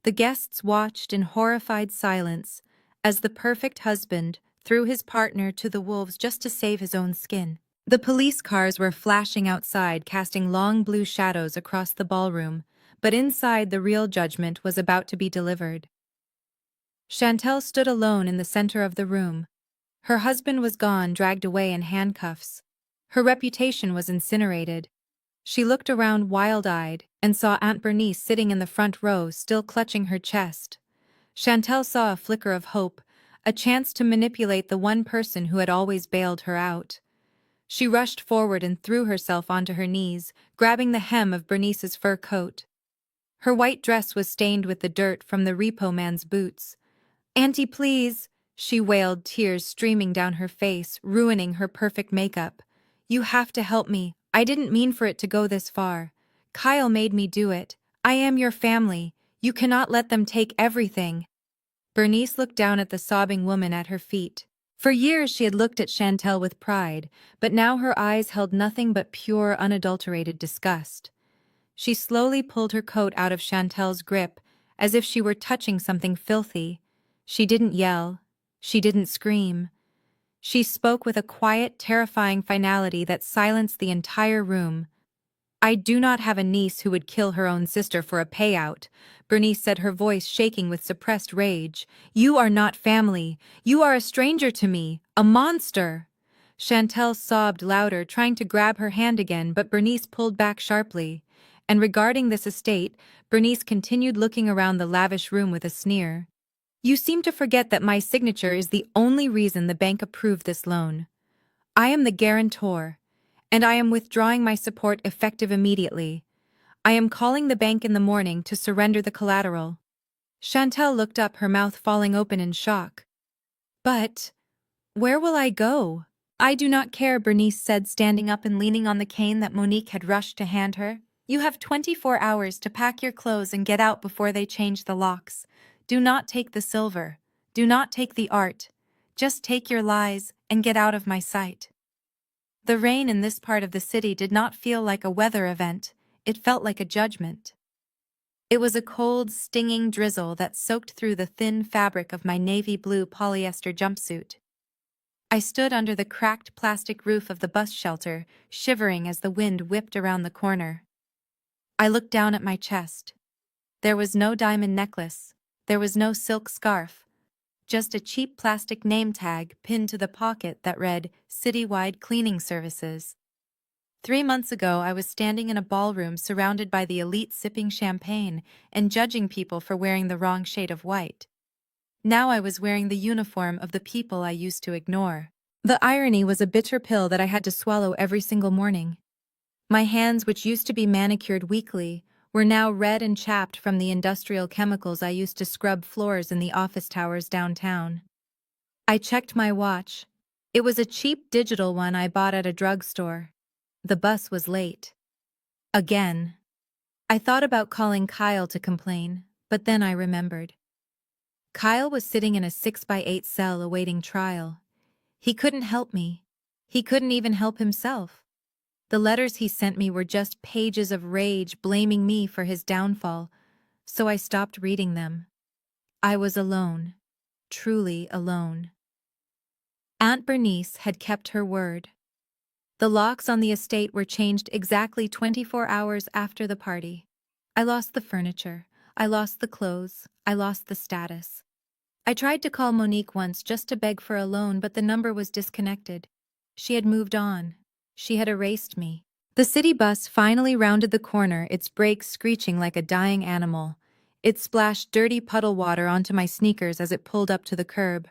The guests watched in horrified silence as the perfect husband threw his partner to the wolves just to save his own skin. The police cars were flashing outside, casting long blue shadows across the ballroom, but inside the real judgment was about to be delivered. Chantel stood alone in the center of the room. Her husband was gone, dragged away in handcuffs. Her reputation was incinerated. She looked around wild-eyed and saw Aunt Bernice sitting in the front row, still clutching her chest. Chantel saw a flicker of hope, a chance to manipulate the one person who had always bailed her out. She rushed forward and threw herself onto her knees, grabbing the hem of Bernice's fur coat. Her white dress was stained with the dirt from the repo man's boots. "Auntie, please," she wailed, tears streaming down her face, ruining her perfect makeup. "You have to help me. I didn't mean for it to go this far. Kyle made me do it. I am your family. You cannot let them take everything." Bernice looked down at the sobbing woman at her feet. For years she had looked at Chantel with pride, but now her eyes held nothing but pure, unadulterated disgust. She slowly pulled her coat out of Chantel's grip, as if she were touching something filthy. She didn't yell. She didn't scream. She spoke with a quiet, terrifying finality that silenced the entire room. "I do not have a niece who would kill her own sister for a payout," Bernice said, her voice shaking with suppressed rage. "You are not family. You are a stranger to me, a monster." Chantel sobbed louder, trying to grab her hand again, but Bernice pulled back sharply. And regarding this estate, Bernice continued, looking around the lavish room with a sneer. "You seem to forget that my signature is the only reason the bank approved this loan. I am the guarantor, and I am withdrawing my support effective immediately. I am calling the bank in the morning to surrender the collateral." Chantel looked up, her mouth falling open in shock. "But where will I go?" "I do not care," Bernice said, standing up and leaning on the cane that Monique had rushed to hand her. "You have 24 hours to pack your clothes and get out before they change the locks. Do not take the silver. Do not take the art. Just take your lies and get out of my sight." The rain in this part of the city did not feel like a weather event. It felt like a judgment. It was a cold, stinging drizzle that soaked through the thin fabric of my navy blue polyester jumpsuit. I stood under the cracked plastic roof of the bus shelter, shivering as the wind whipped around the corner. I looked down at my chest. There was no diamond necklace. There was no silk scarf. Just a cheap plastic name tag pinned to the pocket that read, "Citywide Cleaning Services." 3 months ago, I was standing in a ballroom surrounded by the elite, sipping champagne and judging people for wearing the wrong shade of white. Now I was wearing the uniform of the people I used to ignore. The irony was a bitter pill that I had to swallow every single morning. My hands, which used to be manicured weekly, were now red and chapped from the industrial chemicals I used to scrub floors in the office towers downtown. I checked my watch. It was a cheap digital one I bought at a drugstore. The bus was late. Again. I thought about calling Kyle to complain, but then I remembered. Kyle was sitting in a 6x8 cell awaiting trial. He couldn't help me. He couldn't even help himself. The letters he sent me were just pages of rage blaming me for his downfall, so I stopped reading them. I was alone, truly alone. Aunt Bernice had kept her word. The locks on the estate were changed exactly 24 hours after the party. I lost the furniture, I lost the clothes, I lost the status. I tried to call Monique once just to beg for a loan, but the number was disconnected. She had moved on. She had erased me. The city bus finally rounded the corner, its brakes screeching like a dying animal. It splashed dirty puddle water onto my sneakers as it pulled up to the curb.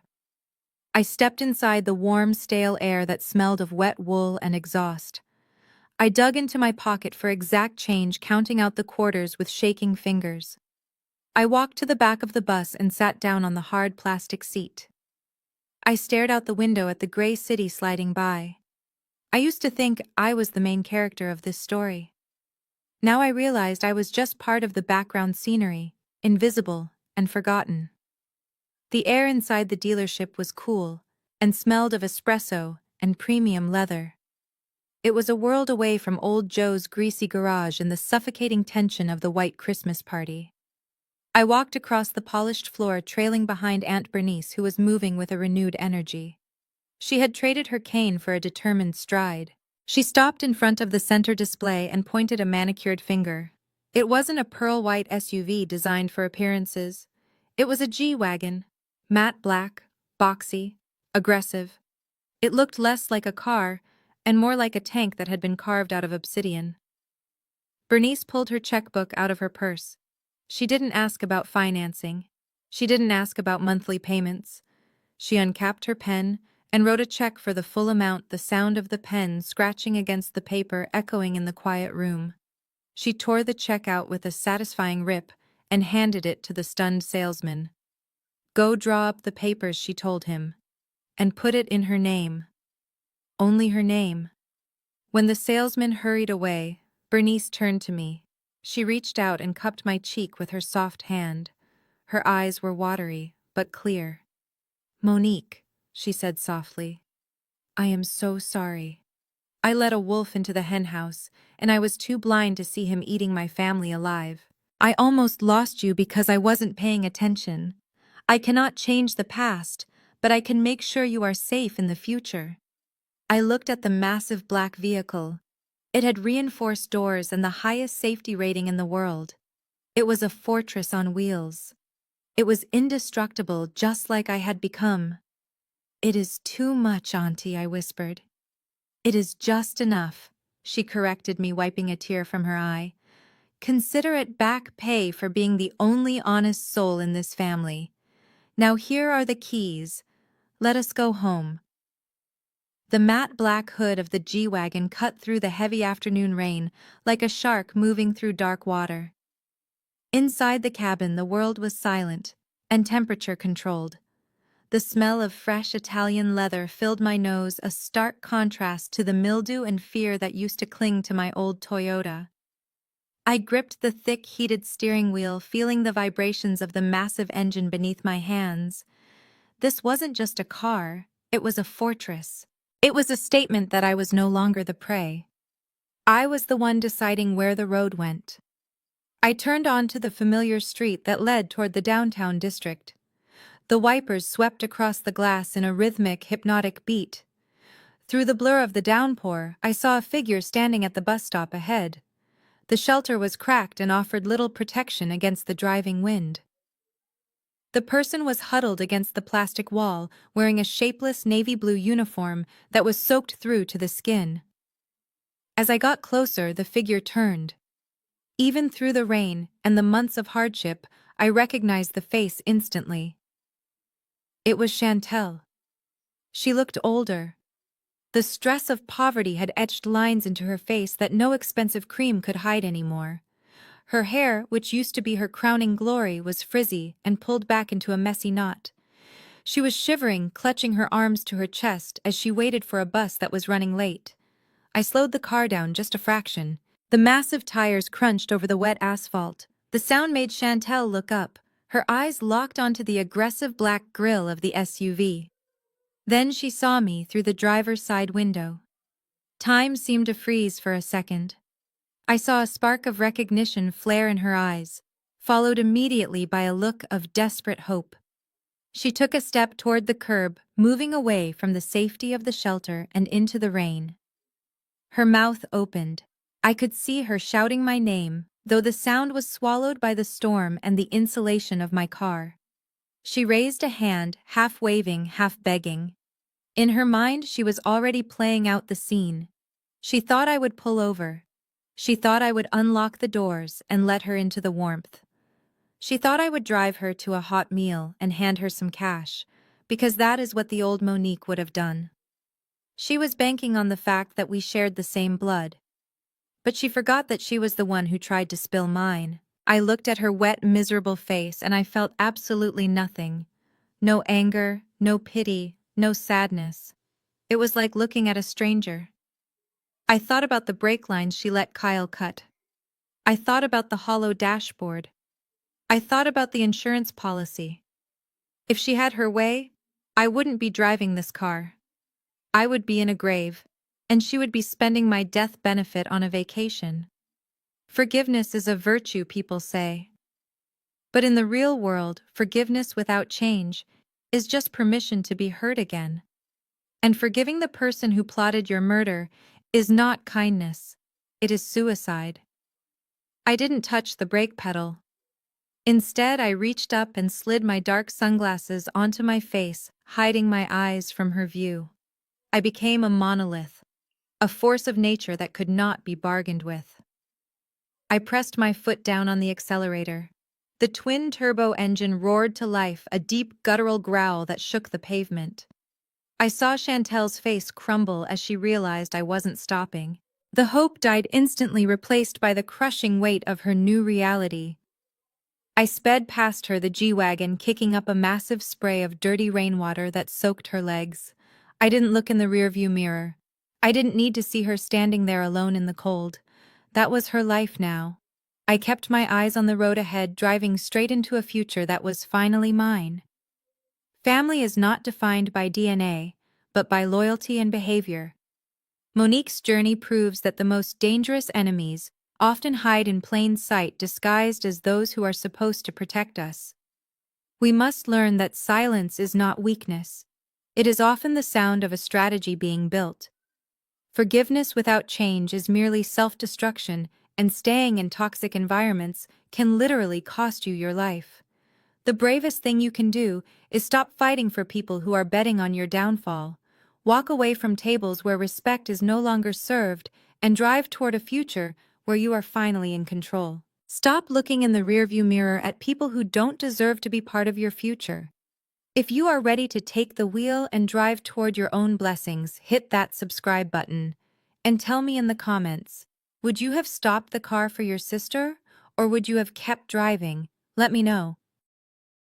I stepped inside the warm, stale air that smelled of wet wool and exhaust. I dug into my pocket for exact change, counting out the quarters with shaking fingers. I walked to the back of the bus and sat down on the hard plastic seat. I stared out the window at the gray city sliding by. I used to think I was the main character of this story. Now I realized I was just part of the background scenery, invisible and forgotten. The air inside the dealership was cool and smelled of espresso and premium leather. It was a world away from old Joe's greasy garage and the suffocating tension of the white Christmas party. I walked across the polished floor, trailing behind Aunt Bernice, who was moving with a renewed energy. She had traded her cane for a determined stride. She stopped in front of the center display and pointed a manicured finger. It wasn't a pearl-white SUV designed for appearances. It was a G-Wagon, matte black, boxy, aggressive. It looked less like a car and more like a tank that had been carved out of obsidian. Bernice pulled her checkbook out of her purse. She didn't ask about financing. She didn't ask about monthly payments. She uncapped her pen and wrote a check for the full amount, the sound of the pen scratching against the paper echoing in the quiet room. She tore the check out with a satisfying rip and handed it to the stunned salesman. "Go draw up the papers," she told him, "and put it in her name. Only her name." When the salesman hurried away, Bernice turned to me. She reached out and cupped my cheek with her soft hand. Her eyes were watery, but clear. "Monique," she said softly, "I am so sorry. I let a wolf into the henhouse, and I was too blind to see him eating my family alive. I almost lost you because I wasn't paying attention. I cannot change the past, but I can make sure you are safe in the future." I looked at the massive black vehicle. It had reinforced doors and the highest safety rating in the world. It was a fortress on wheels. It was indestructible, just like I had become. "It is too much, Auntie," I whispered. "It is just enough," she corrected me, wiping a tear from her eye. "Consider it back pay for being the only honest soul in this family. Now here are the keys. Let us go home." The matte black hood of the G-Wagon cut through the heavy afternoon rain like a shark moving through dark water. Inside the cabin, the world was silent and temperature-controlled. The smell of fresh Italian leather filled my nose, a stark contrast to the mildew and fear that used to cling to my old Toyota. I gripped the thick, heated steering wheel, feeling the vibrations of the massive engine beneath my hands. This wasn't just a car, it was a fortress. It was a statement that I was no longer the prey. I was the one deciding where the road went. I turned onto the familiar street that led toward the downtown district. The wipers swept across the glass in a rhythmic, hypnotic beat. Through the blur of the downpour, I saw a figure standing at the bus stop ahead. The shelter was cracked and offered little protection against the driving wind. The person was huddled against the plastic wall, wearing a shapeless navy blue uniform that was soaked through to the skin. As I got closer, the figure turned. Even through the rain and the months of hardship, I recognized the face instantly. It was Chantel. She looked older. The stress of poverty had etched lines into her face that no expensive cream could hide anymore. Her hair, which used to be her crowning glory, was frizzy and pulled back into a messy knot. She was shivering, clutching her arms to her chest as she waited for a bus that was running late. I slowed the car down just a fraction. The massive tires crunched over the wet asphalt. The sound made Chantel look up, her eyes locked onto the aggressive black grille of the SUV. Then she saw me through the driver's side window. Time seemed to freeze for a second. I saw a spark of recognition flare in her eyes, followed immediately by a look of desperate hope. She took a step toward the curb, moving away from the safety of the shelter and into the rain. Her mouth opened. I could see her shouting my name, though the sound was swallowed by the storm and the insulation of my car. She raised a hand, half waving, half begging. In her mind, she was already playing out the scene. She thought I would pull over. She thought I would unlock the doors and let her into the warmth. She thought I would drive her to a hot meal and hand her some cash, because that is what the old Monique would have done. She was banking on the fact that we shared the same blood. But she forgot that she was the one who tried to spill mine. I looked at her wet, miserable face and I felt absolutely nothing. No anger, no pity, no sadness. It was like looking at a stranger. I thought about the brake lines she let Kyle cut. I thought about the hollow dashboard. I thought about the insurance policy. If she had her way, I wouldn't be driving this car. I would be in a grave, and she would be spending my death benefit on a vacation. Forgiveness is a virtue, people say. But in the real world, forgiveness without change is just permission to be hurt again. And forgiving the person who plotted your murder is not kindness, it is suicide. I didn't touch the brake pedal. Instead, I reached up and slid my dark sunglasses onto my face, hiding my eyes from her view. I became a monolith, a force of nature that could not be bargained with. I pressed my foot down on the accelerator. The twin-turbo engine roared to life, a deep guttural growl that shook the pavement. I saw Chantel's face crumble as she realized I wasn't stopping. The hope died instantly, replaced by the crushing weight of her new reality. I sped past her, the G-Wagon kicking up a massive spray of dirty rainwater that soaked her legs. I didn't look in the rearview mirror. I didn't need to see her standing there alone in the cold. That was her life now. I kept my eyes on the road ahead, driving straight into a future that was finally mine. Family is not defined by DNA, but by loyalty and behavior. Monique's journey proves that the most dangerous enemies often hide in plain sight, disguised as those who are supposed to protect us. We must learn that silence is not weakness. It is often the sound of a strategy being built. Forgiveness without change is merely self-destruction, and staying in toxic environments can literally cost you your life. The bravest thing you can do is stop fighting for people who are betting on your downfall. Walk away from tables where respect is no longer served and drive toward a future where you are finally in control. Stop looking in the rearview mirror at people who don't deserve to be part of your future. If you are ready to take the wheel and drive toward your own blessings, hit that subscribe button and tell me in the comments, would you have stopped the car for your sister or would you have kept driving? Let me know.